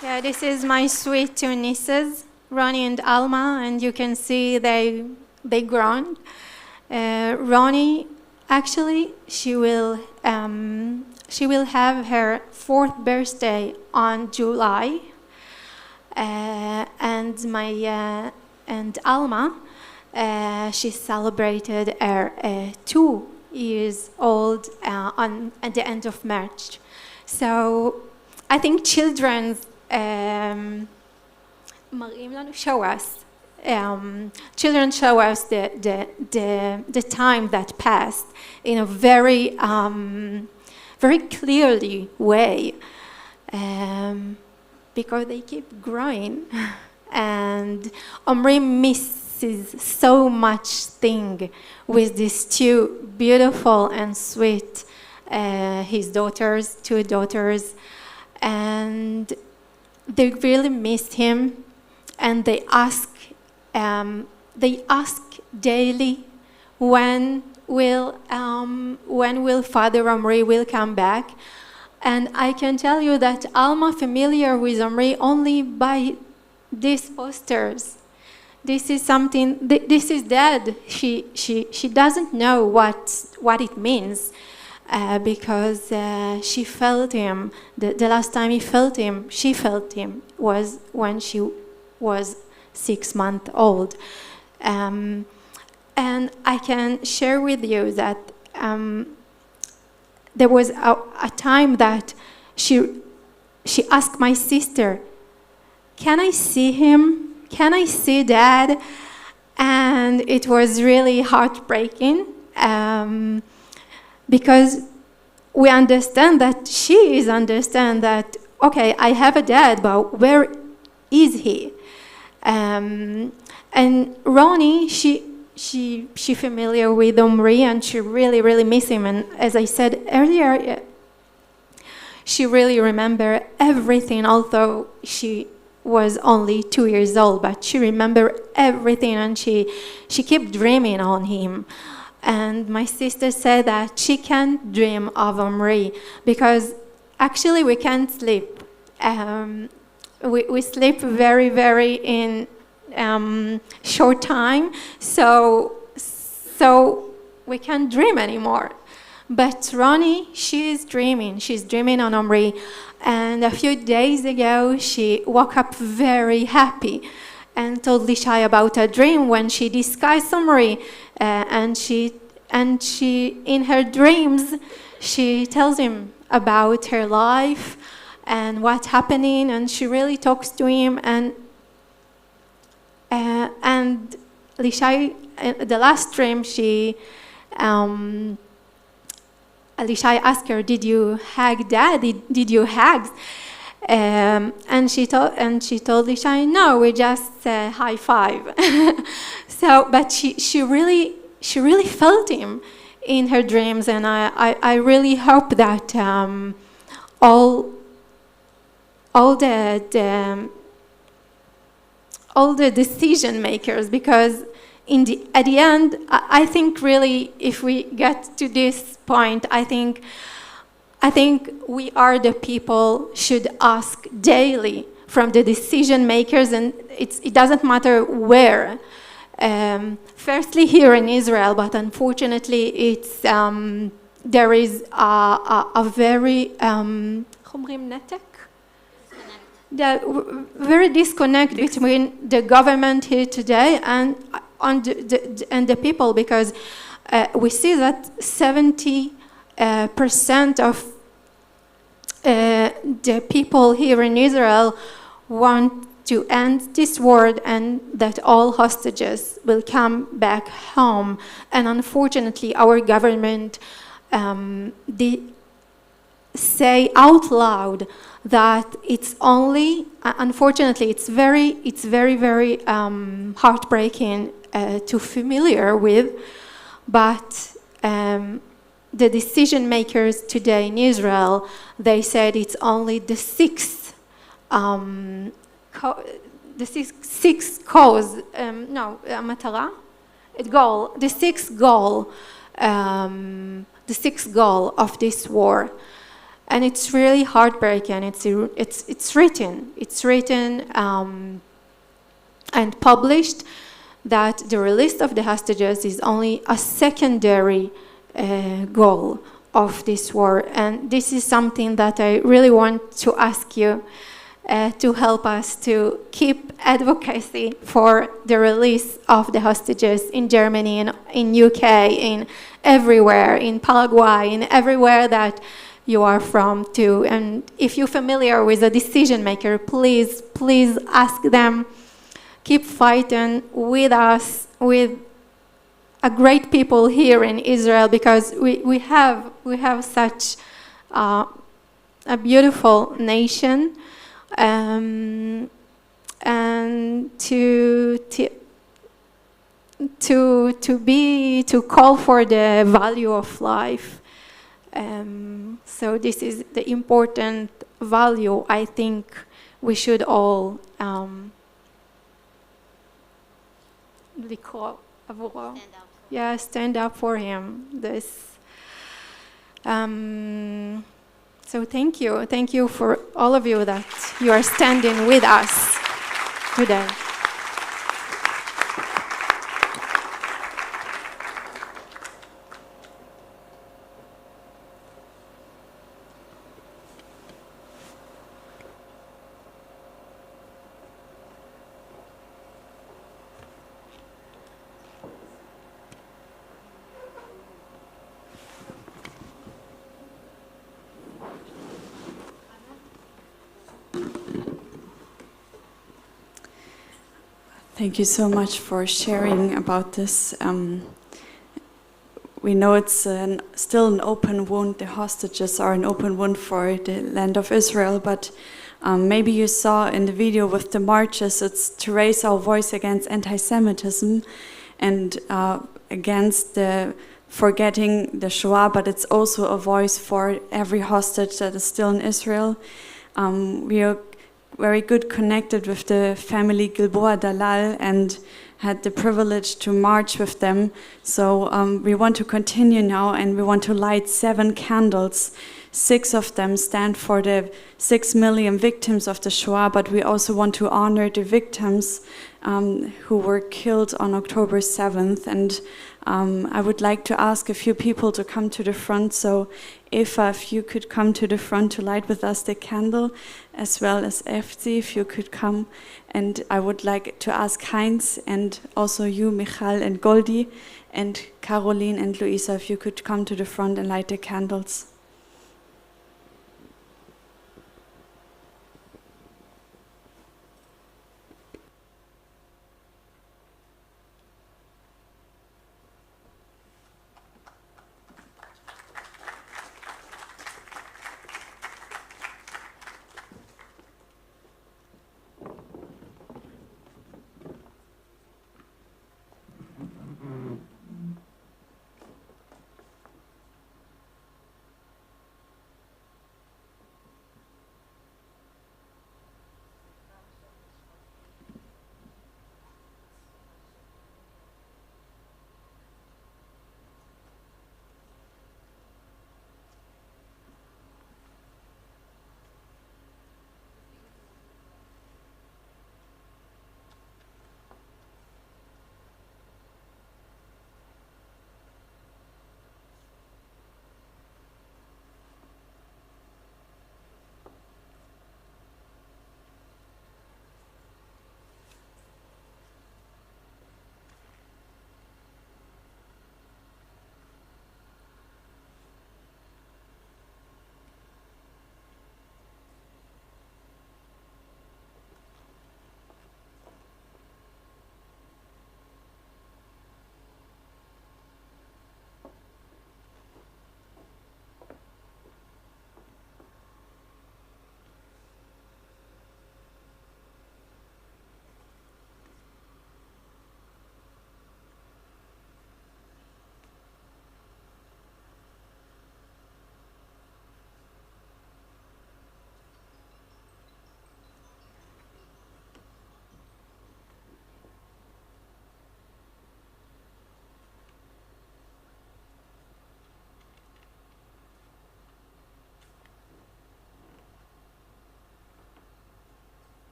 Yeah, this is my sweet two nieces, Ronnie and Alma, and you can see they grown. Ronnie, actually, she will have her 4th birthday on July, and and Alma, she celebrated her 2 years old at the end of March. So I think children show us. Children show us the time that passed in a very very clearly way, because they keep growing, and Omri misses so much thing with these 2 beautiful and sweet his daughters, 2 daughters, and they really missed him, and they ask daily, when will Father Omri will come back. And I can tell you that Alma familiar with Omri only by these posters. This is something. This is dead. She doesn't know what it means. Because she felt him. The last time she felt him was when she was 6 months old. And I can share with you that there was a time that she asked my sister, "Can I see him? Can I see Dad?" And it was really heartbreaking. Because we understand that she is understand that, okay, I have a dad, but where is he? And Ronnie, she familiar with Omri, and she really, really miss him. And as I said earlier, she really remember everything, although she was only 2 years old, but she remember everything, and she kept dreaming on him. And my sister said that she can't dream of Omri because actually we can't sleep. We sleep very, very in short time, so we can't dream anymore. But Ronnie, she's dreaming on Omri. And a few days ago, she woke up very happy and told Lishai about a dream when she disguised Omri. And she, in her dreams, she tells him about her life and what's happening, and she really talks to him. And Lishai, the last dream, Lishai asked her, "Did you hug Dad? Did you hug?" And she told Lishai, "No, we just high five." But she really felt him in her dreams, and I really hope that all the decision makers, because at the end, I think really, if we get to this point, I think we are the people should ask daily from the decision makers, and it doesn't matter where. Firstly, here in Israel, but unfortunately, it's there is a very very disconnect between the government here today and the people, because we see that 70% of the people here in Israel want to end this war and that all hostages will come back home. And unfortunately, our government say out loud that it's only, unfortunately, it's very, very heartbreaking to familiar with, but the decision makers today in Israel, they said it's only the sixth cause, mataרה, goal, the sixth goal of this war. And it's really heartbreaking. It's written and published that the release of the hostages is only a secondary goal of this war. And this is something that I really want to ask you to help us to keep advocacy for the release of the hostages in Germany, in UK, in everywhere, in Paraguay, in everywhere that you are from too. And if you're familiar with a decision maker, please ask them, keep fighting with us, with a great people here in Israel, because we have such a beautiful nation, and to call for the value of life. So this is the important value I think we should all stand up for him. So thank you for all of you that you are standing with us today. Thank you so much for sharing about this. we know it's still an open wound. The hostages are an open wound for the land of Israel, but maybe you saw in the video with the marches, it's to raise our voice against anti-Semitism and against the forgetting the Shoah, but it's also a voice for every hostage that is still in Israel. We are very good connected with the family Gilboa Dalal and had the privilege to march with them. So we want to continue now, and we want to light 7 candles. 6 of them stand for the 6 million victims of the Shoah, but we also want to honor the victims who were killed on October 7th. And I would like to ask a few people to come to the front. So if you could come to the front to light with us the candle, as well as Efzi, if you could come. And I would like to ask Heinz and also you, Michal and Goldi, and Caroline and Luisa, if you could come to the front and light the candles.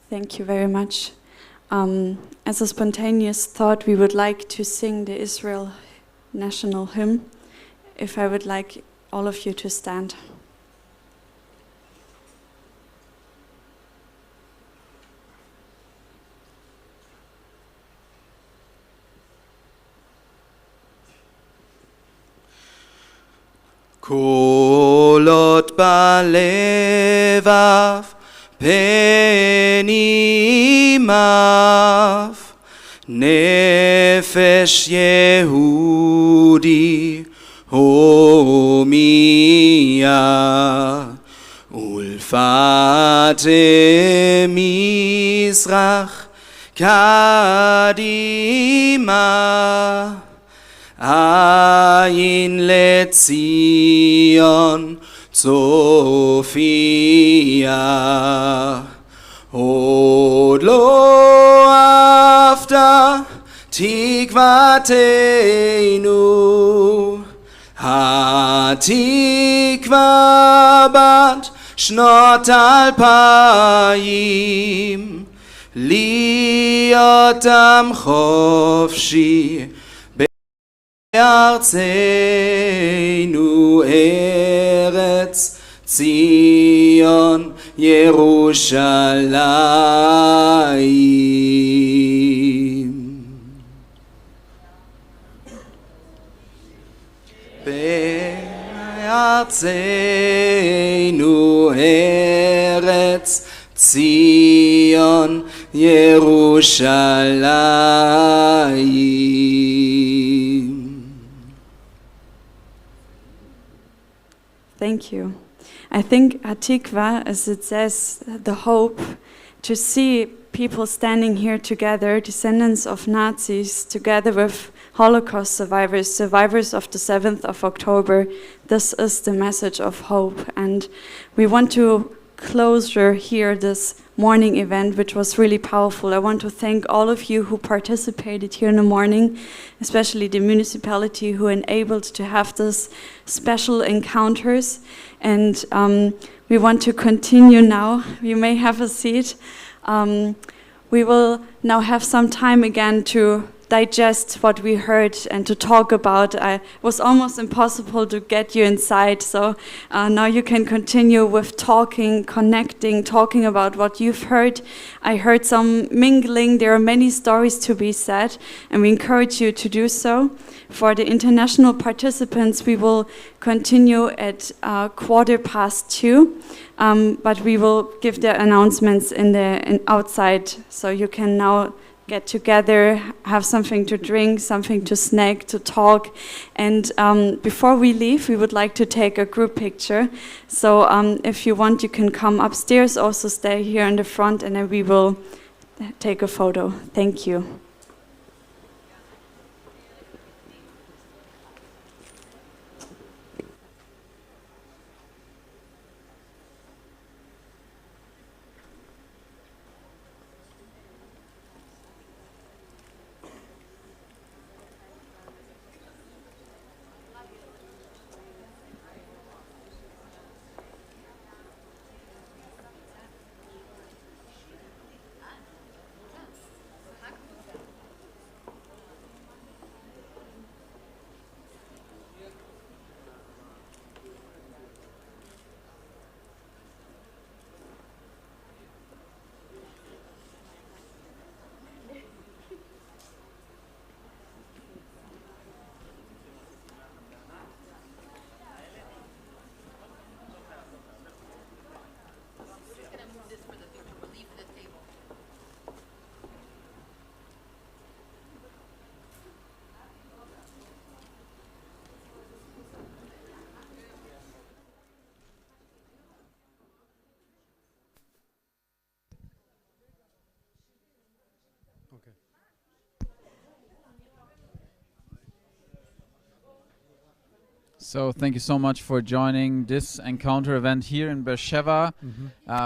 Thank you very much. As a spontaneous thought, we would like to sing the Israel national hymn. If I would like all of you to stand. קולות בלבב פנימיו נפש יהודי הומיה ולפת מזרח קדימה עין לציון צופיה עוד לא אבדה תקוותנו התקווה בת שנות 2000 להיות עם חופשי בארצנו ארץ ציון ירושלים. בארצנו ארץ ציון ירושלים. Thank you. I think Hatikva, as it says, the hope to see people standing here together, descendants of Nazis, together with Holocaust survivors, survivors of the 7th of October. This is the message of hope. And we want to closure here this morning event, which was really powerful. I want to thank all of you who participated here in the morning, especially the municipality who enabled to have this special encounters. And we want to continue now. You may have a seat. We will now have some time again to digest what we heard and to talk about. It was almost impossible to get you inside, so now you can continue with talking, connecting, talking about what you've heard. I heard some mingling. There are many stories to be said, and we encourage you to do so. For the international participants, we will continue at 2:15, but we will give the announcements outside, so you can now get together, have something to drink, something to snack, to talk. And before we leave, we would like to take a group picture. So if you want, you can come upstairs, also stay here in the front, and then we will take a photo. Thank you. So thank you so much for joining this encounter event here in Beersheba,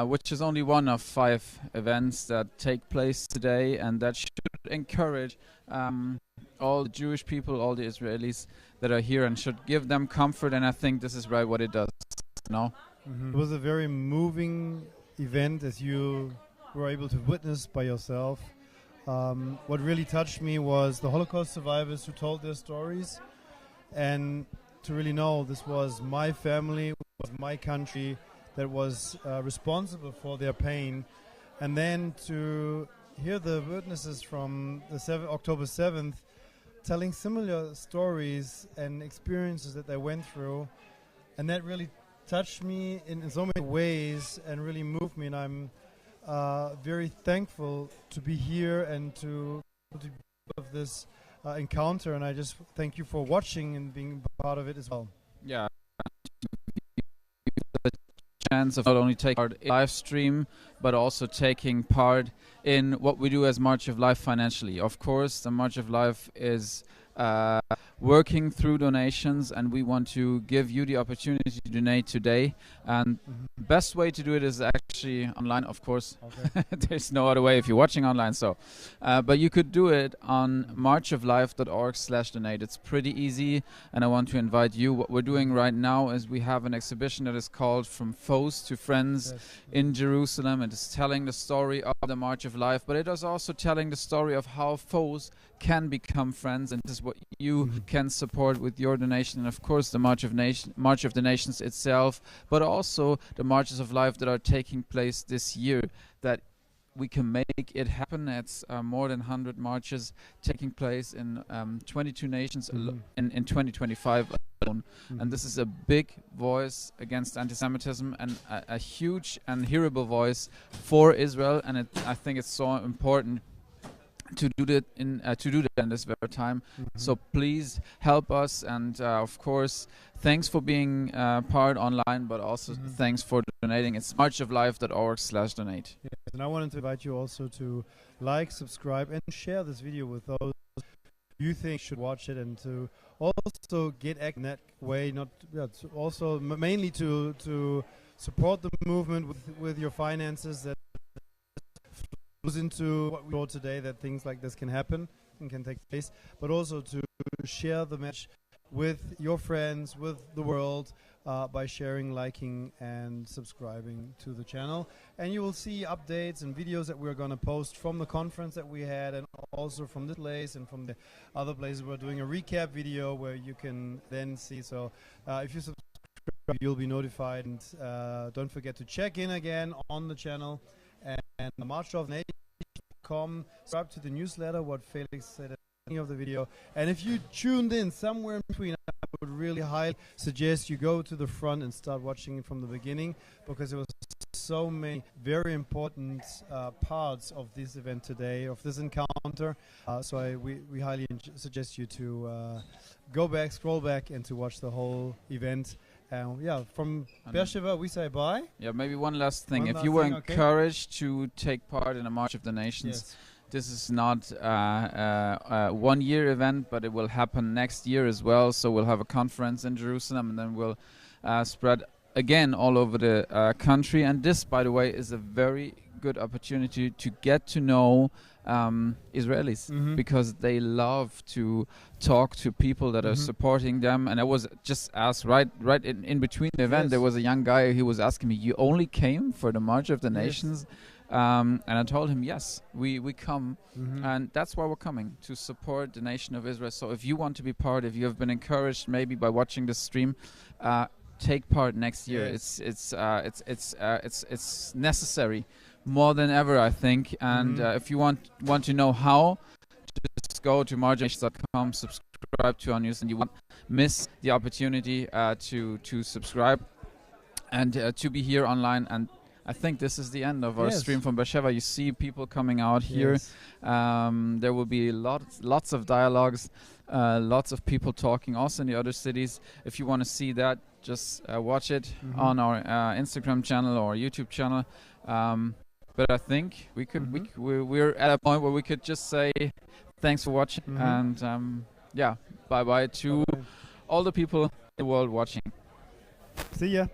which is only one of 5 events that take place today, and that should encourage all the Jewish people, all the Israelis that are here, and should give them comfort. And I think this is right what it does. No? It was a very moving event, as you were able to witness by yourself. What really touched me was the Holocaust survivors who told their stories, and to really know this was my family, was my country that was responsible for their pain. And then to hear the witnesses from the October 7th telling similar stories and experiences that they went through, and that really touched me in so many ways and really moved me. And I'm very thankful to be here and to be part of this encounter, and I just thank you for watching and being part of it as well. Yeah, the chance of not only taking part in live stream, but also taking part in what we do as March of Life financially. Of course, the March of Life is working through donations, and we want to give you the opportunity to donate today. And best way to do it is actually online, of course. Okay. There's no other way if you're watching online. So, but you could do it on marchoflife.org/donate. It's pretty easy, and I want to invite you. What we're doing right now is we have an exhibition that is called From Foes to Friends in Jerusalem. It is telling the story of the March of Life, but it is also telling the story of how foes can become friends, and this is what you can support with your donation. And of course the March of the Nations itself, but also the Marches of Life that are taking place this year, that we can make it happen. It's more than 100 marches taking place in 22 nations in 2025 alone. And this is a big voice against anti-Semitism, and a huge and hearable voice for Israel. And I think it's so important to do that in this very time. So please help us, and of course thanks for being part online, but also thanks for donating. It's marchoflife.org/donate. Yes, and I wanted to invite you also to like, subscribe, and share this video with those you think should watch it, and to also get act in that way. Also mainly to support the movement with your finances, that goes into what we saw today, that things like this can happen and can take place, but also to share the message with your friends, with the world, by sharing, liking, and subscribing to the channel. And you will see updates and videos that we're going to post from the conference that we had, and also from this place and from the other places. We're doing a recap video where you can then see. So if you subscribe, you'll be notified, and don't forget to check in again on the channel. And the marchofnation.com, subscribe to the newsletter, what Felix said at the beginning of the video. And if you tuned in somewhere in between, I would really highly suggest you go to the front and start watching it from the beginning, because there was so many very important parts of this event today, of this encounter. So we highly suggest you to go back, scroll back, and to watch the whole event. From Beersheba, we say bye. Yeah, maybe one last thing. If you were encouraged to take part in a March of the Nations, this is not a one-year event, but it will happen next year as well. So we'll have a conference in Jerusalem, and then we'll spread again all over the country. And this, by the way, is a very good opportunity to get to know Israelis, because they love to talk to people that are supporting them. And I was just asked right in between the event, there was a young guy who was asking me, "You only came for the March of the Nations?" And I told him, yes, we come, and that's why we're coming, to support the nation of Israel. So if you want to be part, if you have been encouraged maybe by watching this stream, take part next year. It's necessary more than ever, I think. And if you want to know how, just go to marchofnations.com, subscribe to our news, and you won't miss the opportunity to subscribe and to be here online. And I think this is the end of our stream from Beersheba. You see people coming out here. There will be lots of dialogues, lots of people talking also in the other cities. If you want to see that, just watch it on our Instagram channel or YouTube channel. But I think we could we're at a point where we could just say thanks for watching, and bye bye to all the people in the world watching. See ya.